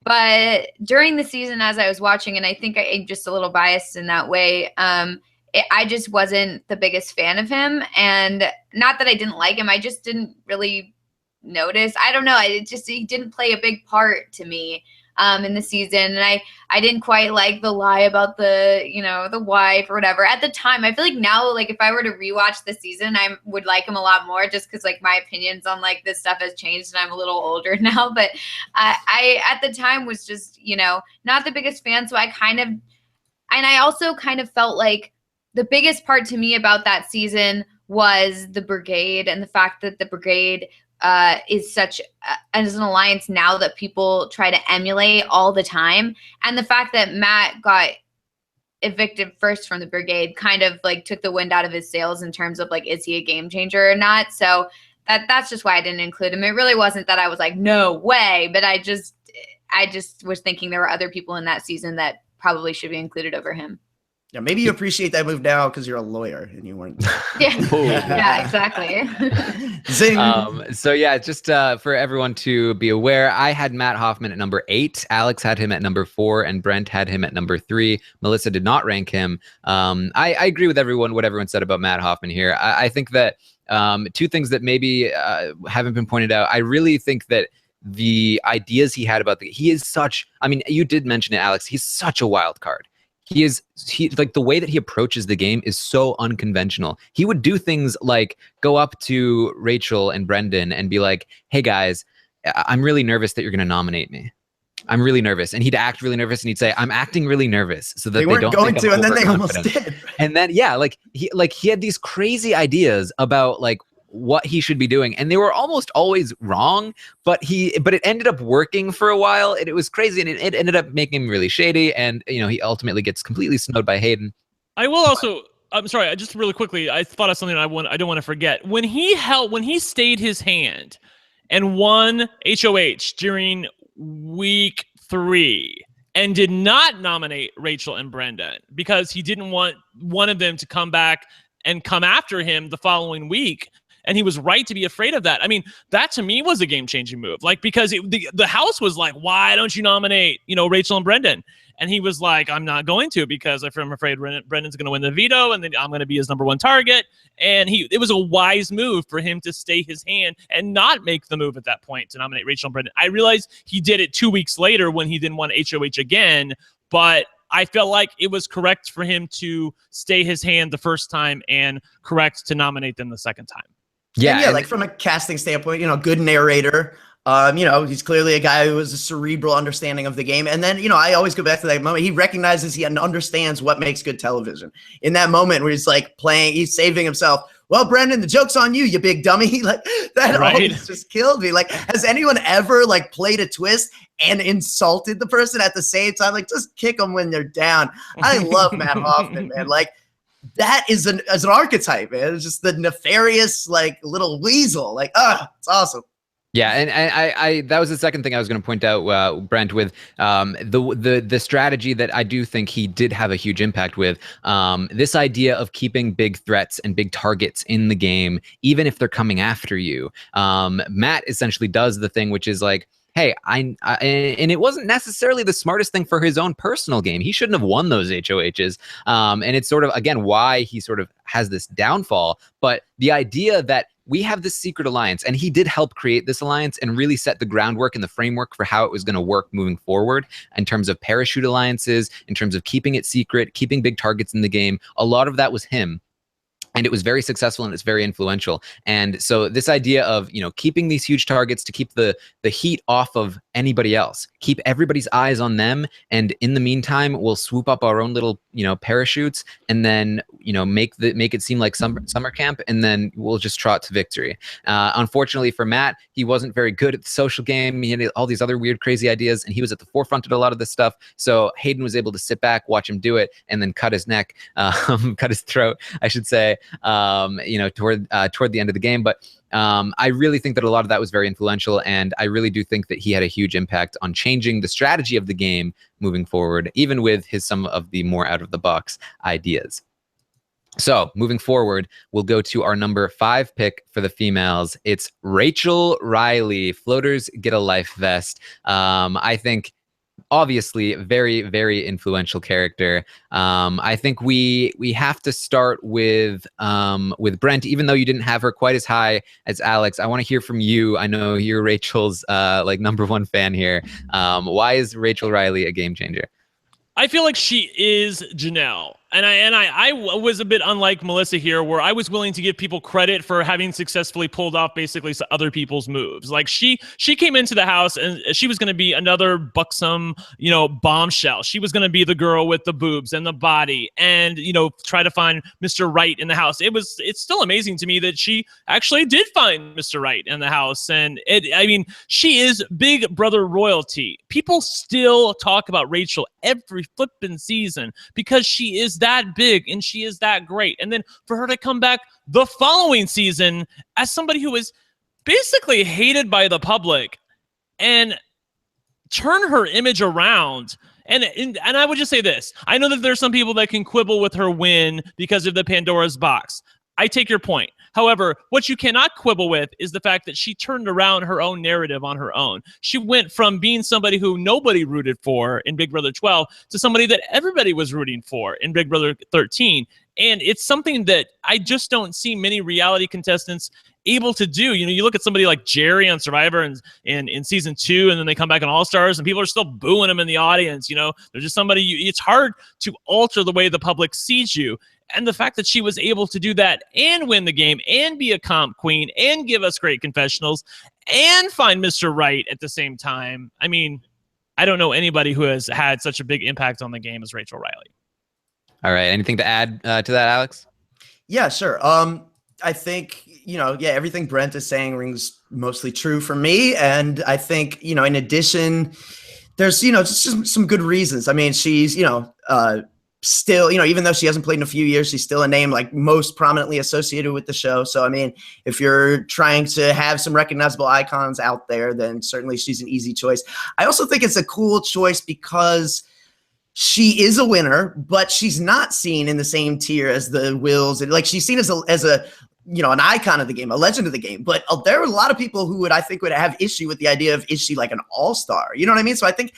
But during the season, as I was watching, and I think I'm just a little biased in that way, I just wasn't the biggest fan of him. And not that I didn't like him, I just didn't really notice. I don't know. He didn't play a big part to me in the season. And I didn't quite like the lie about the wife or whatever. At the time, I feel like now, like if I were to rewatch the season, I would like him a lot more just because like my opinions on like this stuff has changed and I'm a little older now. But I at the time was just, not the biggest fan. So I also kind of felt like the biggest part to me about that season was the Brigade and the fact that the Brigade is such as an alliance now that people try to emulate all the time. And the fact that Matt got evicted first from the brigade kind of like took the wind out of his sails in terms of like, is he a game changer or not? So that's just why I didn't include him. It really wasn't that I was like, no way, but I just was thinking there were other people in that season that probably should be included over him. Yeah, maybe you appreciate that move now because you're a lawyer and you weren't. Yeah, yeah, exactly. Zing. So yeah, just for everyone to be aware, I had Matt Hoffman at number 8. Alex had him at number 4, and Brent had him at number 3. Melissa did not rank him. I agree with what everyone said about Matt Hoffman here. I think that two things that maybe haven't been pointed out. I really think that the ideas he had about he is such. I mean, you did mention it, Alex. He's such a wild card. He like the way that he approaches the game is so unconventional. He would do things like go up to Rachel and Brendan and be like, "Hey guys, I'm really nervous that you're going to nominate me. I'm really nervous." And he'd act really nervous and he'd say, "I'm acting really nervous," so that they weren't don't going think to, I'm and then they almost overconfident. did. And then yeah, like he had these crazy ideas about like what he should be doing, and they were almost always wrong, but it ended up working for a while, and it was crazy, and it ended up making him really shady, and he ultimately gets completely snowed by Hayden. I will also, I'm sorry, just really quickly, I thought of something I don't want to forget. When he stayed his hand and won HOH during week 3 and did not nominate Rachel and Brendan because he didn't want one of them to come back and come after him the following week. And he was right to be afraid of that. I mean, that to me was a game-changing move. Like, because the house was like, why don't you nominate, Rachel and Brendan? And he was like, I'm not going to, because I'm afraid Brendan's going to win the veto, and then I'm going to be his number 1 target. And it was a wise move for him to stay his hand and not make the move at that point to nominate Rachel and Brendan. I realized he did it 2 weeks later when he didn't want HOH again, but I felt like it was correct for him to stay his hand the first time and correct to nominate them the second time. Yeah, like from a casting standpoint, good narrator. He's clearly a guy who has a cerebral understanding of the game. And then, I always go back to that moment. He recognizes he understands what makes good television. In that moment where he's like playing, he's saving himself. Well, Brendan, the joke's on you, you big dummy. Like that always just killed me. Like, has anyone ever like played a twist and insulted the person at the same time? Like, just kick them when they're down. I love Matt Hoffman, man. Like, that is an archetype, man. It's just the nefarious, like, little weasel. Like, it's awesome. Yeah, and I that was the second thing I was going to point out, Brent, with the strategy that I do think he did have a huge impact with. This idea of keeping big threats and big targets in the game, even if they're coming after you. Matt essentially does the thing, which is like, hey, and it wasn't necessarily the smartest thing for his own personal game. He shouldn't have won those HOHs. And it's sort of, again, why he sort of has this downfall. But the idea that we have this secret alliance, and he did help create this alliance and really set the groundwork and the framework for how it was going to work moving forward in terms of parachute alliances, in terms of keeping it secret, keeping big targets in the game. A lot of that was him. And it was very successful, and it's very influential. And so this idea of, keeping these huge targets to keep the heat off of anybody else, keep everybody's eyes on them. And in the meantime, we'll swoop up our own little, parachutes, and then, make it seem like summer camp, and then we'll just trot to victory. Unfortunately for Matt, he wasn't very good at the social game. He had all these other weird, crazy ideas, and he was at the forefront of a lot of this stuff. So Hayden was able to sit back, watch him do it, and then cut his neck, cut his throat, I should say. Toward the end of the game. But I really think that a lot of that was very influential, and I really do think that he had a huge impact on changing the strategy of the game moving forward, even with some of the more out-of-the-box ideas. So moving forward, we'll go to our number 5 pick for the females. It's Rachel Riley. Floaters get a life vest. I think obviously very, very influential character. I think we have to start with Brent, even though you didn't have her quite as high as Alex. I want to hear from you. I know you're Rachel's number 1 fan here. Why is Rachel Riley a game changer? I feel like she is Janelle. And I was a bit unlike Melissa here, where I was willing to give people credit for having successfully pulled off basically other people's moves. Like she came into the house and she was going to be another buxom, bombshell. She was going to be the girl with the boobs and the body, and try to find Mr. Right in the house. It's still amazing to me that she actually did find Mr. Right in the house, and she is Big Brother royalty. People still talk about Rachel every flipping season because she is that big and she is that great. And then for her to come back the following season as somebody who is basically hated by the public and turn her image around. And I would just say this. I know that there's some people that can quibble with her win because of the Pandora's box. I take your point. However, what you cannot quibble with is the fact that she turned around her own narrative on her own. She went from being somebody who nobody rooted for in Big Brother 12 to somebody that everybody was rooting for in Big Brother 13. And it's something that I just don't see many reality contestants able to do. You look at somebody like Jerry on Survivor and in season 2, and then they come back on All Stars and people are still booing him in the audience. They're just somebody, it's hard to alter the way the public sees you. And the fact that she was able to do that and win the game and be a comp queen and give us great confessionals and find Mr. Right at the same time. I don't know anybody who has had such a big impact on the game as Rachel Riley. All right. Anything to add to that, Alex? Yeah, sure. I think, everything Brent is saying rings mostly true for me. And I think, in addition, there's, just some good reasons. She's, still, even though she hasn't played in a few years, she's still a name like most prominently associated with the show. So, if you're trying to have some recognizable icons out there, then certainly she's an easy choice. I also think it's a cool choice because she is a winner, but she's not seen in the same tier as the Wills. And she's seen as a an icon of the game, a legend of the game. But there are a lot of people who would have issue with the idea of, is she like an all-star? You know what I mean? So I think,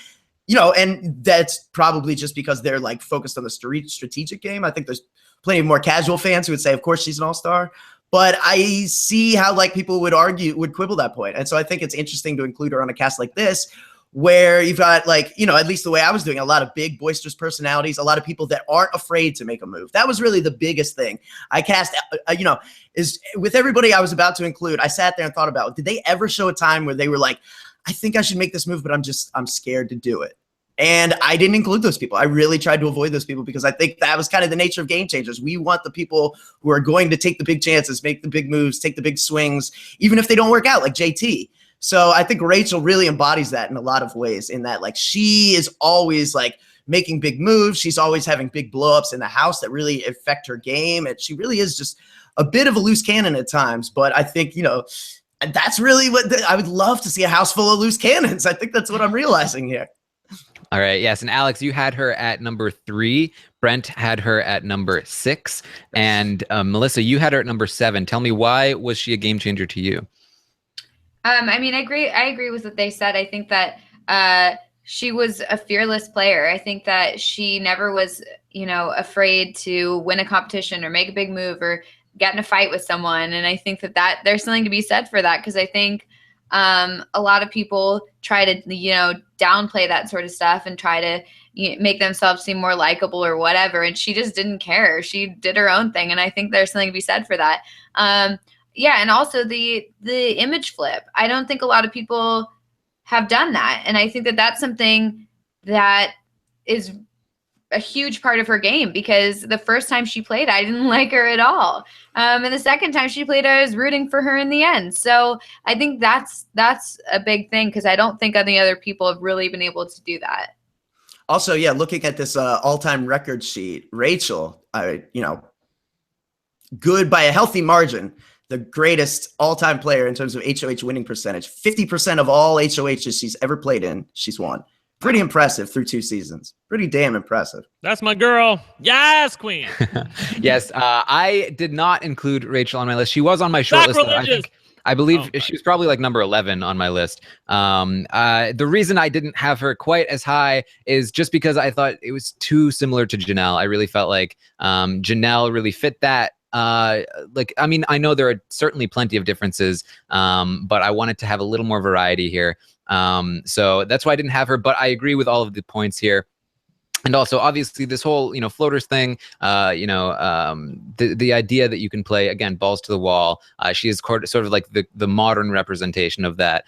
and that's probably just because they're focused on the strategic game. I think there's plenty of more casual fans who would say, of course, she's an all-star. But I see how people would quibble that point. And so I think it's interesting to include her on a cast like this, where you've got at least the way I was doing, a lot of big, boisterous personalities, a lot of people that aren't afraid to make a move. That was really the biggest thing. I cast, is with everybody I was about to include, I sat there and thought about, did they ever show a time where they were like, I think I should make this move, but I'm scared to do it. And I didn't include those people. I really tried to avoid those people because I think that was kind of the nature of Game Changers. We want the people who are going to take the big chances, make the big moves, take the big swings, even if they don't work out, like JT. So I think Rachel really embodies that in a lot of ways, in that she is always making big moves. She's always having big blowups in the house that really affect her game. And she really is just a bit of a loose cannon at times. But I think, that's really what I would love to see, a house full of loose cannons. I think that's what I'm realizing here. All right. Yes. And Alex, you had her at number 3. Brent had her at number 6. And Melissa, you had her at number 7. Tell me, why was she a game changer to you? I agree with what they said. I think that she was a fearless player. I think that she never was, afraid to win a competition or make a big move or get in a fight with someone. And I think that there's something to be said for that, because I think a lot of people try to, downplay that sort of stuff and try to make themselves seem more likable or whatever. And she just didn't care. She did her own thing. And I think there's something to be said for that. Yeah, and also the image flip. I don't think a lot of people have done that. And I think that that's something that is a huge part of her game, because the first time she played, I didn't like her at all. And the second time she played, I was rooting for her in the end. So I think that's a big thing, because I don't think any other people have really been able to do that. Also, yeah, looking at this all-time record sheet, Rachel, good by a healthy margin, the greatest all-time player in terms of HOH winning percentage. 50% of all HOHs she's ever played in, she's won. Pretty impressive through 2 seasons. Pretty damn impressive. That's my girl. Yes, queen. Yes, I did not include Rachel on my list. She was on my short list. I believe she was probably number 11 on my list. The reason I didn't have her quite as high is just because I thought it was too similar to Janelle. I really felt like Janelle really fit that. I know there are certainly plenty of differences, but I wanted to have a little more variety here. So that's why I didn't have her, but I agree with all of the points here. And also, obviously, this whole, floaters thing, the idea that you can play, again, balls to the wall. She is sort of like the modern representation of that.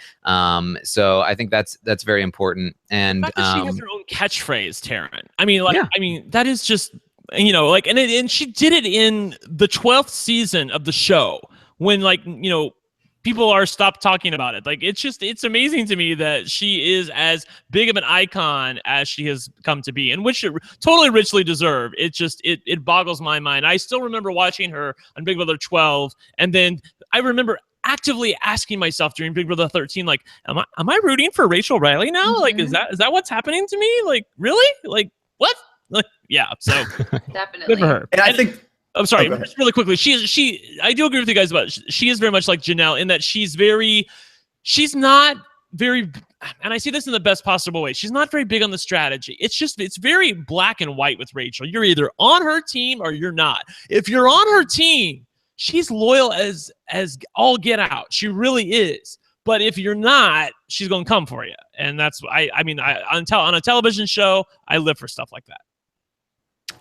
So I think that's very important. And the fact that she has her own catchphrase, Taran. I mean, that is just, and she did it in the 12th season of the show when, people are stopped talking about it. Like, it's amazing to me that she is as big of an icon as she has come to be, and which it totally richly deserved. It boggles my mind. I still remember watching her on Big Brother 12, and then I remember actively asking myself during Big Brother 13, like, am I rooting for Rachel Riley now? Mm-hmm. Like, is that what's happening to me? Like, really? Like, what? Like, yeah. So definitely good for her. And I think. I'm sorry, just really quickly. I do agree with you guys about she is very much like Janelle in that she's not very, and I see this in the best possible way. She's not very big on the strategy. It's very black and white with Rachel. You're either on her team or you're not. If you're on her team, she's loyal as all get out. She really is. But if you're not, she's going to come for you. And that's, on a television show, I live for stuff like that.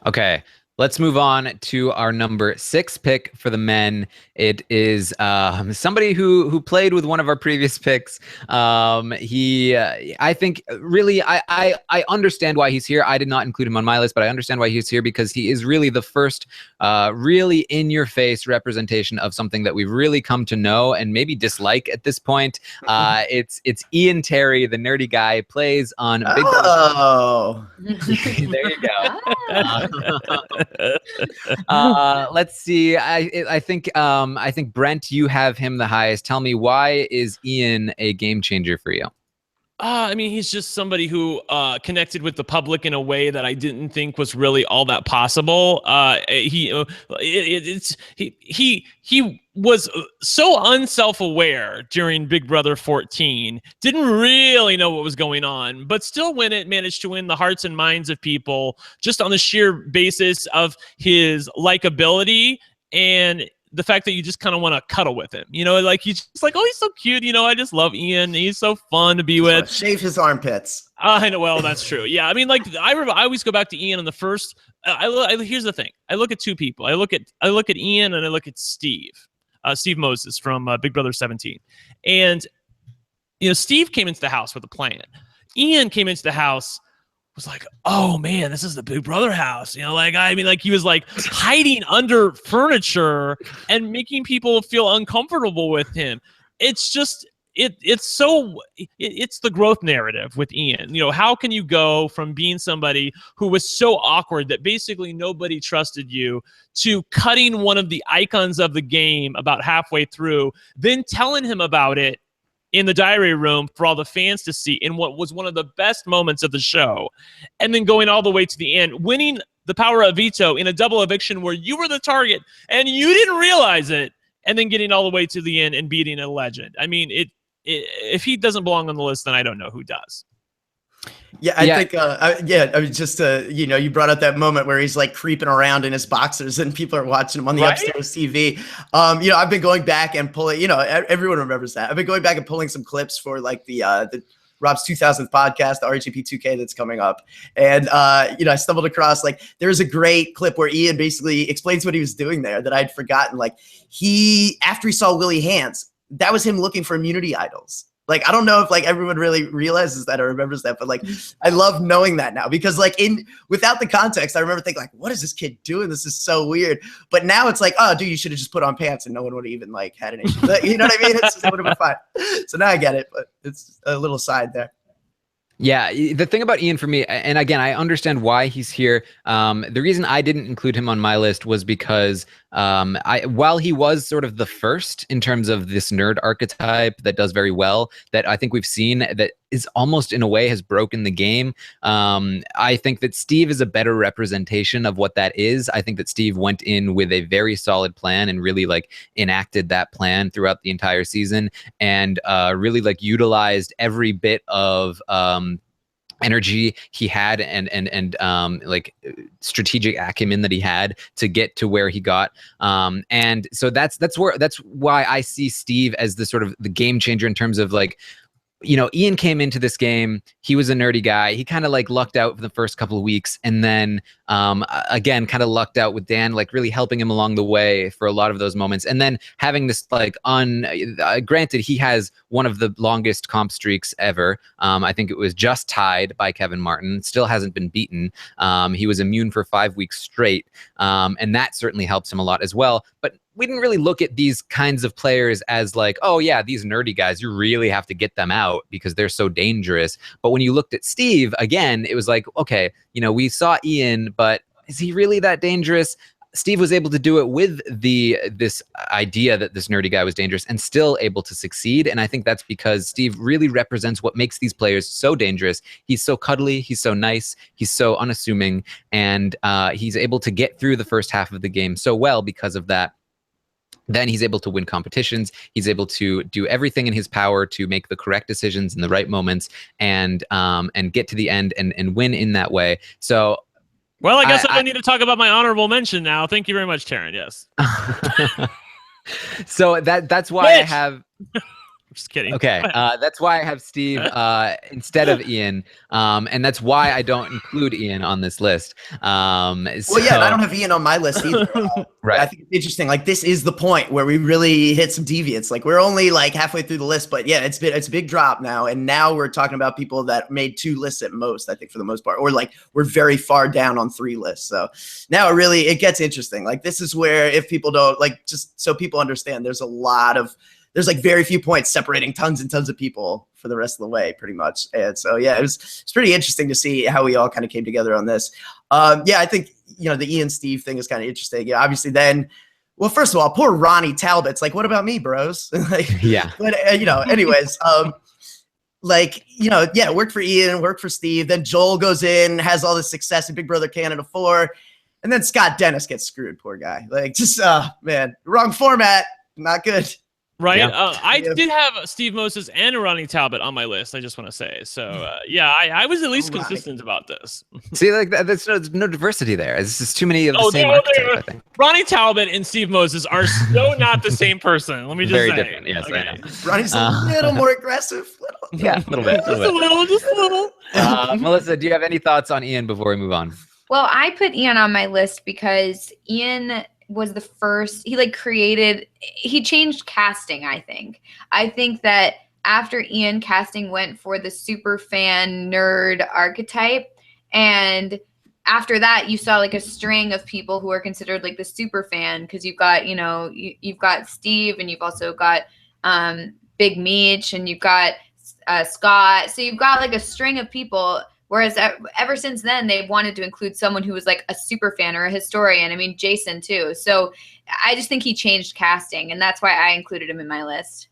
Okay. Let's move on to our number 6 pick for the men. It is somebody who played with one of our previous picks. I think really I understand why he's here. I did not include him on my list, but I understand why he's here because he is really the first really in-your-face representation of something that we've really come to know and maybe dislike at this point. It's Ian Terry, the nerdy guy, plays on Big Brother. Oh, there you go. Let's see. I think Brent, you have him the highest. Tell me, why is Ian a game changer for you? He's just somebody who connected with the public in a way that I didn't think was really all that possible. He was so unself-aware during Big Brother 14, didn't really know what was going on, but still managed to win the hearts and minds of people just on the sheer basis of his likability and the fact that you just kind of want to cuddle with him, like you just like, oh, he's so cute. I just love Ian. He's so fun to be with. Shave his armpits. I know. Well, that's true. Yeah. I always go back to Ian on the first. Here's the thing. I look at two people. I look at Ian and I look at Steve Moses from Big Brother 17. And, Steve came into the house with a plan. Ian came into the house, was like, oh man, this is the Big Brother house. He was like hiding under furniture and making people feel uncomfortable with him. It's just, it's the growth narrative with Ian. How can you go from being somebody who was so awkward that basically nobody trusted you to cutting one of the icons of the game about halfway through, then telling him about it in the diary room for all the fans to see in what was one of the best moments of the show, and then going all the way to the end, winning the power of veto in a double eviction where you were the target and you didn't realize it, and then getting all the way to the end and beating a legend. If he doesn't belong on the list, then I don't know who does. Yeah, I think, you brought up that moment where he's like creeping around in his boxers and people are watching him on the upstairs TV. I've been going back and pulling, everyone remembers that. I've been going back and pulling some clips for like the Rob's 2000th podcast, the RHAP-2K that's coming up. And, I stumbled across, like, there's a great clip where Ian basically explains what he was doing there that I'd forgotten. Like, after he saw Willie Hantz, that was him looking for immunity idols. Like, I don't know if like everyone really realizes that or remembers that, but like, I love knowing that now because like without the context, I remember thinking like, what is this kid doing? This is so weird. But now it's like, oh, dude, you should have just put on pants and no one would have even like had an issue. You know what I mean? It would have been fine. So now I get it, but it's a little side there. Yeah, the thing about Ian for me, and again, I understand why he's here. The reason I didn't include him on my list was because while he was sort of the first in terms of this nerd archetype that does very well, that I think we've seen that is almost in a way has broken the game. I think that Steve is a better representation of what that is. I think that Steve went in with a very solid plan and really like enacted that plan throughout the entire season and really like utilized every bit of energy he had and like strategic acumen that he had to get to where he got. And so that's why I see Steve as the sort of the game changer in terms of like Ian came into this game. He was a nerdy guy. He kind of like lucked out for the first couple of weeks, and then again, kind of lucked out with Dan, like really helping him along the way for a lot of those moments. And then having this like granted, he has one of the longest comp streaks ever. I think it was just tied by Kevin Martin. Still hasn't been beaten. He was immune for 5 weeks straight, and that certainly helps him a lot as well. But we didn't really look at these kinds of players as like, oh yeah, these nerdy guys, you really have to get them out because they're so dangerous. But when you looked at Steve, again, it was like, okay, we saw Ian, but is he really that dangerous? Steve was able to do it with this idea that this nerdy guy was dangerous and still able to succeed. And I think that's because Steve really represents what makes these players so dangerous. He's so cuddly, he's so nice, he's so unassuming, and he's able to get through the first half of the game so well because of that. Then he's able to win competitions. He's able to do everything in his power to make the correct decisions in the right moments and get to the end and win in that way. So, well, I guess I don't need to talk about my honorable mention now. Thank you very much, Taran. Yes. So that's why I have. Just kidding. Okay, that's why I have Steve instead of Ian, and that's why I don't include Ian on this list. Well, yeah, and I don't have Ian on my list either. Right. I think it's interesting. Like, this is the point where we really hit some deviants. Like, we're only like halfway through the list, but yeah, it's a big drop now, and now we're talking about people that made 2 lists at most. I think for the most part, or like we're very far down on 3 lists. So now it gets interesting. Like, this is where, if people don't like, just so people understand, there's like very few points separating tons and tons of people for the rest of the way, pretty much. And so, yeah, it's pretty interesting to see how we all kind of came together on this. Yeah, I think, the Ian Steve thing is kind of interesting. Yeah, obviously then, well, first of all, poor Ronnie Talbot's like, what about me, bros? Like, yeah. But, anyways, yeah, worked for Ian, worked for Steve. Then Joel goes in, has all this success in Big Brother Canada 4. And then Scott Dennis gets screwed, poor guy. Like, just, man, wrong format, not good. Right. Yeah. I did have Steve Moses and Ronnie Talbot on my list. I just want to say. So, yeah, I was at least consistent about this. See, like there's no diversity there. It's just too many of the same archetype, I think. Ronnie Talbot and Steve Moses are so not the same person. Let me just say. Very different, yes. Okay. I know. Ronnie's a little more aggressive. Yeah, a little bit. Just a little. Melissa, do you have any thoughts on Ian before we move on? Well, I put Ian on my list because Ian was the first, he changed casting, I think that after Ian, casting went for the super fan nerd archetype, and after that you saw like a string of people who are considered like the super fan, because you've got you've got Steve, and you've also got Big Meech, and you've got Scott, so you've got like a string of people. Whereas ever since then, they've wanted to include someone who was like a super fan or a historian. I mean, Jason too. So I just think he changed casting, and that's why I included him in my list.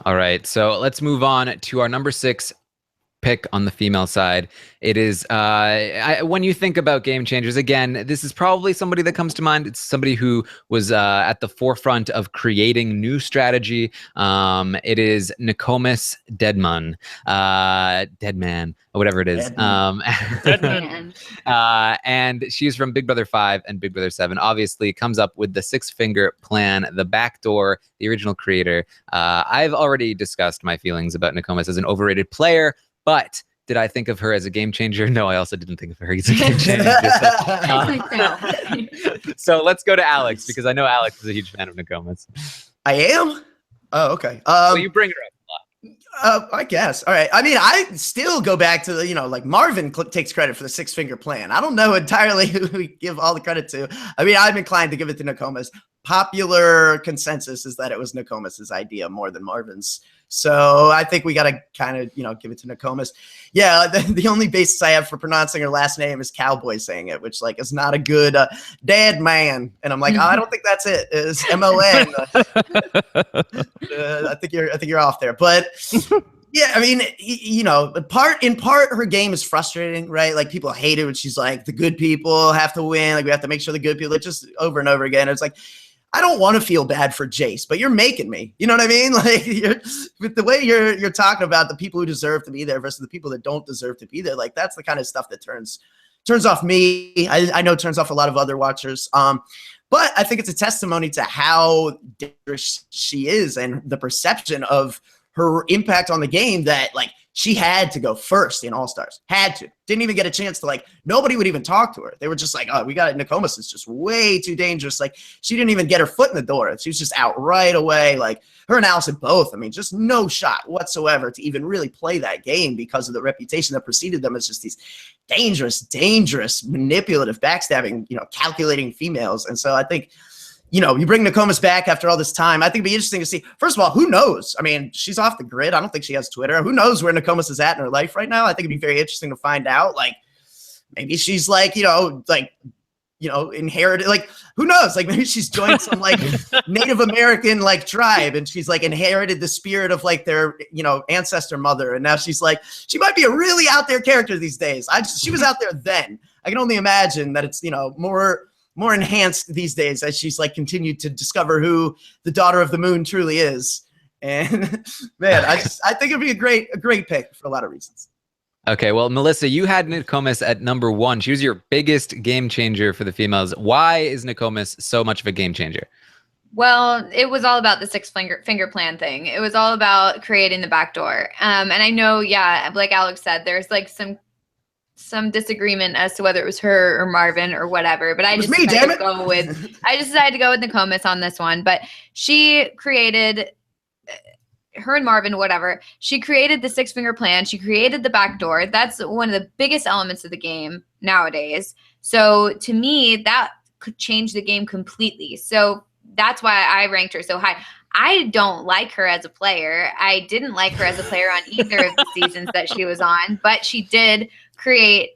All right, so let's move on to our number 6 pick on the female side. It is when you think about game changers, again, this is probably somebody that comes to mind. It's somebody who was at the forefront of creating new strategy. It is Nokomis Deadman, or whatever it is. Deadman. And she's from Big Brother 5 and Big Brother 7. Obviously, comes up with the 6-finger plan, the backdoor, the original creator. I've already discussed my feelings about Nokomis as an overrated player. But did I think of her as a game changer? No, I also didn't think of her as a game changer. So let's go to Alex, because I know Alex is a huge fan of Nokomis. I am? Oh, okay. So you bring her up a lot. I guess. All right. I mean, I still go back to like Marvin takes credit for the 6-finger plan. I don't know entirely who we give all the credit to. I mean, I'm inclined to give it to Nokomis. Popular consensus is that it was Nokomis's idea more than Marvin's. So I think we got to kind of, give it to Nokomis. Yeah, the only basis I have for pronouncing her last name is Cowboy saying it, which like is not a good dad man. And I'm like, I don't think that's it. It's MON. I think you're off there. But yeah, I mean, in part, her game is frustrating, right? Like, people hate it when she's like, the good people have to win. Like, we have to make sure the good people, just over and over again. It's like, I don't want to feel bad for Jace, but you're making me. You know what I mean? Like, with the way you're talking about the people who deserve to be there versus the people that don't deserve to be there. Like, that's the kind of stuff that turns off me. I know it turns off a lot of other watchers. But I think it's a testimony to how dangerous she is and the perception of her impact on the game that like she had to go first in All-Stars. Had to. Didn't even get a chance to like, nobody would even talk to her. They were just like, oh, we got it. Nokomis is just way too dangerous. Like she didn't even get her foot in the door. She was just out right away. Like her and Allison both, I mean, just no shot whatsoever to even really play that game because of the reputation that preceded them as just these dangerous, manipulative, backstabbing, calculating females. And so I think, you bring Nokomis back after all this time. I think it'd be interesting to see. First of all, who knows? I mean, she's off the grid. I don't think she has Twitter. Who knows where Nokomis is at in her life right now? I think it'd be very interesting to find out. Like, maybe she's like, inherited. Like, who knows? Like, maybe she's joined some like Native American like tribe, and she's like inherited the spirit of like their ancestor mother, and now she's like, she might be a really out there character these days. She was out there then. I can only imagine that it's more enhanced these days as she's like continued to discover who the daughter of the moon truly is. And man, I think it'd be a great pick for a lot of reasons. Okay, well, Melissa, you had Nokomis at number 1. She was your biggest game changer for the females. Why is Nokomis so much of a game changer? Well, it was all about the 6-finger plan thing. It was all about creating the backdoor. And I know, yeah, like Alex said, there's like some disagreement as to whether it was her or Marvin or whatever, but I just decided to go with Nokomis on this one. But she created her and Marvin, whatever. She created the 6-finger plan. She created the backdoor. That's one of the biggest elements of the game nowadays. So to me, that could change the game completely. So that's why I ranked her so high. I don't like her as a player. I didn't like her as a player on either of the seasons that she was on, but she did create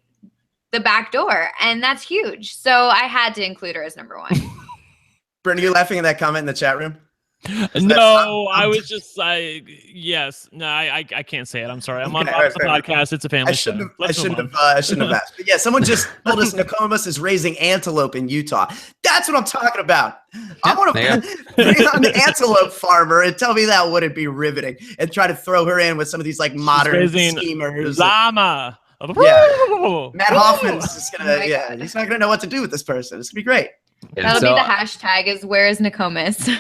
the back door, and that's huge. So I had to include her as number 1. Brent, are you laughing at that comment in the chat room? No, I was just like, yes. No, I can't say it. I'm sorry. I'm on the podcast. It's a family show. I shouldn't have asked. But yeah, someone just told us Nokomis is raising antelope in Utah. That's what I'm talking about. I want to bring on the antelope farmer and tell me that wouldn't be riveting, and try to throw her in with some of these like modern schemers. Llama. Yeah. Matt Hoffman's just gonna, he's not gonna know what to do with this person. It's gonna be great. That'll be the hashtag is where is Nokomis?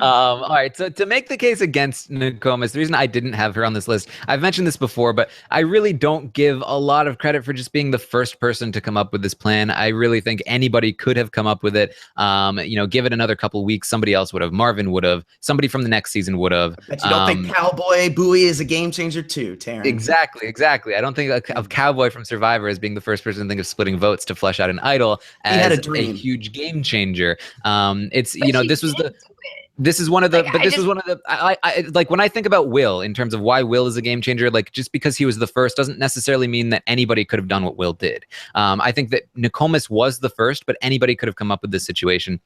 All right. So to make the case against Nokomis, the reason I didn't have her on this list, I've mentioned this before, but I really don't give a lot of credit for just being the first person to come up with this plan. I really think anybody could have come up with it. Give it another couple weeks. Somebody else would have. Marvin would have. Somebody from the next season would have. But you don't think Cowboy Bowie is a game changer too, Taran? Exactly. I don't think of Cowboy from Survivor as being the first person to think of splitting votes to flesh out an idol as a huge game changer. This is one of the like when I think about Will in terms of why Will is a game changer, like just because he was the first doesn't necessarily mean that anybody could have done what Will did. I think that Nokomis was the first, but anybody could have come up with this situation.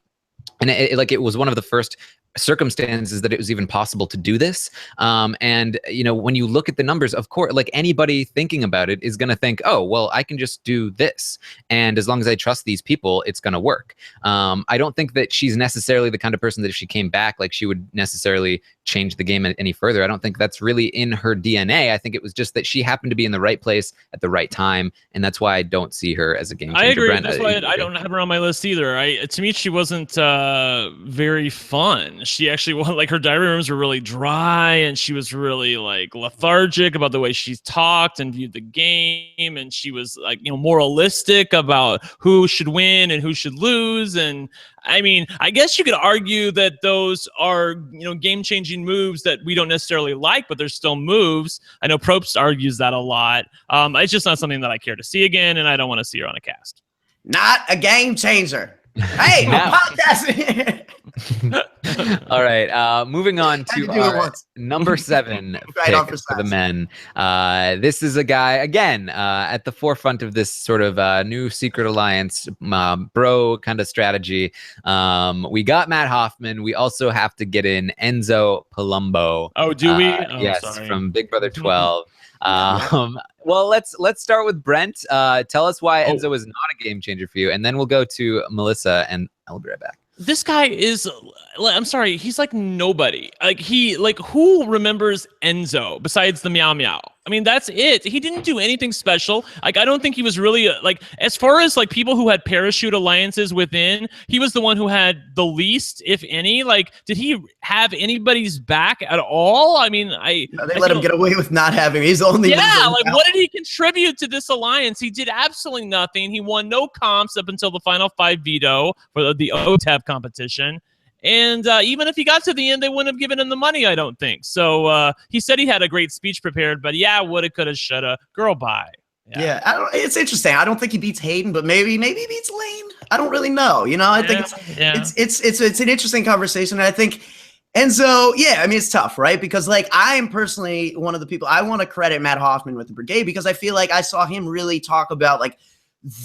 And it was one of the first circumstances that it was even possible to do this. And when you look at the numbers, of course, like anybody thinking about it is going to think, oh, well, I can just do this. And as long as I trust these people, it's going to work. I don't think that she's necessarily the kind of person that if she came back, like she would necessarily change the game any further. I don't think that's really in her DNA. I think it was just that she happened to be in the right place at the right time. And that's why I don't see her as a game changer. I agree. Brent, that's why I don't have her on my list either. To me, she wasn't very fun. She actually, like, her diary rooms were really dry, and she was really like lethargic about the way she talked and viewed the game, and she was like, moralistic about who should win and who should lose. And I mean, I guess you could argue that those are, game-changing moves that we don't necessarily like, but they're still moves. I know Probst argues that a lot. It's just not something that I care to see again, and I don't want to see her on a cast. Not a game changer. Hey, podcast. All right, moving on to our number 7 pick for the men. This is a guy, again, at the forefront of this sort of new secret alliance bro kind of strategy. We got Matt Hoffman. We also have to get in Enzo Palumbo. Oh, do we? Yes, sorry. From Big Brother 12. Well, let's start with Brent. Tell us why Enzo is not a game changer for you, and then we'll go to Melissa, and I'll be right back. This guy is, I'm sorry, he's like nobody. Who remembers Enzo besides the Meow Meow? I mean, that's it. He didn't do anything special. Like, I don't think he was really like, as far as like people who had parachute alliances within, he was the one who had the least, if any. Like, did he have anybody's back at all? I mean, they let him get away with not having. He's the only. Yeah, like what did he contribute to this alliance? He did absolutely nothing. He won no comps up until the final 5 veto for the OTAP competition. And even if he got to the end, they wouldn't have given him the money, I don't think. So he said he had a great speech prepared, but yeah, woulda, coulda, shoulda. Girl, bye. Yeah, it's interesting. I don't think he beats Hayden, but maybe he beats Lane. I don't really know. You know, I think it's an interesting conversation. And I think Enzo, yeah, I mean, it's tough, right? Because like I am personally one of the people I want to credit Matt Hoffman with the Brigade because I feel like I saw him really talk about like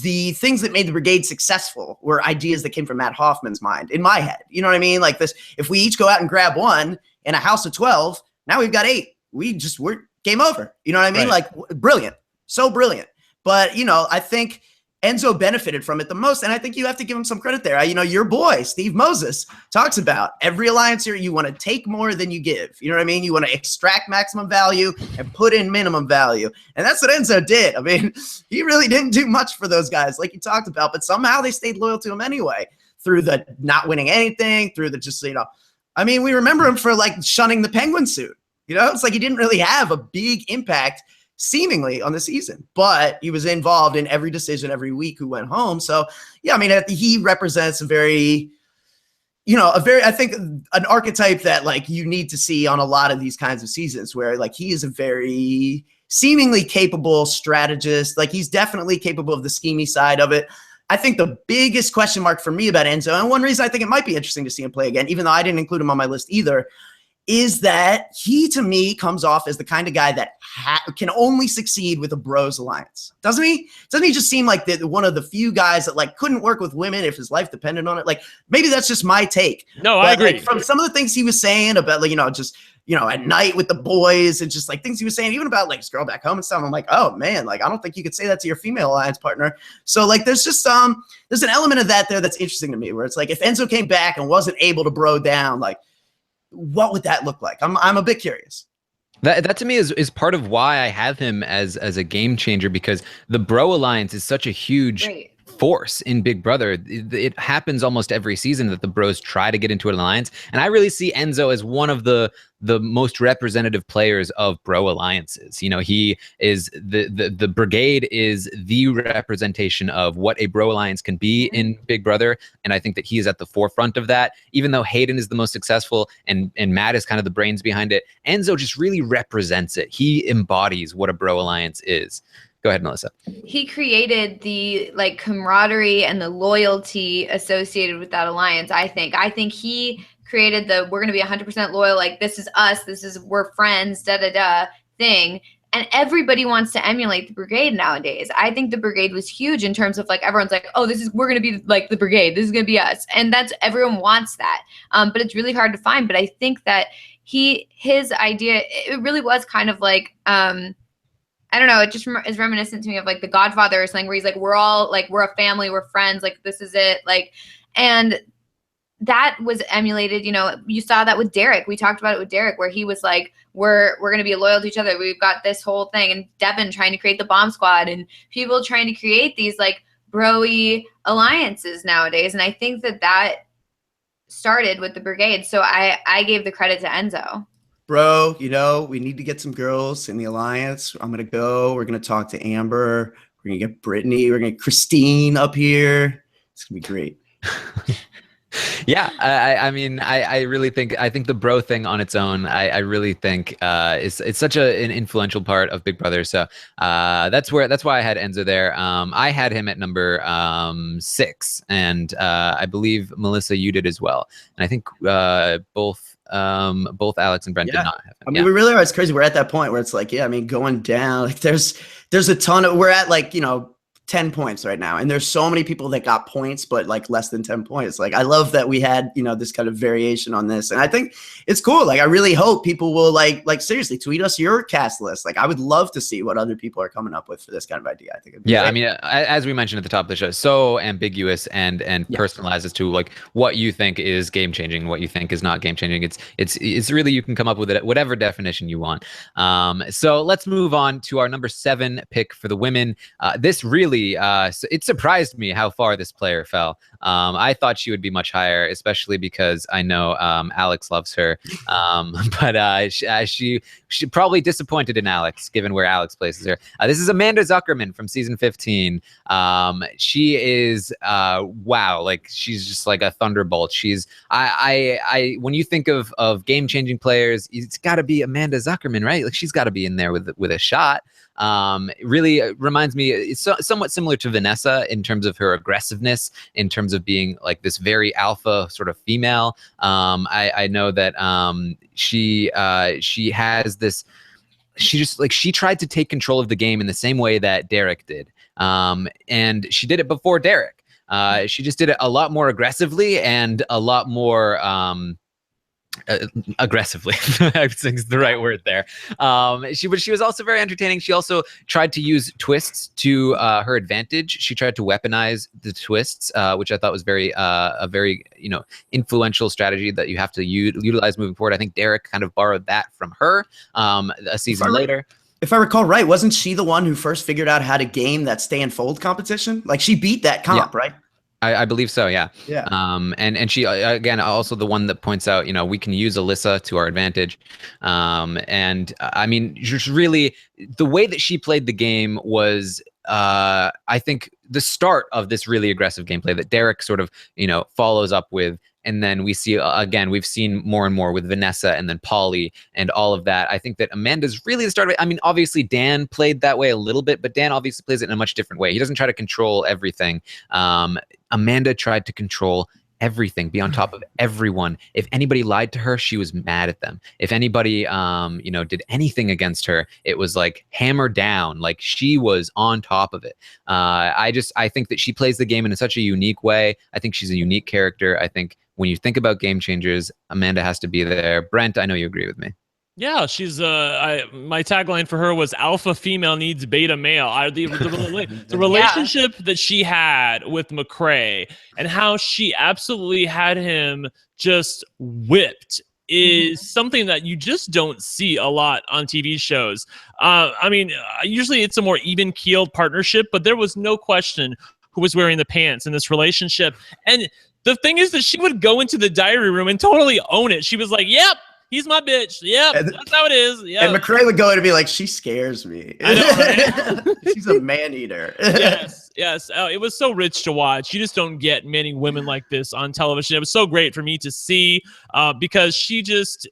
the things that made the Brigade successful were ideas that came from Matt Hoffman's mind in my head. You know what I mean? Like this, if we each go out and grab one in a house of 12, now we've got 8. We're game over. You know what I mean? Right. Like brilliant. So brilliant. But, you know, I think Enzo benefited from it the most. And I think you have to give him some credit there. You know, your boy, Steve Moses, talks about every alliance here, you want to take more than you give. You know what I mean? You want to extract maximum value and put in minimum value. And that's what Enzo did. I mean, he really didn't do much for those guys like you talked about, but somehow they stayed loyal to him anyway through the not winning anything, through the just, you know, I mean, we remember him for like shunning the Penguin suit. You know, it's like he didn't really have a big impact seemingly on the season, but he was involved in every decision every week who went home. So yeah, I mean, he represents a very, I think an archetype that like you need to see on a lot of these kinds of seasons where like he is a very seemingly capable strategist. Like he's definitely capable of the schemey side of it. I think the biggest question mark for me about Enzo, and one reason I think it might be interesting to see him play again, even though I didn't include him on my list either, is that he, to me, comes off as the kind of guy that can only succeed with a bros alliance. Doesn't he? Doesn't he just seem like one of the few guys that like couldn't work with women if his life depended on it? Like maybe that's just my take. No, but, I agree. Like, from some of the things he was saying about like, just, at night with the boys and just like things he was saying, even about like his girl back home and stuff. I'm like, oh man, like I don't think you could say that to your female alliance partner. So like there's just there's an element of that there that's interesting to me where it's like if Enzo came back and wasn't able to bro down, like what would that look like? I'm a bit curious. That to me is part of why I have him as a game changer, because the bro alliance is such a huge force in Big Brother. It happens almost every season that the bros try to get into an alliance, and I really see Enzo as one of the most representative players of bro alliances. He is the Brigade is the representation of what a bro alliance can be in Big Brother, and I think that he is at the forefront of that. Even though Hayden is the most successful and Matt is kind of the brains behind it, Enzo just really represents it. He embodies what a bro alliance is. Go ahead, Melissa. He created the like camaraderie and the loyalty associated with that alliance. I think he created we're going to be 100% loyal. Like this is us. We're friends, thing. And everybody wants to emulate the Brigade nowadays. I think the Brigade was huge in terms of like, everyone's like, oh, we're going to be like the Brigade. This is going to be us. And everyone wants that. But it's really hard to find. But I think that his idea, it really was kind of like, I don't know. It just is reminiscent to me of like The Godfather or something where he's like, we're all like, we're a family, we're friends. Like, this is it. Like, and that was emulated, you saw that with Derek. We talked about it with Derek where he was like, we're going to be loyal to each other. We've got this whole thing, and Devin trying to create the bomb squad and people trying to create these like bro-y alliances nowadays. And I think that started with the Brigade. So I gave the credit to Enzo. Bro, we need to get some girls in the alliance. I'm going to go. We're going to talk to Amber. We're going to get Brittany. We're going to get Christine up here. It's going to be great. Yeah, I mean, I really think the bro thing on its own, I really think it's such an influential part of Big Brother. So that's why I had Enzo there. I had him at number 6, and I believe Melissa, you did as well. And I think both Alex and Brent did not have him. I mean, we really are. It's crazy. We're at that point where it's like, yeah, I mean, going down, like there's a ton of, we're at like, 10 points right now. And there's so many people that got points, but like less than 10 points. Like, I love that we had, this kind of variation on this. And I think it's cool. Like, I really hope people will like seriously tweet us your cast list. Like, I would love to see what other people are coming up with for this kind of idea. I think it'd be great. I mean, as we mentioned at the top of the show, so ambiguous and personalized as to like what you think is game changing, what you think is not game changing. It's really, you can come up with it whatever definition you want. So let's move on to our number 7 pick for the women. This really it surprised me how far this player fell. I thought she would be much higher, especially because I know Alex loves her. But she probably disappointed in Alex, given where Alex places her. This is Amanda Zuckerman from season 15. She is wow, like she's just like a thunderbolt. She's I when you think of game-changing players, it's got to be Amanda Zuckerman, right? Like she's got to be in there with a shot. Really reminds me, it's somewhat similar to Vanessa in terms of her aggressiveness, in terms of being like this very alpha sort of female. I know that she has this, she tried to take control of the game in the same way that Derek did. And she did it before Derek. She just did it a lot more aggressively and a lot more aggressively. I think is the right word there. She was also very entertaining. She also tried to use twists to her advantage. She tried to weaponize the twists, which I thought was a very influential strategy that you have to utilize moving forward. I think Derek kind of borrowed that from her a season later. If I recall right, wasn't she the one who first figured out how to game that stay and fold competition? Like she beat that comp, right? I believe so, yeah. Yeah. And she, again, also the one that points out, we can use Alyssa to our advantage. And I mean, just really the way that she played the game was, I think, the start of this really aggressive gameplay that Derek sort of, follows up with. And then we see, again, we've seen more and more with Vanessa and then Polly and all of that. I think that Amanda's really the start of it. I mean, obviously Dan played that way a little bit, but Dan obviously plays it in a much different way. He doesn't try to control everything. Amanda tried to control everything, be on top of everyone. If anybody lied to her, she was mad at them. If anybody, did anything against her, it was like hammer down. Like she was on top of it. I think that she plays the game in such a unique way. I think she's a unique character. I think when you think about game changers, Amanda has to be there. Brent, I know you agree with me. Yeah, she's my tagline for her was alpha female needs beta male. The relationship that she had with McCrae and how she absolutely had him just whipped is something that you just don't see a lot on TV shows. I mean, usually it's a more even-keeled partnership, but there was no question who was wearing the pants in this relationship. And the thing is that she would go into the diary room and totally own it. She was like, yep, he's my bitch. Yep, that's how it is. Yep. And McCrae would go in and be like, she scares me. I know, right? She's a man-eater. Yes. It was so rich to watch. You just don't get many women like this on television. It was so great for me to see because she just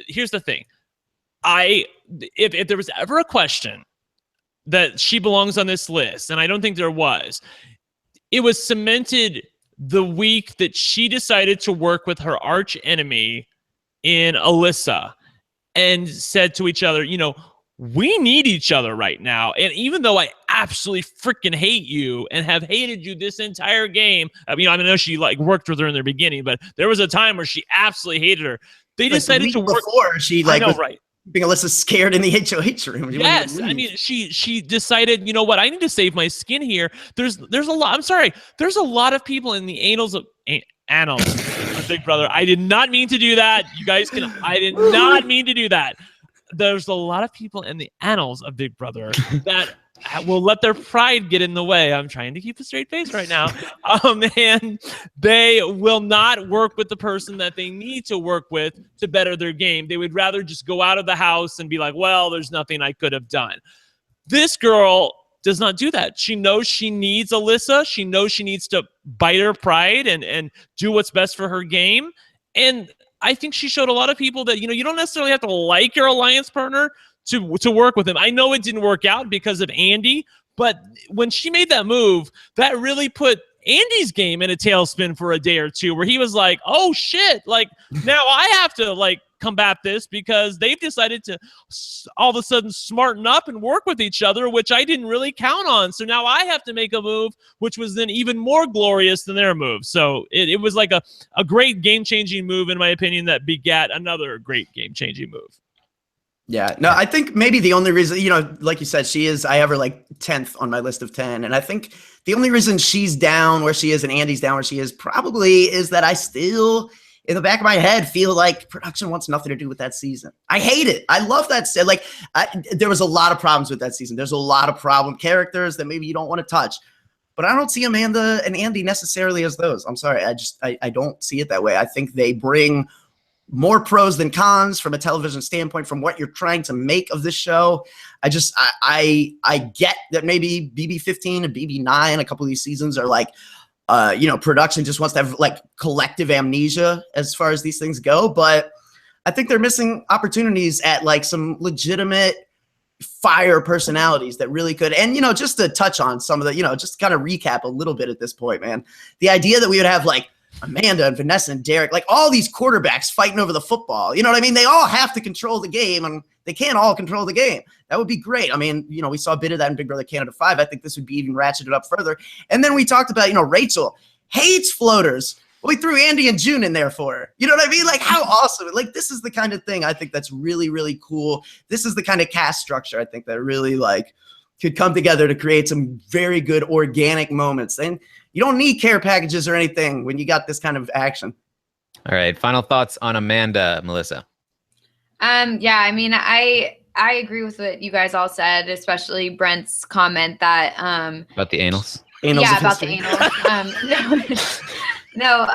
here's the thing. If there was ever a question that she belongs on this list, and I don't think there was, it was cemented the week that she decided to work with her arch enemy in Alyssa and said to each other, we need each other right now. And even though I absolutely freaking hate you and have hated you this entire game, I know she worked with her in the beginning, but there was a time where she absolutely hated her. They decided to work before she keeping Alyssa scared in the HOH room. Yes, I mean, she decided, you know what, I need to save my skin here. There's a lot. I'm sorry. There's a lot of people in the annals of Big Brother. I did not mean to do that. You guys can. I did not mean to do that. There's a lot of people in the annals of Big Brother that will let their pride get in the way. I'm trying to keep a straight face right now. And they will not work with the person that they need to work with to better their game. They would rather just go out of the house and be like, well, there's nothing I could have done. This girl does not do that. She knows she needs Alyssa. She knows she needs to bite her pride and do what's best for her game. And I think she showed a lot of people that, you don't necessarily have to like your alliance partner to work with him. I know it didn't work out because of Andy, but when she made that move, that really put Andy's game in a tailspin for a day or two where he was like, oh shit, now I have to combat this because they've decided to all of a sudden smarten up and work with each other, which I didn't really count on. So now I have to make a move, which was then even more glorious than their move. So it was like a great game-changing move, in my opinion, that begat another great game-changing move. Yeah, no, I think maybe the only reason, like you said, I have her like 10th on my list of 10. And I think the only reason she's down where she is and Andy's down where she is probably is that I still, in the back of my head, feel like production wants nothing to do with that season. I hate it. I love that. Like, there was a lot of problems with that season. There's a lot of problem characters that maybe you don't want to touch. But I don't see Amanda and Andy necessarily as those. I'm sorry. I don't see it that way. I think they bring more pros than cons from a television standpoint, from what you're trying to make of this show. I get that maybe BB15 and BB9, a couple of these seasons are like, production just wants to have like collective amnesia as far as these things go. But I think they're missing opportunities at like some legitimate fire personalities that really could. And, just to touch on some of the, just kind of recap a little bit at this point, man, the idea that we would have like Amanda and Vanessa and Derek, like all these quarterbacks fighting over the football. You know what I mean? They all have to control the game, and they can't all control the game. That would be great. I mean, we saw a bit of that in Big Brother Canada 5. I think this would be even ratcheted up further. And then we talked about, Rachel hates floaters. We threw Andy and June in there for her. You know what I mean? Like, how awesome. Like, this is the kind of thing I think that's really, really cool. This is the kind of cast structure I think that really, like, could come together to create some very good organic moments. And you don't need care packages or anything when you got this kind of action. All right. Final thoughts on Amanda, Melissa. Yeah, I mean, I agree with what you guys all said, especially Brent's comment that about the anals. Yeah, about the anals. No,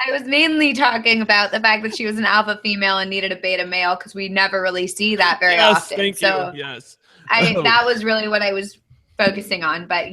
I was mainly talking about the fact that she was an alpha female and needed a beta male, because we never really see that very often. Thank you. Yes. That was really what I was focusing on, but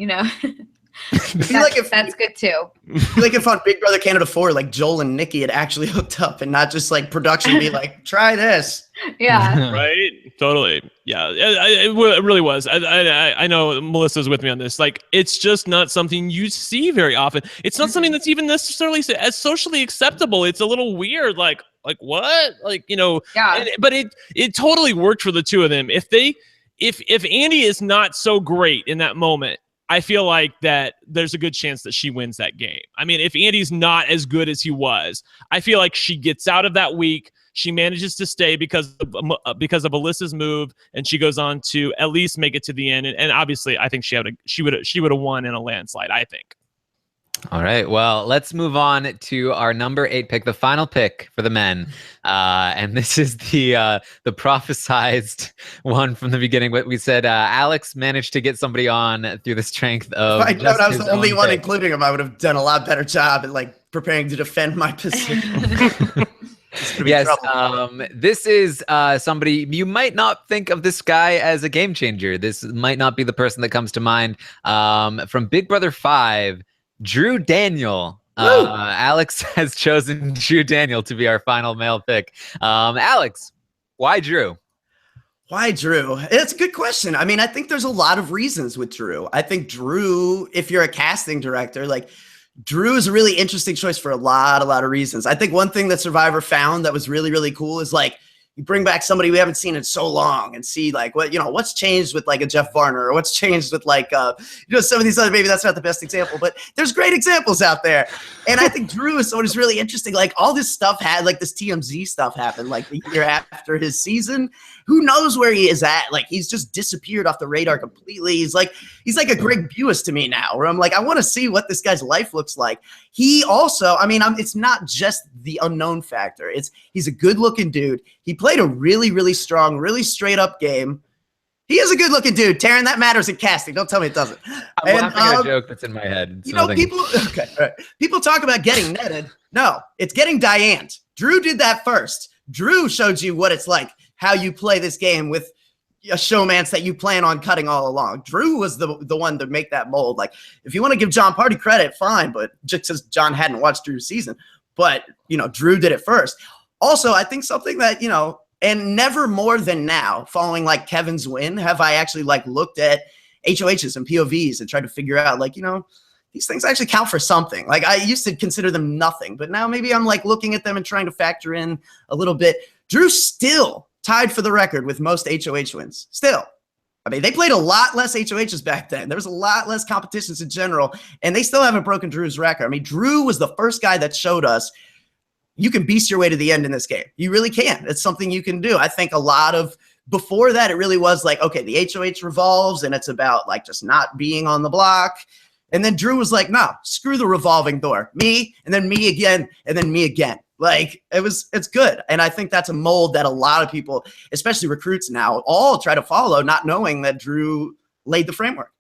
that's good too. I feel like if on Big Brother Canada 4, like Joel and Nikki had actually hooked up and not just like production be like, try this. Yeah. Right. Totally. Yeah. It really was. I know Melissa's with me on this. Like, it's just not something you see very often. It's not something that's even necessarily as socially acceptable. It's a little weird. Like what? Like, Yeah. But it totally worked for the two of them. If Andy is not so great in that moment, I feel like that there's a good chance that she wins that game. I mean, if Andy's not as good as he was, I feel like she gets out of that week. She manages to stay because of Alyssa's move, and she goes on to at least make it to the end. And obviously, I think she would have won in a landslide, I think. All right. Well, let's move on to our number 8 pick, the final pick for the men. And this is the prophesized one from the beginning. What we said, Alex managed to get somebody on through the strength of. If I known I was the only one including him, I would have done a lot better job at like preparing to defend my position. Yes, this is somebody you might not think of this guy as a game changer. This might not be the person that comes to mind. From Big Brother 5, Drew Daniel. Alex has chosen Drew Daniel to be our final male pick. Alex, why Drew? Why Drew? It's a good question. I mean, I think there's a lot of reasons with Drew. I think Drew, if you're a casting director, like Drew is a really interesting choice for a lot of reasons. I think one thing that Survivor found that was really, really cool is like, you bring back somebody we haven't seen in so long and see like what's changed with like a Jeff Varner, or what's changed with like some of these other, maybe that's not the best example, but there's great examples out there. And I think Drew is someone who's really interesting. Like all this stuff had like this TMZ stuff happened like the year after his season. Who knows where he is at? Like he's just disappeared off the radar completely. He's like a Greg Buis to me now, where I'm like, I want to see what this guy's life looks like. He also, I mean, it's not just the unknown factor. He's a good looking dude. He played a really, really strong, really straight up game. He is a good looking dude. Taran, that matters in casting. Don't tell me it doesn't. I'm laughing at a joke that's in my head. People talk about getting netted. No, it's getting Diane. Drew did that first. Drew showed you what it's like, how you play this game with a showmance that you plan on cutting all along. Drew was the one to make that mold. Like, if you want to give John Party credit, fine, but just because John hadn't watched Drew's season. But, Drew did it first. Also, I think something that, and never more than now, following like Kevin's win, have I actually like looked at HOHs and POVs and tried to figure out like, these things actually count for something. Like I used to consider them nothing, but now maybe I'm like looking at them and trying to factor in a little bit. Drew still tied for the record with most HOH wins. Still. I mean, they played a lot less HOHs back then. There was a lot less competitions in general, and they still haven't broken Drew's record. I mean, Drew was the first guy that showed us you can beast your way to the end in this game. You really can. It's something you can do. I think a lot of before that, it really was like, okay, the HOH revolves, and it's about like just not being on the block. And then Drew was like, no, screw the revolving door. Me, and then me again, and then me again. Like it's good. And I think that's a mold that a lot of people, especially recruits now, all try to follow, not knowing that Drew laid the framework.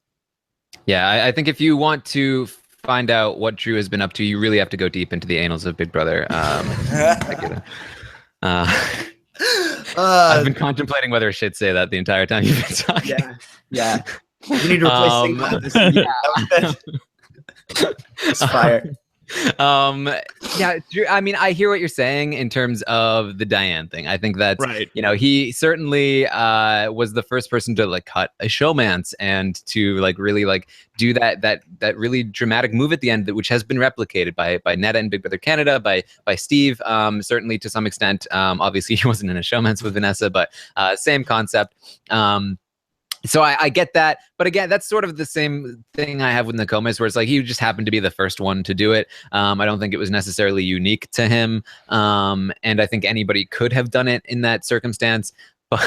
Yeah, I think if you want to find out what Drew has been up to, you really have to go deep into the annals of Big Brother. I've been contemplating whether I should say that the entire time you've been talking. Yeah. We need to replace it's fire. Yeah, Drew, I mean, I hear what you're saying in terms of the Diane thing. I think that's right. You know, he certainly was the first person to like cut a showmance and to like really like do that really dramatic move at the end, which has been replicated by Netta and Big Brother Canada, by Steve, certainly to some extent. Obviously, he wasn't in a showmance with Vanessa, but same concept. So I get that, but again, that's sort of the same thing I have with Nokomis, where it's like he just happened to be the first one to do it. I don't think it was necessarily unique to him, and I think anybody could have done it in that circumstance. But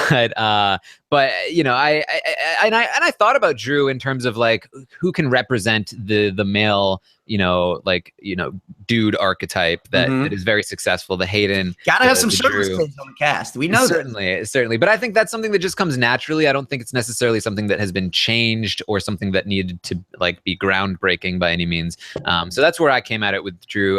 you know, I thought about Drew in terms of like who can represent the male, you know, like, you know, dude archetype that is very successful. The Hayden, gotta have some shirtless kids on the cast. We know certainly. But I think that's something that just comes naturally. I don't think it's necessarily something that has been changed or something that needed to like be groundbreaking by any means. So that's where I came at it with Drew.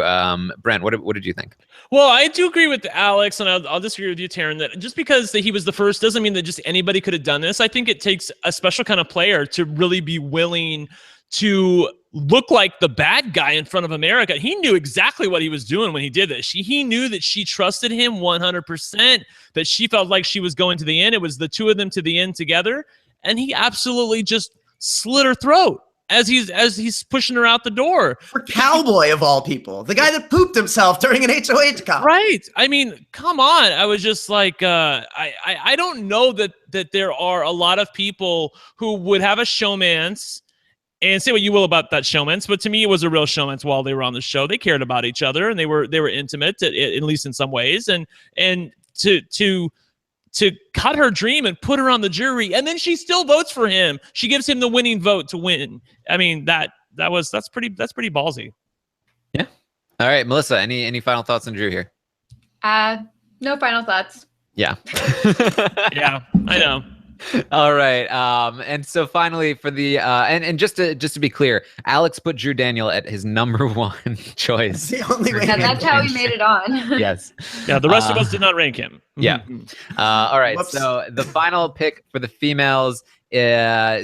Brent, what did you think? Well, I do agree with Alex, and I'll disagree with you, Taran, that just because he was the first doesn't mean that just anybody could have done this. I think it takes a special kind of player to really be willing to look like the bad guy in front of America. He knew exactly what he was doing when he did this. He knew that she trusted him 100%, that she felt like she was going to the end. It was the two of them to the end together, and he absolutely just slit her throat as he's pushing her out the door. For Cowboy of all people, the guy that pooped himself during an HOH comp. Right. I mean, come on. I was just like, I don't know that there are a lot of people who would have a showmance, and say what you will about that showmance, but to me, it was a real showmance while they were on the show. They cared about each other, and they were intimate, at least in some ways, and to cut her dream and put her on the jury, and then she still votes for him. She gives him the winning vote to win. I mean, that's pretty ballsy. Yeah. All right, Melissa, any final thoughts on Drew here? No final thoughts. Yeah. Yeah, I know. All right. And so finally for the and just to be clear, Alex put Drew Daniel at his number one choice. The only way. And that's how he made it on. Yes. Yeah, the rest of us did not rank him. Yeah. All right. Whoops. So the final pick for the females,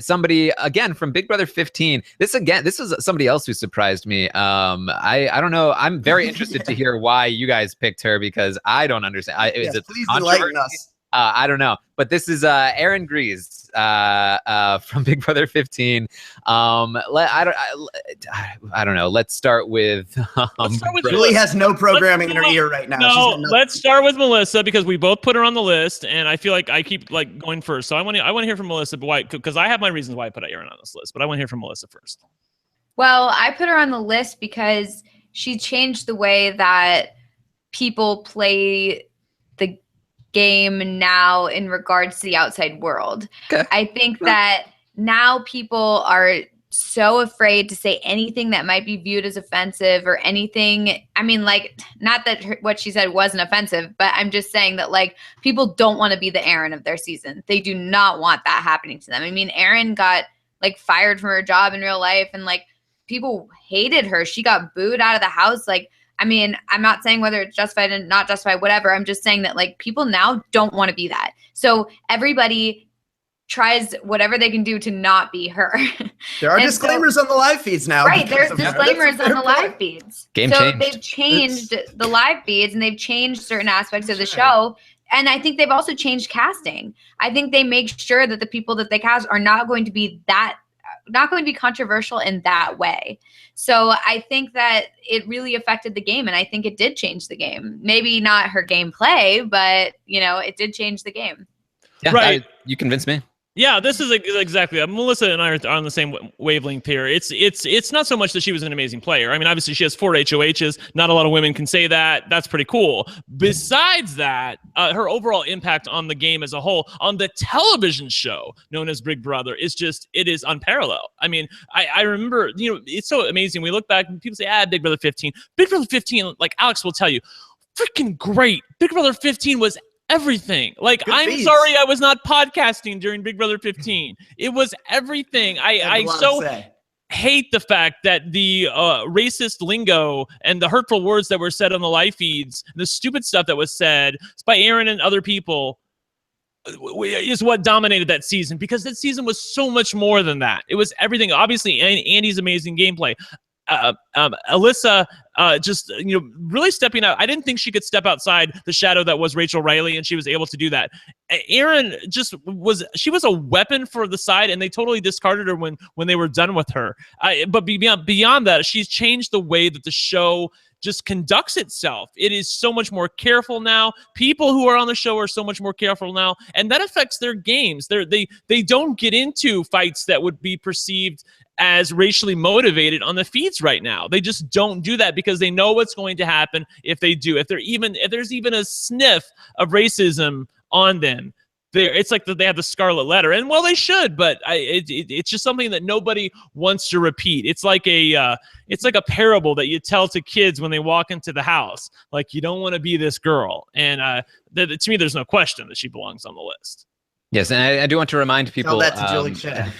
somebody again from Big Brother 15. This is somebody else who surprised me. I don't know. I'm very interested to hear why you guys picked her, because I don't understand. Is it please enlighten us. I don't know, but this is Aaron Grease from Big Brother 15. I don't know. Let's start with. Julie has no programming in her ear right now. No, let's start with Melissa, because we both put her on the list, and I feel like I keep like going first. So I want to hear from Melissa, but why? Because I have my reasons why I put Aaron on this list, but I want to hear from Melissa first. Well, I put her on the list because she changed the way that people play the game now in regards to the outside world. Okay. I think that now people are so afraid to say anything that might be viewed as offensive or anything. I mean, like, not that what she said wasn't offensive, but I'm just saying that like people don't want to be the Aaron of their season. They do not want that happening to them. I mean, Aaron got like fired from her job in real life, and like people hated her. She got booed out of the house. Like, I mean, I'm not saying whether it's justified and not justified, whatever. I'm just saying that like people now don't want to be that. So everybody tries whatever they can do to not be her. There are disclaimers on the live feeds now. Right, there's disclaimers on the live feeds. They've changed the live feeds, and they've changed certain aspects of the show. And I think they've also changed casting. I think they make sure that the people that they cast are not going to be that not going to be controversial in that way. So I think that it really affected the game, and I think it did change the game. Maybe not her gameplay, but it did change the game. Yeah, right. You convinced me. Yeah, this is exactly. Melissa and I are on the same wavelength here. It's not so much that she was an amazing player. I mean, obviously she has 4 HOHs. Not a lot of women can say that. That's pretty cool. Besides that, her overall impact on the game as a whole, on the television show known as Big Brother, it is unparalleled. I mean, I remember, it's so amazing. We look back and people say, Big Brother 15. Big Brother 15, like Alex will tell you, freaking great. Big Brother 15 was everything. Like, I'm sorry I was not podcasting during Big Brother 15. It was everything. I so hate the fact that the racist lingo and the hurtful words that were said on the live feeds, the stupid stuff that was said by Aaron and other people is what dominated that season, because that season was so much more than that. It was everything. Obviously, Andy's amazing gameplay. Alyssa just really stepping out. I didn't think she could step outside the shadow that was Rachel Riley, and she was able to do that. Erin she was a weapon for the side, and they totally discarded her when they were done with her. But beyond that, she's changed the way that the show just conducts itself. It is so much more careful now. People who are on the show are so much more careful now, and that affects their games. They don't get into fights that would be perceived as racially motivated on the feeds right now. They just don't do that because they know what's going to happen if they do. If there's even a sniff of racism on them, it's like that they have the scarlet letter, and well, they should, but it's just something that nobody wants to repeat. It's like a parable that you tell to kids when they walk into the house. Like, you don't want to be this girl, and to me, there's no question that she belongs on the list. Yes, and I do want to remind people. Tell that to Julie Chen.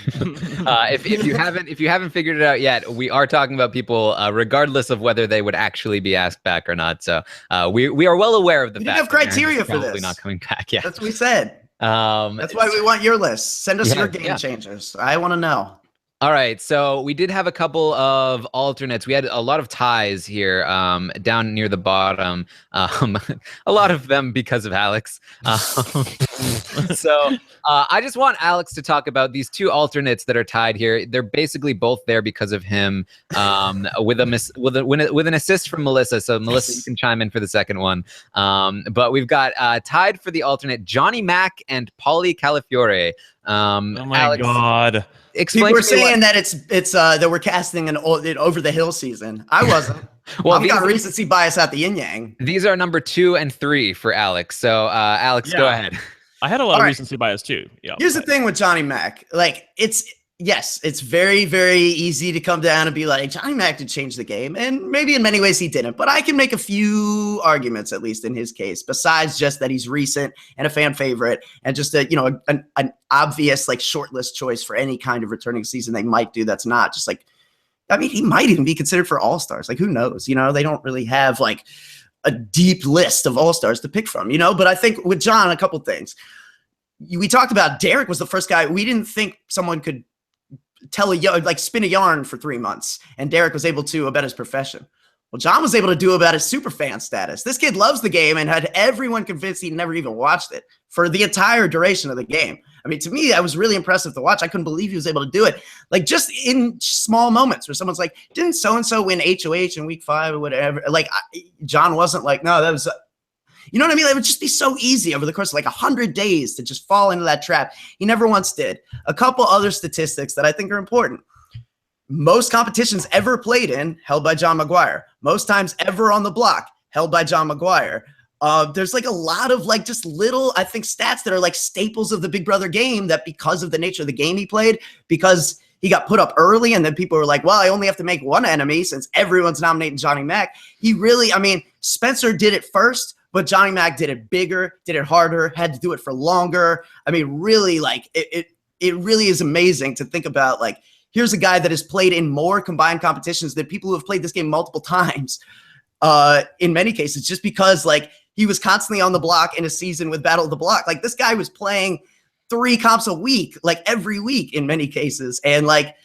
If you haven't figured it out yet, we are talking about people, regardless of whether they would actually be asked back or not. So we are well aware of the fact. We have criteria for this. Not coming back. Yeah, that's what we said. That's why we want your list. Send us your game changers. I want to know. All right, so we did have a couple of alternates. We had a lot of ties here down near the bottom. A lot of them because of Alex. So I just want Alex to talk about these 2 alternates that are tied here. They're basically both there because of him, with an assist from Melissa. So Melissa, you can chime in for the second one. But we've got tied for the alternate Johnny Mac and Pauly Calafiore. Oh my Alex, God. People were saying that it's that we're casting an over the hill season. I wasn't. Well, I've got recency bias at the yin yang. These are number 2 and 3 for Alex. So Alex, go ahead. I had a lot of recency bias too. Yeah. Here's the thing with Johnny Mac. Like, it's very, very easy to come down and be like, Johnny Mac did change the game. And maybe in many ways he didn't. But I can make a few arguments, at least in his case, besides just that he's recent and a fan favorite and just an obvious like shortlist choice for any kind of returning season they might do. That's not just like, I mean, he might even be considered for All-Stars. Like, who knows? They don't really have like a deep list of All-Stars to pick from, but I think with John, a couple we talked about Derek was the first guy. We didn't think someone could spin a yarn for 3 months, and Derek was able to about his profession. Well, John was able to do about his super fan status. This kid loves the game and had everyone convinced he never even watched it for the entire duration of the game. I mean, to me, that was really impressive to watch. I couldn't believe he was able to do it. Like, just in small moments where someone's like, didn't so-and-so win HOH in week 5 or whatever? Like, John wasn't like, no, that was... You know what I mean? It would just be so easy over the course of like 100 days to just fall into that trap. He never once did. A couple other statistics that I think are important. Most competitions ever played in, held by John Maguire. Most times ever on the block, held by John Maguire. There's like a lot of like just little, I think, stats that are like staples of the Big Brother game that because of the nature of the game he played, because he got put up early and then people were like, well, I only have to make one enemy since everyone's nominating Johnny Mac. He really, I mean, Spencer did it first, but Johnny Mac did it bigger, did it harder, had to do it for longer. I mean, really, like, it really is amazing to think about, like, here's a guy that has played in more combined competitions than people who have played this game multiple times, in many cases, just because, like, he was constantly on the block in a season with Battle of the Block. Like, this guy was playing 3 comps a week, like, every week in many cases. And, like,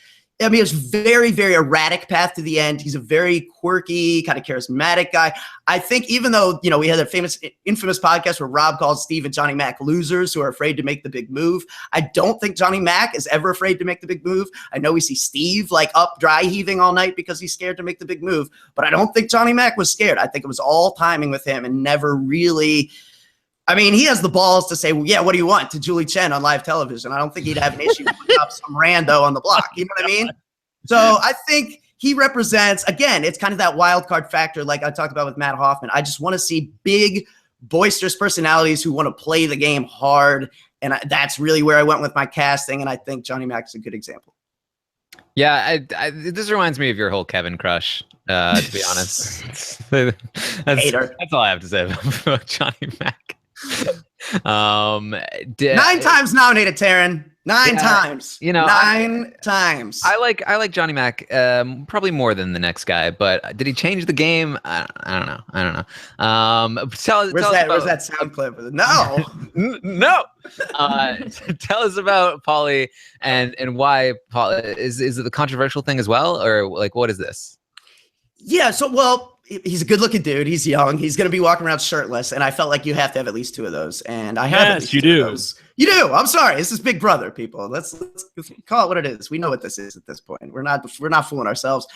I mean, it's very, very erratic path to the end. He's a very quirky, kind of charismatic guy. I think even though, we had a infamous podcast where Rob called Steve and Johnny Mac losers who are afraid to make the big move, I don't think Johnny Mac is ever afraid to make the big move. I know we see Steve up dry heaving all night because he's scared to make the big move, but I don't think Johnny Mac was scared. I think it was all timing with him and never really... I mean, he has the balls to say, well, yeah, what do you want, to Julie Chen on live television. I don't think he'd have an issue putting up some rando on the block. You know what I mean? So I think he represents, again, it's kind of that wild card factor like I talked about with Matt Hoffman. I just want to see big, boisterous personalities who want to play the game hard. And that's really where I went with my casting. And I think Johnny Mac's a good example. Yeah, this reminds me of your whole Kevin crush, to be honest. That's all I have to say about Johnny Mac. 9 times nominated, Taran. 9 times. 9 times. I like Johnny Mac probably more than the next guy, but did he change the game? I don't know. Where's that sound clip? No. No. Tell us about Paulie and why Paulie is it the controversial thing as well, or what is this? Yeah, he's a good-looking dude. He's young. He's going to be walking around shirtless, and I felt like you have to have at least 2 of those. And I have. Yes, you do. You do. I'm sorry. This is Big Brother, people. Let's call it what it is. We know what this is at this point. We're not fooling ourselves.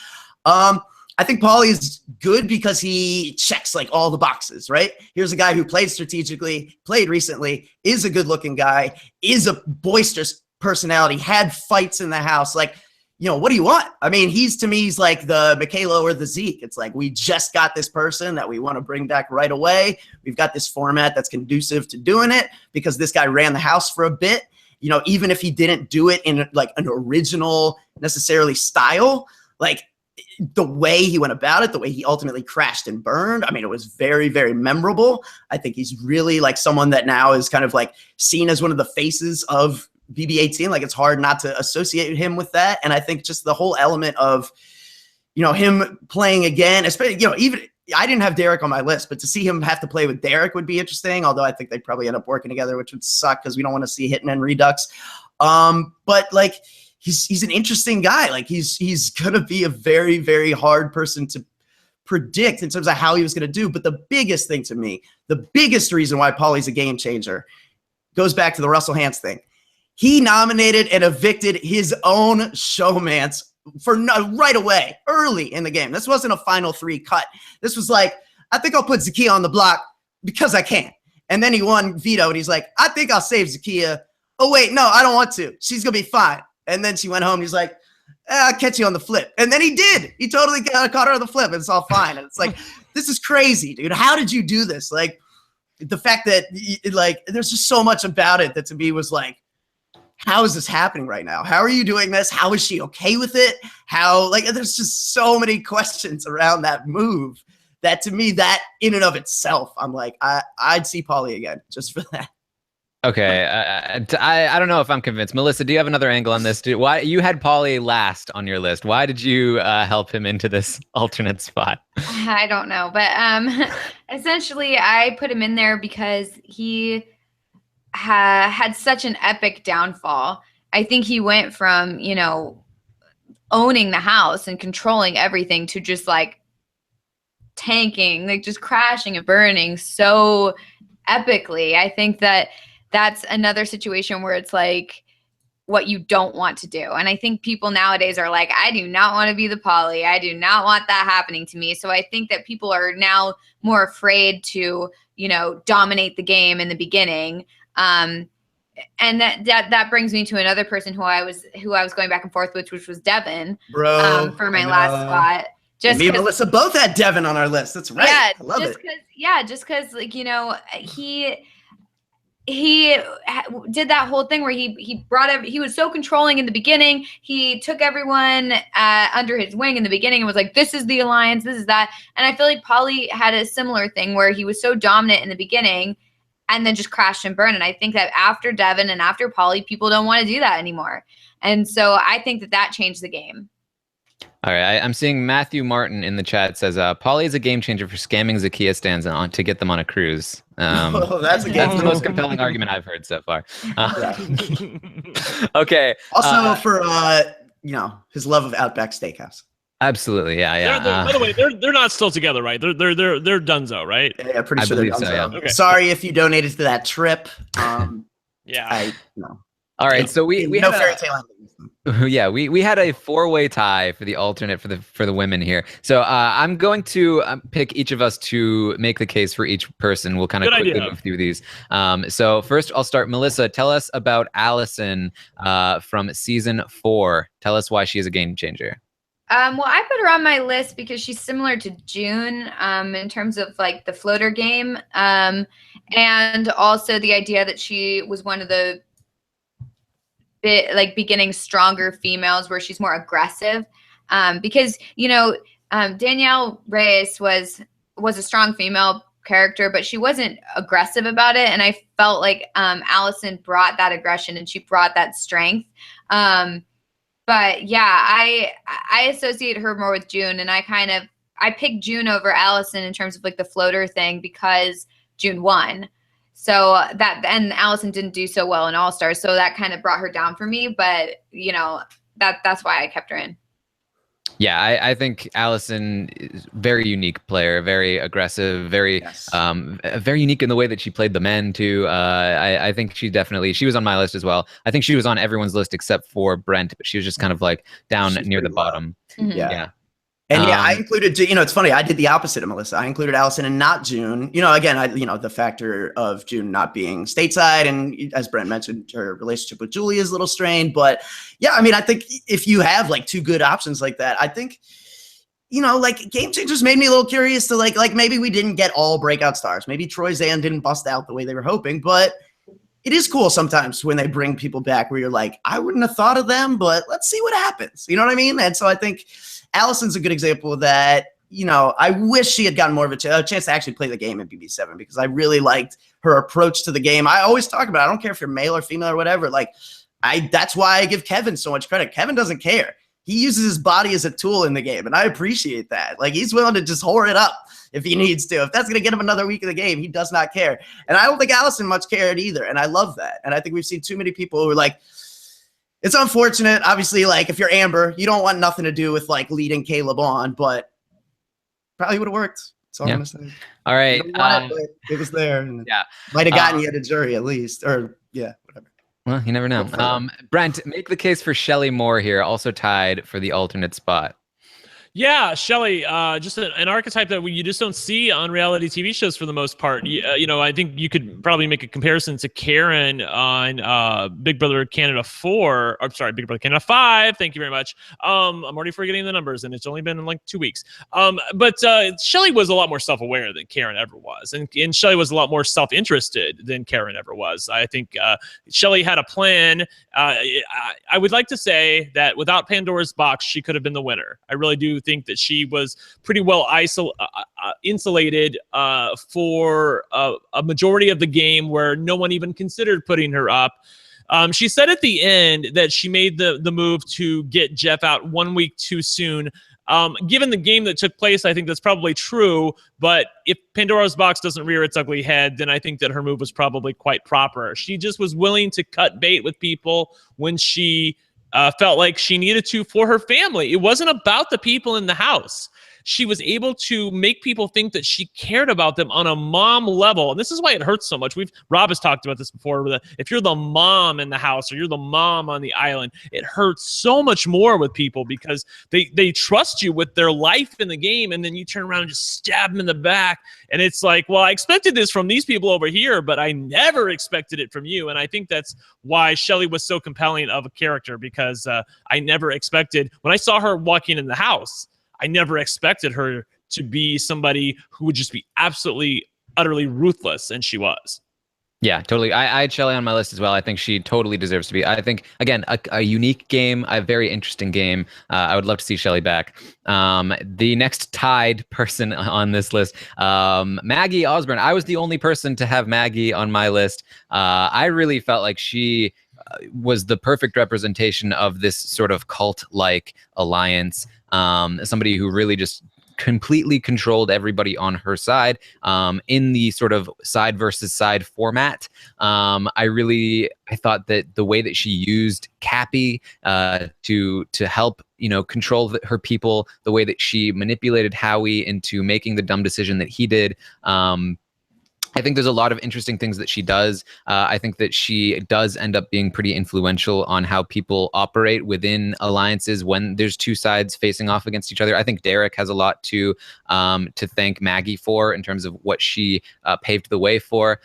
I think Paulie is good because he checks all the boxes, right? Here's a guy who played strategically, played recently, is a good-looking guy, is a boisterous personality, had fights in the house, what do you want? I mean, to me, he's like the Michaela or the Zeke. It's we just got this person that we want to bring back right away. We've got this format that's conducive to doing it because this guy ran the house for a bit. Even if he didn't do it in an original necessarily style, the way he went about it, the way he ultimately crashed and burned. I mean, it was very, very memorable. I think he's really someone that now is kind of seen as one of the faces of BB18. It's hard not to associate him with that. And I think just the whole element of, him playing again, especially, even I didn't have Derek on my list, but to see him have to play with Derek would be interesting. Although I think they'd probably end up working together, which would suck because we don't want to see Hitting and Redux. But he's an interesting guy. He's going to be a very, very hard person to predict in terms of how he was going to do. But the biggest thing to me, the biggest reason why Paulie's a game changer goes back to the Russell Hantz thing. He nominated and evicted his own showmance right away, early in the game. This wasn't a final 3 cut. This was I think I'll put Zakiya on the block because I can. And then he won veto, and he's I think I'll save Zakiya. Oh, wait, no, I don't want to. She's going to be fine. And then she went home, and he's I'll catch you on the flip. And then he did. He totally caught her on the flip, and it's all fine. And it's this is crazy, dude. How did you do this? The fact that, there's just so much about it that to me was how is this happening right now? How are you doing this? How is she okay with it? How, there's just so many questions around that move that to me, that in and of itself, I'm I'd see Paulie again just for that. Okay. I don't know if I'm convinced. Melissa, do you have another angle on this? Why you had Paulie last on your list? Why did you help him into this alternate spot? I don't know, but essentially I put him in there because he had such an epic downfall. I think he went from, owning the house and controlling everything to just tanking, just crashing and burning so epically. I think that's another situation where it's what you don't want to do. And I think people nowadays are I do not want to be the Paulie. I do not want that happening to me. So I think that people are now more afraid to, dominate the game in the beginning. And that brings me to another person who I was going back and forth with, which was Devin, for my last spot. Just me and Melissa both had Devin on our list. That's right. Yeah, I love it. Just because he did that whole thing where he was so controlling in the beginning. He took everyone under his wing in the beginning and was this is the alliance, this is that. And I feel Paulie had a similar thing where he was so dominant in the beginning and then just crashed and burned. And I think that after Devin and after Paulie, people don't want to do that anymore. And so I think that changed the game. All right, I'm seeing Matthew Martin in the chat says, Paulie is a game changer for scamming Zakiya stands on to get them on a cruise. That's the most compelling argument I've heard so far. Okay. Also, for his love of Outback Steakhouse. Absolutely, yeah. By the way, they're not still together, right? They're donezo, right? Yeah, pretty sure they're believe so, yeah. donezo. Okay. Sorry if you donated to that trip. Yeah. All right, so we no had fairy tale ending. yeah, we had a 4-way tie for the alternate for the women here. So I'm going to pick each of us to make the case for each person. We'll kind of quickly move through these. So first, I'll start. Melissa, tell us about Allison from season 4. Tell us why she is a game changer. Well, I put her on my list because she's similar to June in terms of like the floater game, and also the idea that she was one of the beginning stronger females where she's more aggressive, because Danielle Reyes was a strong female character, but she wasn't aggressive about it, and I felt like Allison brought that aggression and she brought that strength. But yeah, I associate her more with June, and I picked June over Allison in terms of like the floater thing because June won. So and Allison didn't do so well in All Stars, so that kind of brought her down for me. But that's why I kept her in. Yeah, I think Allison is a very unique player, very aggressive, very unique in the way that she played the men too. I think she was on my list as well. I think she was on everyone's list except for Brent, but she was just kind of like down near the bottom. Mm-hmm. Yeah. And I included, it's funny. I did the opposite of Melissa. I included Allison and not June. Again, the factor of June not being stateside, and as Brent mentioned, her relationship with Julie is a little strained. But yeah, I think if you have like two good options like that, I think, like Game Changers made me a little curious to like maybe we didn't get all breakout stars. Maybe Troy Zan didn't bust out the way they were hoping, but it is cool sometimes when they bring people back where you're like, I wouldn't have thought of them, but let's see what happens. You know what I mean? And so I think Allison's a good example of that. I wish she had gotten more of a chance to actually play the game in BB7 because I really liked her approach to the game. I always talk about it. I don't care if you're male or female or whatever. That's why I give Kevin so much credit. Kevin doesn't care. He uses his body as a tool in the game, and I appreciate that. He's willing to just whore it up if he needs to. If that's going to get him another week of the game, he does not care. And I don't think Allison much cared either, and I love that. And I think we've seen too many people who are like, it's unfortunate. Obviously, if you're Amber, you don't want nothing to do with leading Caleb on, but probably would have worked. That's all I'm going to say. All right. It was there. And yeah. Might have gotten you at a jury at least, or whatever. Well, you never know. Brent, make the case for Shelley Moore here, also tied for the alternate spot. Yeah, Shelley, just an archetype that you just don't see on reality TV shows for the most part. I think you could probably make a comparison to Karen on Big Brother Canada 4. I'm sorry, Big Brother Canada 5. Thank you very much. I'm already forgetting the numbers, and it's only been in 2 weeks. But Shelley was a lot more self-aware than Karen ever was, and Shelley was a lot more self-interested than Karen ever was. I think Shelley had a plan. I would like to say that without Pandora's box, she could have been the winner. I really do think that she was pretty well insulated for a majority of the game where no one even considered putting her up. She said at the end that she made the move to get Jeff out 1 week too soon. Given the game that took place, I think that's probably true. But if Pandora's box doesn't rear its ugly head, then I think that her move was probably quite proper. She just was willing to cut bait with people when she felt like she needed to for her family. It wasn't about the people in the house. She was able to make people think that she cared about them on a mom level. And this is why it hurts so much. Rob has talked about this before. If you're the mom in the house or you're the mom on the island, it hurts so much more with people because they trust you with their life in the game. And then you turn around and just stab them in the back. And it's like, well, I expected this from these people over here, but I never expected it from you. And I think that's why Shelley was so compelling of a character, because I never expected, when I saw her walking in the house, I never expected her to be somebody who would just be absolutely, utterly ruthless, and she was. Yeah, totally. I had Shelley on my list as well. I think she totally deserves to be. I think, again, a unique game, a very interesting game. I would love to see Shelley back. The next tied person on this list, Maggie Osborne. I was the only person to have Maggie on my list. I really felt like she was the perfect representation of this sort of cult-like alliance. Somebody who really just completely controlled everybody on her side in the sort of side versus side format. I thought that the way that she used Cappy to help control her people, the way that she manipulated Howie into making the dumb decision that he did. I think there's a lot of interesting things that she does. I think that she does end up being pretty influential on how people operate within alliances when there's two sides facing off against each other. I think Derek has a lot to thank Maggie for in terms of what she paved the way for.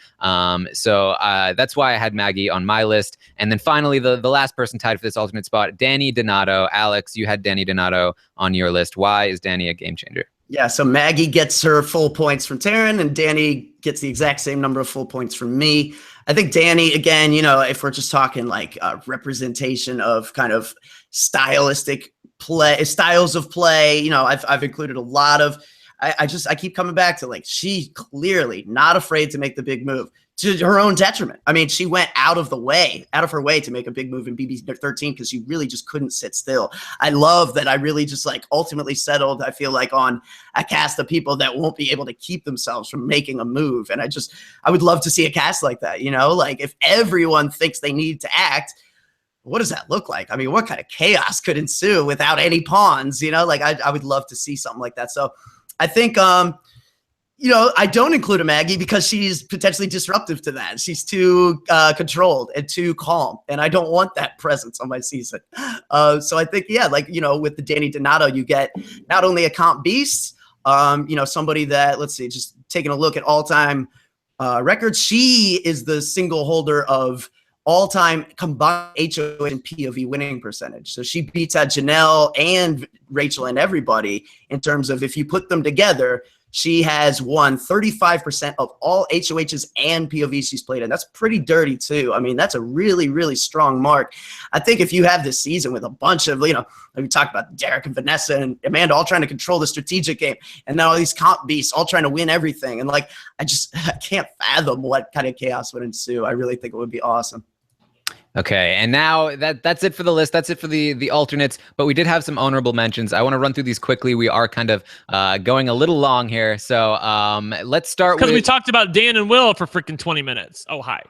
So that's why I had Maggie on my list. And then finally, the last person tied for this alternate spot, Danny Donato. Alex, you had Danny Donato on your list. Why is Danny a game changer? Yeah, so Maggie gets her full points from Taran, and Danny gets the exact same number of full points from me. I think Danny, again, if we're just talking like representation of kind of stylistic styles of play, I've included a lot of. I keep coming back to, like, she clearly not afraid to make the big move to her own detriment. I mean, she went out of her way to make a big move in BB13 because she really just couldn't sit still. I love that I really just ultimately settled, I feel like, on a cast of people that won't be able to keep themselves from making a move. And I would love to see a cast like that, like if everyone thinks they need to act, what does that look like? I mean, what kind of chaos could ensue without any pawns, I would love to see something like that. So I think, I don't include a Maggie because she's potentially disruptive to that. She's too controlled and too calm, and I don't want that presence on my season. So I think, with the Danny Donato, you get not only a comp beast, somebody that, let's see, just taking a look at all-time records, she is the single holder of all-time combined HOH and POV winning percentage. So she beats out Janelle and Rachel and everybody in terms of, if you put them together, she has won 35% of all HOHs and POVs she's played in. That's pretty dirty too. I mean, that's a really, really strong mark. I think if you have this season with a bunch of, we talked about Derek and Vanessa and Amanda all trying to control the strategic game, and then all these comp beasts all trying to win everything. And I can't fathom what kind of chaos would ensue. I really think it would be awesome. Okay, and now that's it for the list. That's it for the alternates. But we did have some honorable mentions. I want to run through these quickly. We are kind of going a little long here, so let's start with. Because we talked about Dan and Will for freaking 20 minutes. Oh, hi.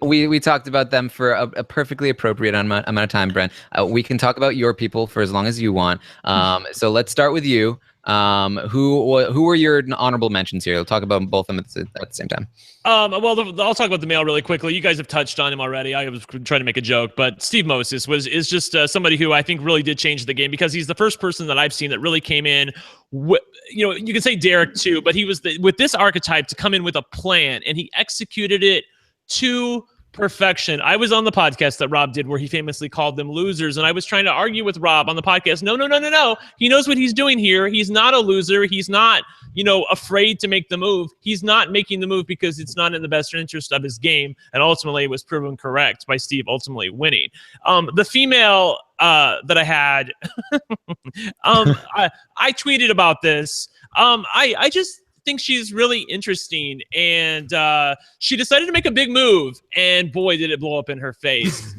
we talked about them for a perfectly appropriate amount of time, Brent. We can talk about your people for as long as you want. So let's start with you. Who were your honorable mentions here? We'll talk about both of them at the same time. Well, I'll talk about the male really quickly. You guys have touched on him already. I was trying to make a joke, but Steve Moses is just somebody who I think really did change the game, because he's the first person that I've seen that really came in. You can say Derek too, but he was with this archetype to come in with a plan, and he executed it to perfection. I was on the podcast that Rob did where he famously called them losers, and I was trying to argue with Rob on the podcast. No. He knows what he's doing here. He's not a loser. He's not, afraid to make the move. He's not making the move because it's not in the best interest of his game, and ultimately it was proven correct by Steve ultimately winning. The female that I had, I tweeted about this. I just think she's really interesting, and she decided to make a big move, and boy, did it blow up in her face.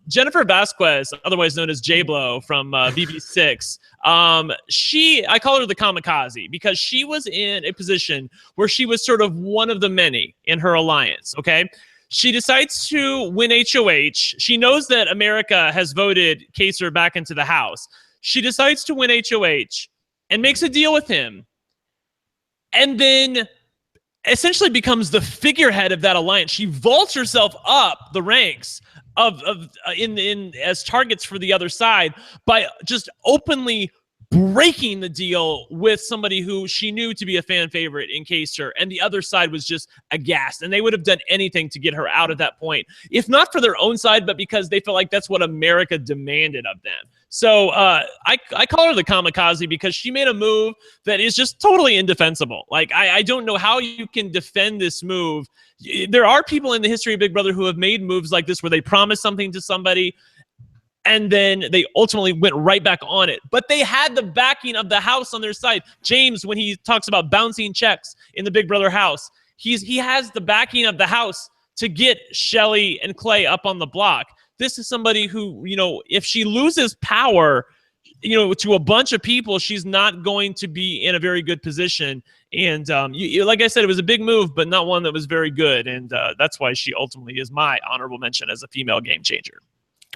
Jennifer Vasquez, otherwise known as J-Blow from BB6, I call her the kamikaze because she was in a position where she was sort of one of the many in her alliance, okay? She decides to win HOH. She knows that America has voted Kaser back into the House. She decides to win HOH and makes a deal with him, and then essentially becomes the figurehead of that alliance. She vaults herself up the ranks in as targets for the other side by just openly breaking the deal with somebody who she knew to be a fan favorite in Kaser, and the other side was just aghast, and they would have done anything to get her out at that point, if not for their own side, but because they felt like that's what America demanded of them. So I call her the kamikaze because she made a move that is just totally indefensible. Like, I don't know how you can defend this move. There are people in the history of Big Brother who have made moves like this where they promise something to somebody and then they ultimately went right back on it. But they had the backing of the House on their side. James, when he talks about bouncing checks in the Big Brother house, he has the backing of the House to get Shelly and Clay up on the block. This is somebody who, if she loses power, to a bunch of people, she's not going to be in a very good position. And like I said, it was a big move, but not one that was very good. And that's why she ultimately is my honorable mention as a female game changer.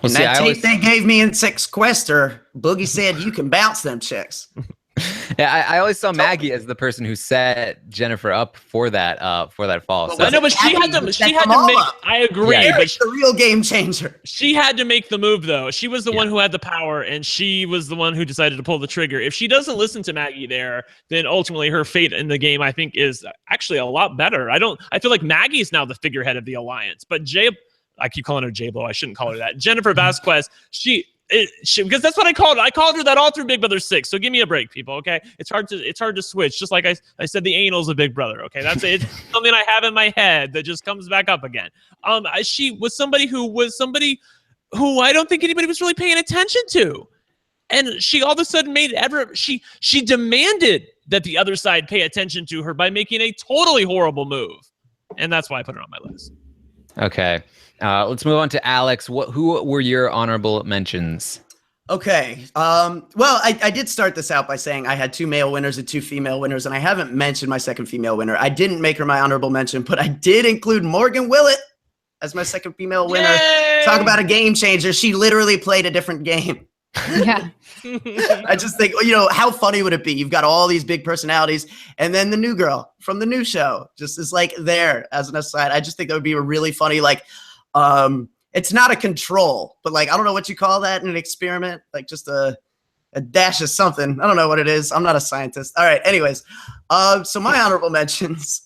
And that tape they gave me in Sequester, Boogie said you can bounce them chicks. Yeah, I always saw Maggie as the person who set Jennifer up for that fall. Well, So I know, but she had to make. I agree, Yeah. but the real game changer. she had to make the move, though. She was the one who had the power, and she was the one who decided to pull the trigger. If she doesn't listen to Maggie there, then ultimately her fate in the game, I think, is actually a lot better. I feel like Maggie's now the figurehead of the alliance, but I keep calling her J-Lo. I shouldn't call her that. Jennifer Vasquez, because that's what I called her. I called her that all through Big Brother 6. So give me a break, people. Okay, it's hard to switch. Just like I said, the anals of Big Brother. Okay, that's it. It's something I have in my head that just comes back up again. She was somebody who I don't think anybody was really paying attention to, and she all of a sudden she demanded that the other side pay attention to her by making a totally horrible move, and that's why I put her on my list. Okay. Let's move on to Alex. Who were your honorable mentions? Okay. Well, I did start this out by saying I had 2 male winners and 2 female winners, and I haven't mentioned my second female winner. I didn't make her my honorable mention, but I did include Morgan Willett as my second female winner. Yay! Talk about a game changer. She literally played a different game. Yeah. I just think, how funny would it be? You've got all these big personalities, and then the new girl from the new show just is like there as an aside. I just think that would be a really funny, it's not a control, but I don't know what you call that in an experiment, just a dash of something. I don't know what it is. I'm not a scientist. All right. Anyways, so my honorable mentions,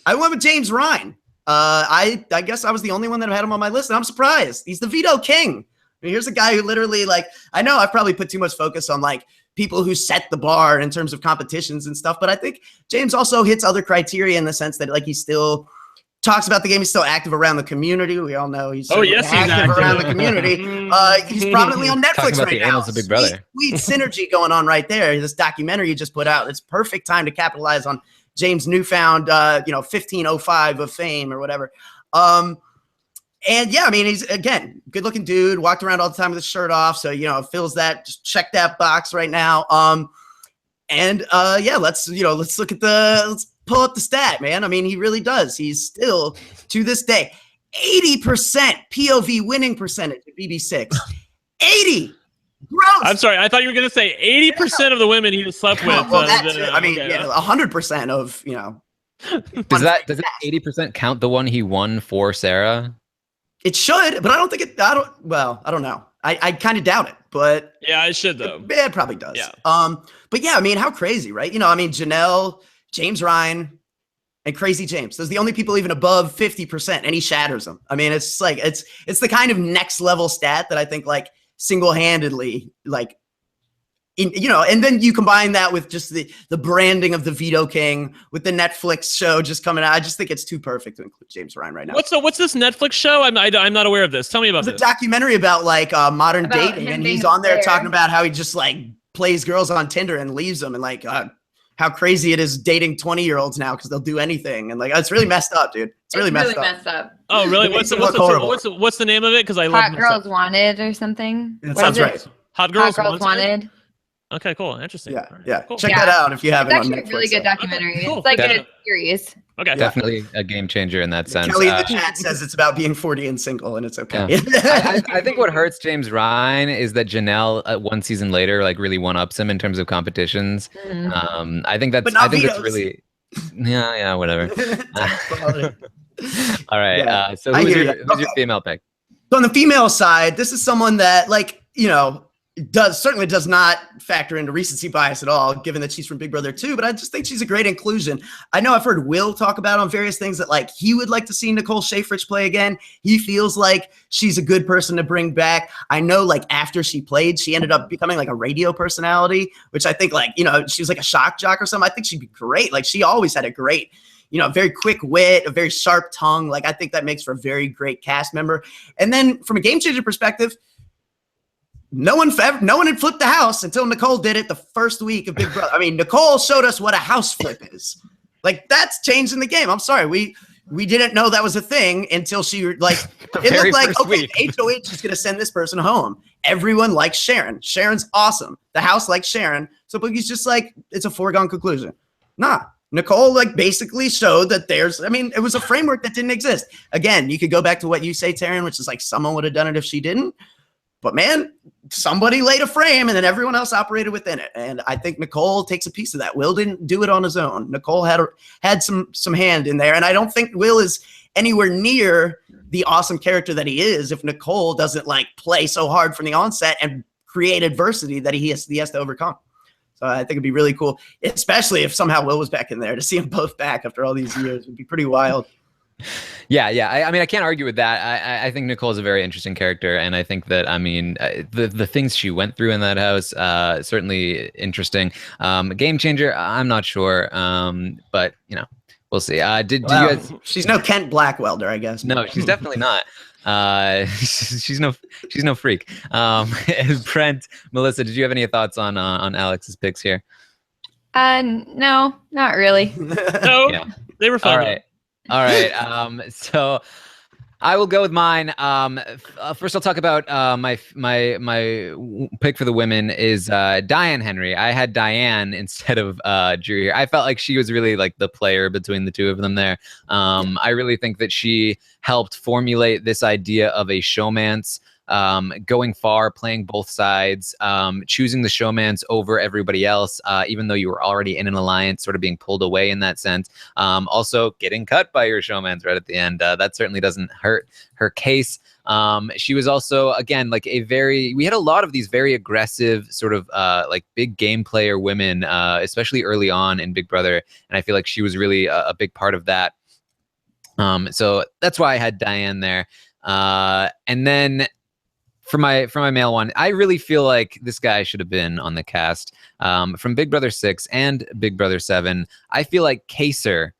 I went with James Ryan. I guess I was the only one that had him on my list, and I'm surprised. He's the veto king. I mean, here's a guy who literally, I know I've probably put too much focus on people who set the bar in terms of competitions and stuff, but I think James also hits other criteria in the sense that he still talks about the game. He's still active around the community. We all know he's active around the community. He's prominently on Netflix right now. Of Big Brother. Sweet synergy going on right there. This documentary you just put out. It's perfect time to capitalize on James' newfound, 1505 of fame or whatever. And yeah, I mean, he's again good-looking dude. Walked around all the time with his shirt off, so fills that. Just check that box right now. Let's pull up the stat, man. I mean, he really does. He's still, to this day, 80% POV winning percentage at BB6. 80. Gross. I'm sorry. I thought you were going to say 80% of the women he slept with. 100% of, Does that 80% count the one he won for Sarah? It should, but I don't think it. I don't know. I kind of doubt it, but yeah, it should though. It probably does. Yeah. But yeah, I mean, how crazy, right? Janelle, James Ryan, and Crazy James. Those are the only people even above 50%, and he shatters them. I mean, it's it's the kind of next level stat that I think single-handedly and then you combine that with just the branding of the Veto King with the Netflix show just coming out. I just think it's too perfect to include James Ryan right now. What's this Netflix show? I'm not aware of this. Tell me about this. It's a documentary about modern dating, and he's on there talking about how he just plays girls on Tinder and leaves them, and how crazy it is dating 20-year-olds now because they'll do anything, and it's really messed up, dude. It's really messed up. Oh, really? What's the name of it? Because I love Hot Girls Wanted or something. That sounds right. Hot Girls Wanted. Okay, cool. Interesting. Yeah, Right. yeah. Cool. Check that out if you haven't. It's actually on Netflix, a really good documentary. Okay, cool. It's like Definitely. a series. Okay. Definitely a game changer in that sense. Kelly in the chat says it's about being 40 and single, and it's okay. Yeah. I think what hurts James Ryan is that Janelle, one season later, really one-ups him in terms of competitions. Mm-hmm. I think that's really, yeah, whatever. All right. Yeah. So who's your female pick? So on the female side, this is someone that certainly does not factor into recency bias at all, given that she's from Big Brother 2, but I just think she's a great inclusion. I know I've heard Will talk about on various things that he would like to see Nicole Shafrich play again. He feels like she's a good person to bring back. I know after she played, she ended up becoming a radio personality, which I think she was a shock jock or something. I think she'd be great. She always had a great, very quick wit, a very sharp tongue. I think that makes for a very great cast member. And then from a game changer perspective, no one had flipped the house until Nicole did it the first week of Big Brother. I mean, Nicole showed us what a house flip is. That's changing the game. I'm sorry. we didn't know that was a thing until she like, it very looked like, first okay, week. HOH is going to send this person home. Everyone likes Sharon. Sharon's awesome. The house likes Sharon. So Boogie's just like, it's a foregone conclusion. Nah. Nicole like basically showed that it was a framework that didn't exist. Again, you could go back to what you say, Taran, which is like someone would have done it if she didn't. But man, somebody laid a frame and then everyone else operated within it. And I think Nicole takes a piece of that. Will didn't do it on his own. Nicole had some hand in there. And I don't think Will is anywhere near the awesome character that he is if Nicole doesn't like play so hard from the onset and create adversity that he has to overcome. So I think it'd be really cool, especially if somehow Will was back in there. To see them both back after all these years would be pretty wild. Yeah. I mean, I can't argue with that. I think Nicole is a very interesting character, and I think that the things she went through in that house certainly interesting. Game changer, I'm not sure, but we'll see. Did you guys? She's no Kent Blackwelder, I guess. No, she's definitely not. She's no freak. Brent, Melissa, did you have any thoughts on Alex's picks here? No, not really. No, Yeah. they were fun. All right. So I will go with mine. First, I'll talk about my pick for the women is Diane Henry. I had Diane instead of Drew here. I felt like she was really like the player between the two of them there. I really think that she helped formulate this idea of a showmance. Going far, playing both sides, choosing the showmance over everybody else, even though you were already in an alliance, sort of being pulled away in that sense. Also getting cut by your showmance right at the end. That certainly doesn't hurt her case. She was also, again, like we had a lot of these very aggressive sort of like big game player women, especially early on in Big Brother. And I feel like she was really a big part of that. So that's why I had Diane there. And then for my male one, I really feel like this guy should have been on the cast. From Big Brother 6 and Big Brother 7, I feel like Kaser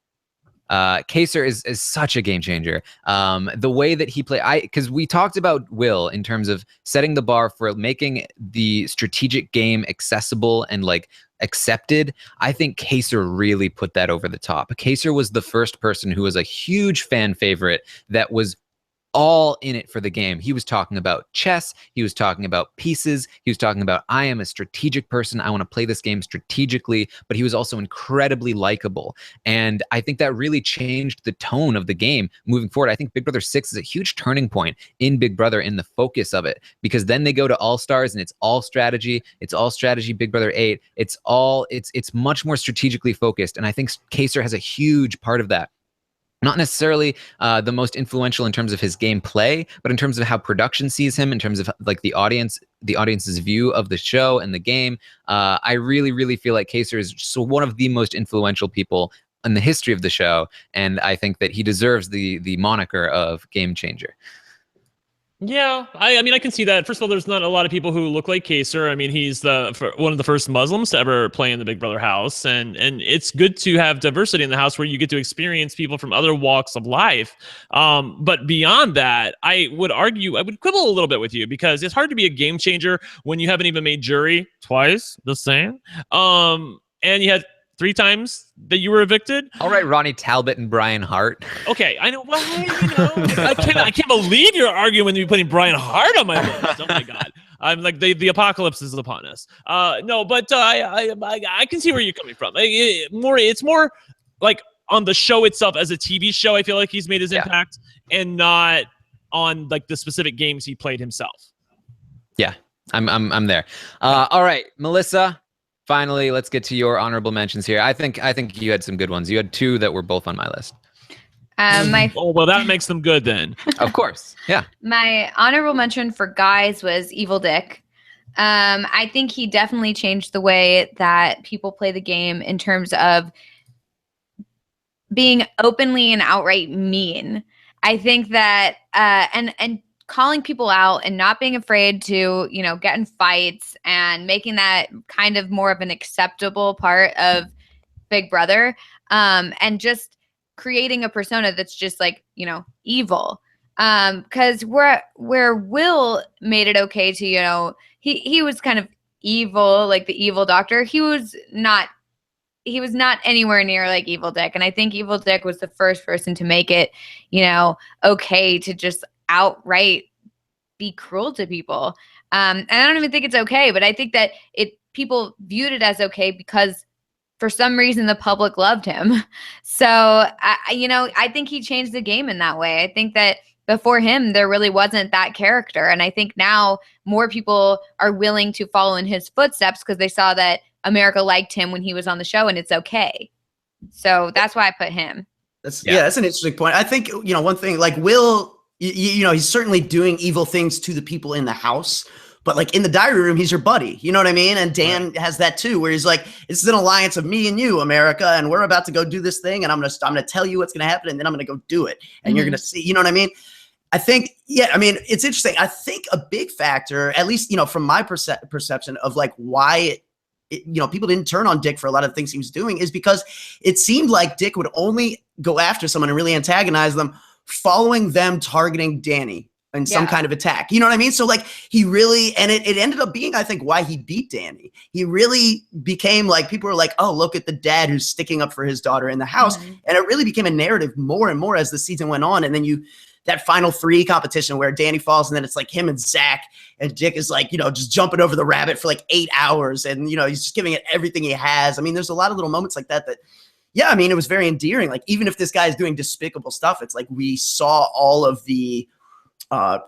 is such a game changer. The way that he because we talked about Will in terms of setting the bar for making the strategic game accessible and like accepted. I think Kaser really put that over the top. Kaser was the first person who was a huge fan favorite that was all in it for the game. He was talking about chess. He was talking about pieces. He was talking about, I am a strategic person. I want to play this game strategically, but he was also incredibly likable. And I think that really changed the tone of the game moving forward. I think Big Brother 6 is a huge turning point in Big Brother in the focus of it, because then they go to All Stars and it's all strategy. It's all strategy. Big Brother 8. It's much more strategically focused. And I think Kaser has a huge part of that. Not necessarily the most influential in terms of his gameplay, but in terms of how production sees him, in terms of like the audience's view of the show and the game. I really, really feel like Kaser is so one of the most influential people in the history of the show, and I think that he deserves the moniker of game changer. Yeah, I mean, I can see that. First of all, there's not a lot of people who look like Kaser. I mean, he's one of the first Muslims to ever play in the Big Brother house, and it's good to have diversity in the house where you get to experience people from other walks of life. But beyond that, I would quibble a little bit with you, because it's hard to be a game changer when you haven't even made jury twice, the same, and you had 3 times that you were evicted. All right, Ronnie Talbot and Brian Hart. Okay, I know. Well, I can't believe you're arguing when you're putting Brian Hart on my list. Oh my God, I'm like the apocalypse is upon us. No, but I can see where you're coming from. It's more like on the show itself as a TV show. I feel like he's made his impact, and not on like the specific games he played himself. Yeah, I'm there. All right, Melissa. Finally, let's get to your honorable mentions here. I think you had some good ones. You had 2 that were both on my list. Oh, well, that makes them good then. Of course, yeah. My honorable mention for guys was Evil Dick. I think he definitely changed the way that people play the game in terms of being openly and outright mean. I think that and calling people out and not being afraid to, get in fights and making that kind of more of an acceptable part of Big Brother, and just creating a persona that's just like, evil. Because where Will made it okay to, he was kind of evil, like the evil doctor. He was not not anywhere near like Evil Dick. And I think Evil Dick was the first person to make it, okay to just outright be cruel to people. And I don't even think it's okay, but I think that people viewed it as okay because for some reason the public loved him. So, I think he changed the game in that way. I think that before him, there really wasn't that character. And I think now more people are willing to follow in his footsteps because they saw that America liked him when he was on the show, and it's okay. So that's why I put him. That's an interesting point. I think, one thing, like Will, he's certainly doing evil things to the people in the house, but like in the diary room, he's your buddy. You know what I mean? And Dan has that too, where he's like, this is an alliance of me and you, America, and we're about to go do this thing, and I'm gonna tell you what's gonna happen, and then I'm gonna go do it, and you're gonna see. You know what I mean? I think, it's interesting. I think a big factor, at least, from my perception of like why people didn't turn on Dick for a lot of things he was doing, is because it seemed like Dick would only go after someone and really antagonize them following them targeting Danny in some kind of attack. You know what I mean? So like he really, and it ended up being, I think, why he beat Danny. He really became like, people were like, oh, look at the dad who's sticking up for his daughter in the house. And it really became a narrative more and more as the season went on. And then that final 3 competition where Danny falls, and then it's like him and Zach, and Dick is like, just jumping over the rabbit for like 8 hours. And, he's just giving it everything he has. I mean, there's a lot of little moments like that, it was very endearing. Like, even if this guy is doing despicable stuff, it's like we saw all of the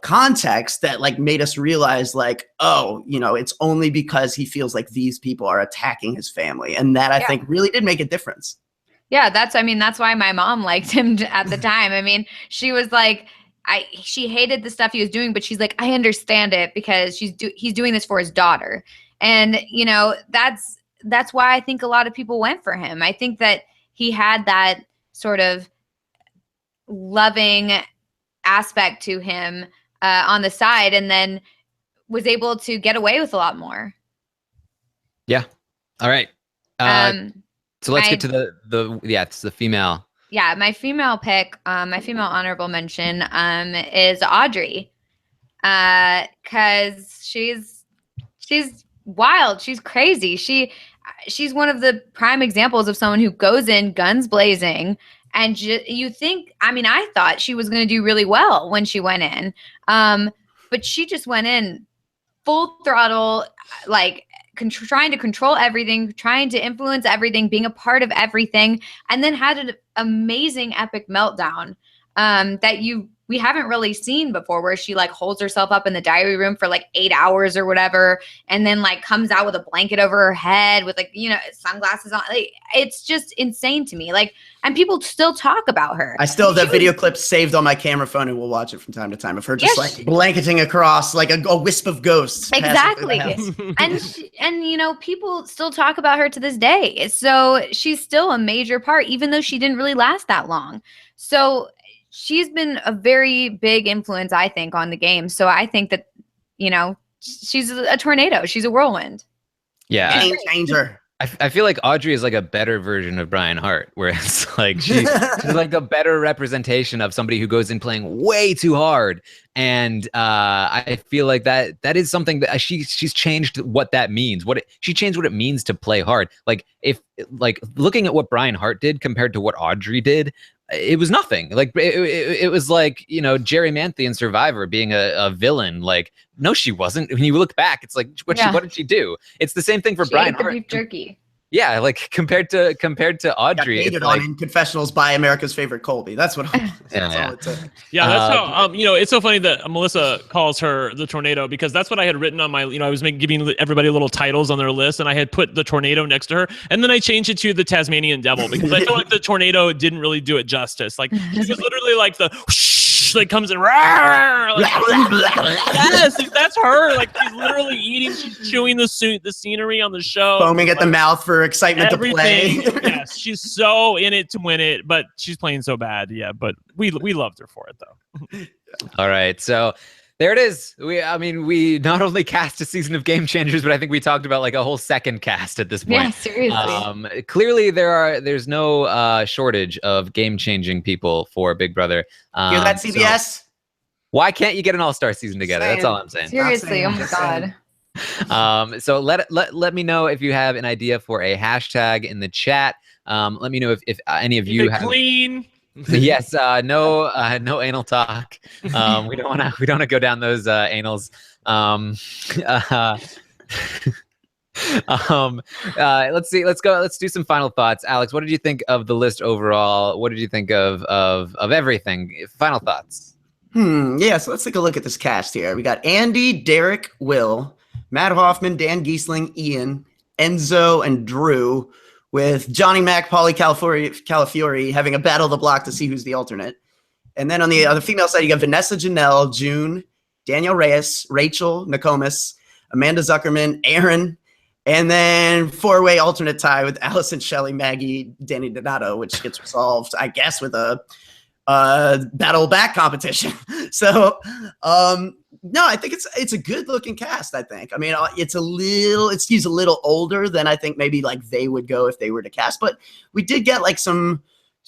context that like made us realize like, oh, it's only because he feels like these people are attacking his family. And that I think really did make a difference. Yeah, that's why my mom liked him at the time. I mean, she was like, she hated the stuff he was doing, but she's like, I understand it because he's doing this for his daughter. And, that's why I think a lot of people went for him. I think that he had that sort of loving aspect to him on the side, and then was able to get away with a lot more. Yeah. All right. So let's get to it's the female. Yeah, my female pick, my female honorable mention is Audrey. Cause she's wild, she's crazy. She's one of the prime examples of someone who goes in guns blazing, and you think, I thought she was going to do really well when she went in. But she just went in full throttle, like trying to control everything, trying to influence everything, being a part of everything, and then had an amazing epic meltdown that we haven't really seen before, where she like holds herself up in the diary room for like 8 hours or whatever, and then like comes out with a blanket over her head with like, sunglasses on. Like, it's just insane to me. Like, and people still talk about her. I still have that video clip saved on my camera phone, and we'll watch it from time to time of her just blanketing across like a wisp of ghosts. Exactly. and people still talk about her to this day. So she's still a major part, even though she didn't really last that long. So she's been a very big influence, I think, on the game. So I think that, she's a tornado. She's a whirlwind. Yeah. Game changer. I feel like Audrey is like a better version of Brian Hart, where it's like she's like a better representation of somebody who goes in playing way too hard. And I feel like that is something that she's changed what that means. She changed what it means to play hard. Like, if like looking at what Brian Hart did compared to what Audrey did, it was nothing. Like it was like, Jerry Manthe in Survivor being a villain. Like, no, she wasn't. When you look back, it's like, what did she do? It's the same thing for Brian Hart. Beef jerky. Yeah, like compared to Audrey. Got hated on in confessionals by America's favorite Colby. That's what. That's all it took. Yeah, that's how. It's so funny that Melissa calls her the tornado, because that's what I had written on my. I was giving everybody little titles on their list, and I had put the tornado next to her, and then I changed it to the Tasmanian devil, because I feel like the tornado didn't really do it justice. Like, it was literally like the. Like comes in, like, yes, that's her. Like, she's literally eating, she's chewing the scenery on the show, foaming at the mouth for excitement everything. To play. Yes, she's so in it to win it, but she's playing so bad. Yeah, but we loved her for it though. All right, so there it is. We not only cast a season of Game Changers, but I think we talked about like a whole second cast at this point. Yeah, seriously. Clearly, there's no shortage of game-changing people for Big Brother. Hear that, CBS? So why can't you get an all-star season together? That's all I'm saying. Seriously, oh my God. So let me know if you have an idea for a hashtag in the chat. Let me know if any of Keep you it have. clean. Yes, no anal talk. We don't want to go down those anals. Let's see. Let's do some final thoughts. Alex, what did you think of the list overall? What did you think of everything? Final thoughts. Yeah, so let's take a look at this cast here. We got Andy, Derek, Will, Matt Hoffman, Dan Keasling, Ian, Enzo, and Drew, with Johnny Mac, Paulie Calafiore having a battle of the block to see who's the alternate. And then on the female side, you got Vanessa Janelle, June, Danielle Reyes, Rachel Nokomis, Amanda Zuckerman, Aaron, and then four-way alternate tie with Allison, Shelley, Maggie, Danny Donato, which gets resolved, I guess, with a battle back competition. So no, I think it's a good looking cast. I think, I mean, it skews a little older than I think maybe like they would go if they were to cast, but we did get like some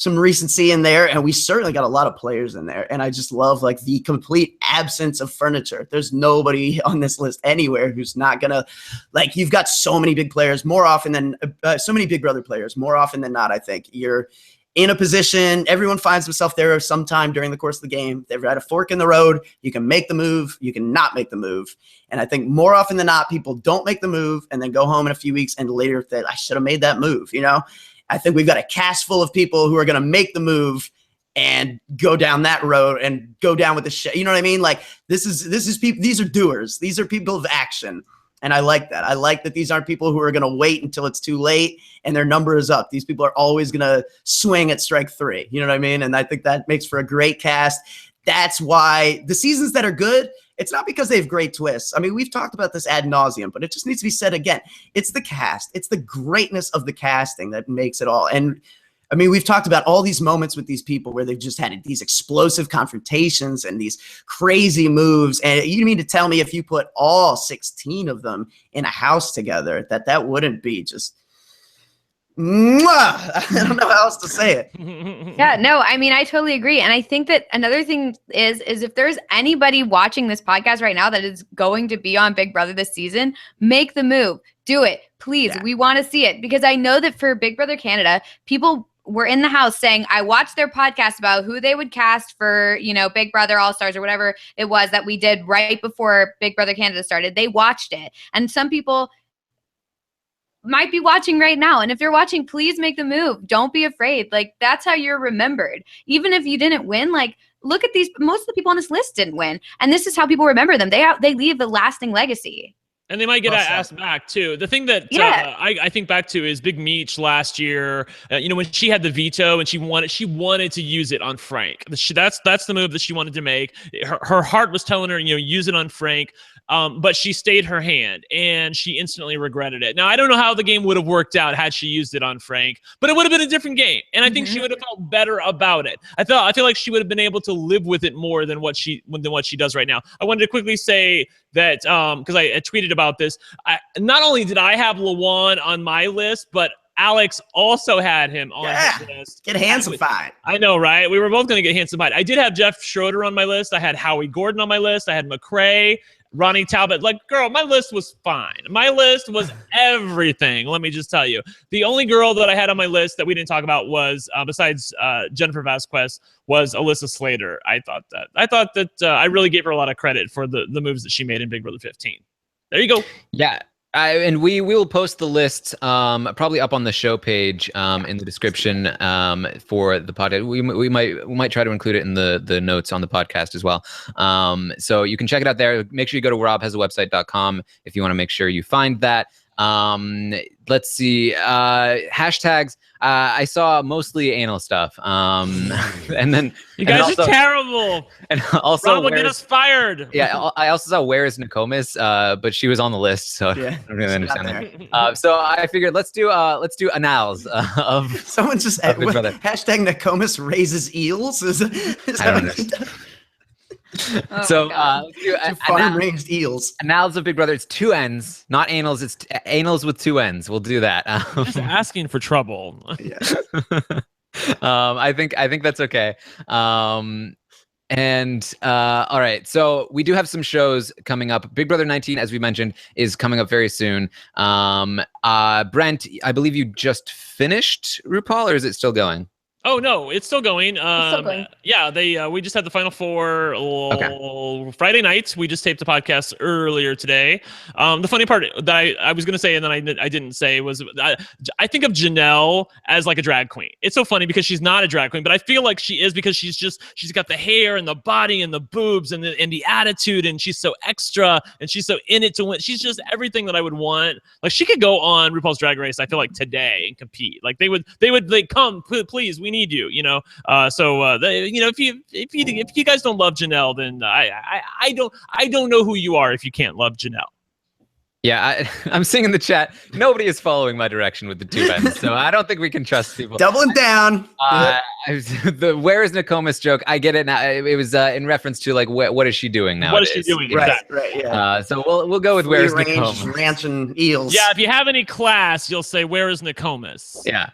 recency in there, and we certainly got a lot of players in there. And I just love like the complete absence of furniture. There's nobody on this list anywhere who's not gonna, like, you've got so many big players more often than so many Big Brother players more often than not. I think you're in a position, everyone finds himself there sometime during the course of the game. They've got a fork in the road. You can make the move, you can not make the move. And I think more often than not, people don't make the move and then go home in a few weeks and later that I should have made that move. You know, I think we've got a cast full of people who are going to make the move and go down that road and go down with the shit. You know what I mean? Like this is people, these are doers. These are people of action. And I like that. I like that these aren't people who are going to wait until it's too late and their number is up. These people are always going to swing at strike three. You know what I mean? And I think that makes for a great cast. That's why the seasons that are good, it's not because they have great twists. I mean, we've talked about this ad nauseum, but it just needs to be said again. It's the cast. It's the greatness of the casting that makes it all. And I mean, we've talked about all these moments with these people where they've just had these explosive confrontations and these crazy moves. And you mean to tell me if you put all 16 of them in a house together, that wouldn't be just, mwah! I don't know how else to say it. Yeah, no, I mean, I totally agree. And I think that another thing is if there's anybody watching this podcast right now that is going to be on Big Brother this season, make the move. Do it. Please. Yeah. We want to see it, because I know that for Big Brother Canada, people were in the house saying, I watched their podcast about who they would cast for, you know, Big Brother All-Stars or whatever it was that we did right before Big Brother Canada started. They watched it. And some people might be watching right now. And if you're watching, please make the move. Don't be afraid. Like, that's how you're remembered. Even if you didn't win, like, look at these, most of the people on this list didn't win. And this is how people remember them. They leave a lasting legacy. And they might get asked back too. The thing that I think back to is Big Meech last year. You know, when she had the veto and she wanted to use it on Frank. That's the move that she wanted to make. Her heart was telling her, you know, use it on Frank. But she stayed her hand and she instantly regretted it. Now, I don't know how the game would have worked out had she used it on Frank, but it would have been a different game. And I think she would have felt better about it. I feel like she would have been able to live with it more than what she does right now. I wanted to quickly say that, because I tweeted about this. Not only did I have Lawan on my list, but Alex also had him on his list. Get handsome-fied. I know, right? We were both going to get handsome-fied. I did have Jeff Schroeder on my list. I had Howie Gordon on my list. I had McCrae, Ronnie Talbot. Like, girl, my list was fine. My list was everything. Let me just tell you. The only girl that I had on my list that we didn't talk about was, besides Jennifer Vasquez, was Alyssa Slater. I thought that I really gave her a lot of credit for the moves that she made in Big Brother 15. There you go. Yeah. And we will post the list probably up on the show page in the description for the podcast. We might try to include it in the notes on the podcast as well. So you can check it out there. Make sure you go to robhasawebsite.com if you want to make sure you find that. Let's see. Hashtags. I saw mostly anal stuff. And then you guys are terrible. And also, Rob will get us fired. Yeah, I also saw Where is Nokomis, but she was on the list, so I don't really understand that. So I figured let's do annals of. Someone just hashtag Nokomis raises eels. Is I don't know. So let's do farm-raised eels. Annals of Big Brother. It's two N's, not anals. It's anals with two N's. We'll do that. Just asking for trouble. Yeah. I think that's okay. And all right, so we do have some shows coming up. Big Brother 19, as we mentioned, is coming up very soon. Brent, I believe you just finished RuPaul, or is it still going? Oh no, it's still going. still going. Yeah, we just had the final four Friday night. We just taped the podcast earlier today. The funny part that I was going to say and then I didn't say was I think of Janelle as like a drag queen. It's so funny because she's not a drag queen, but I feel like she is because she's got the hair and the body and the boobs and the attitude, and she's so extra and she's so in it to win. She's just everything that I would want. Like she could go on RuPaul's Drag Race, I feel like, today and compete. Like they would like, come, please, we need you, you know. If you guys don't love Janelle, then I don't know who you are if you can't love Janelle. Yeah, I'm seeing in the chat, nobody is following my direction with the two ends, so I don't think we can trust people. Doubling down. The "Where is Nokomis" joke, I get it now. It was in reference to like what is she doing now? What is she doing? Right, Exactly. right, yeah. So we'll go with "Where is Nokomis." Ranch and eels. Yeah, if you have any class, you'll say, "Where is Nokomis?" Yeah.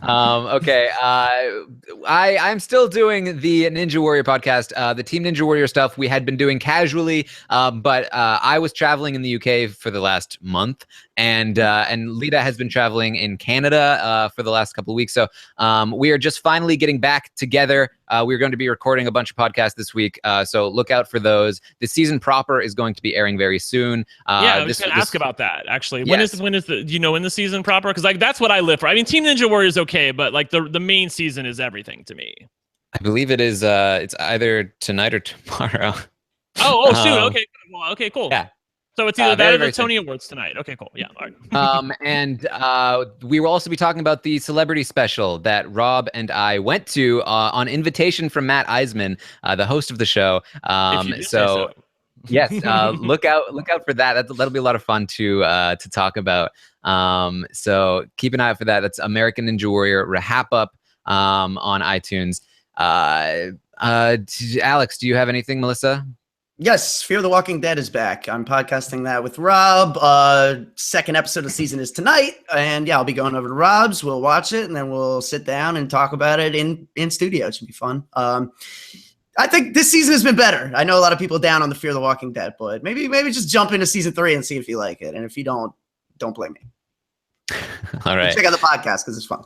Okay. I'm still doing the Ninja Warrior podcast. The Team Ninja Warrior stuff we had been doing casually, but I was traveling in the UK for the last month, and Lita has been traveling in Canada for the last couple of weeks. So we are just finally getting back together. We're going to be recording a bunch of podcasts this week, so look out for those. The season proper is going to be airing very soon. I was going to ask about that actually. When is the do you know when the season proper? Because like that's what I live for. I mean, Team Ninja Warrior is okay, but like the main season is everything to me. I believe it is. It's either tonight or tomorrow. Oh, soon. Okay. Well, okay, cool. Yeah. So it's either that or the soon. Tony Awards tonight. Okay, cool. Yeah. All right. And we will also be talking about the celebrity special that Rob and I went to on invitation from Matt Eisman, the host of the show. If you do say so. Yes, look out for that. That'll be a lot of fun to talk about. So keep an eye out for that. That's American Ninja Warrior RHAP-up on iTunes. Alex, do you have anything, Melissa? Yes, Fear the Walking Dead is back. I'm podcasting that with Rob. Second episode of the season is tonight. And yeah, I'll be going over to Rob's. We'll watch it and then we'll sit down and talk about it in studio. It should be fun. I think this season has been better. I know a lot of people down on the Fear the Walking Dead, but maybe just jump into season 3 and see if you like it. And if you don't blame me. All right. Check out the podcast because it's fun.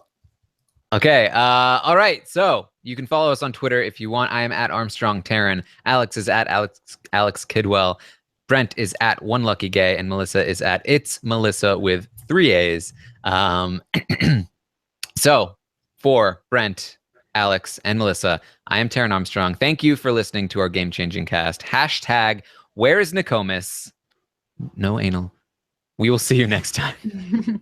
Okay. All right. So you can follow us on Twitter if you want. I am at Armstrong Taran. Alex is at Alex Kidwell. Brent is at One Lucky Gay, and Melissa is at It's Melissa with 3 A's. So for Brent, Alex, and Melissa, I am Taran Armstrong. Thank you for listening to our game-changing cast. Hashtag Where is Nokomis? No anal. We will see you next time.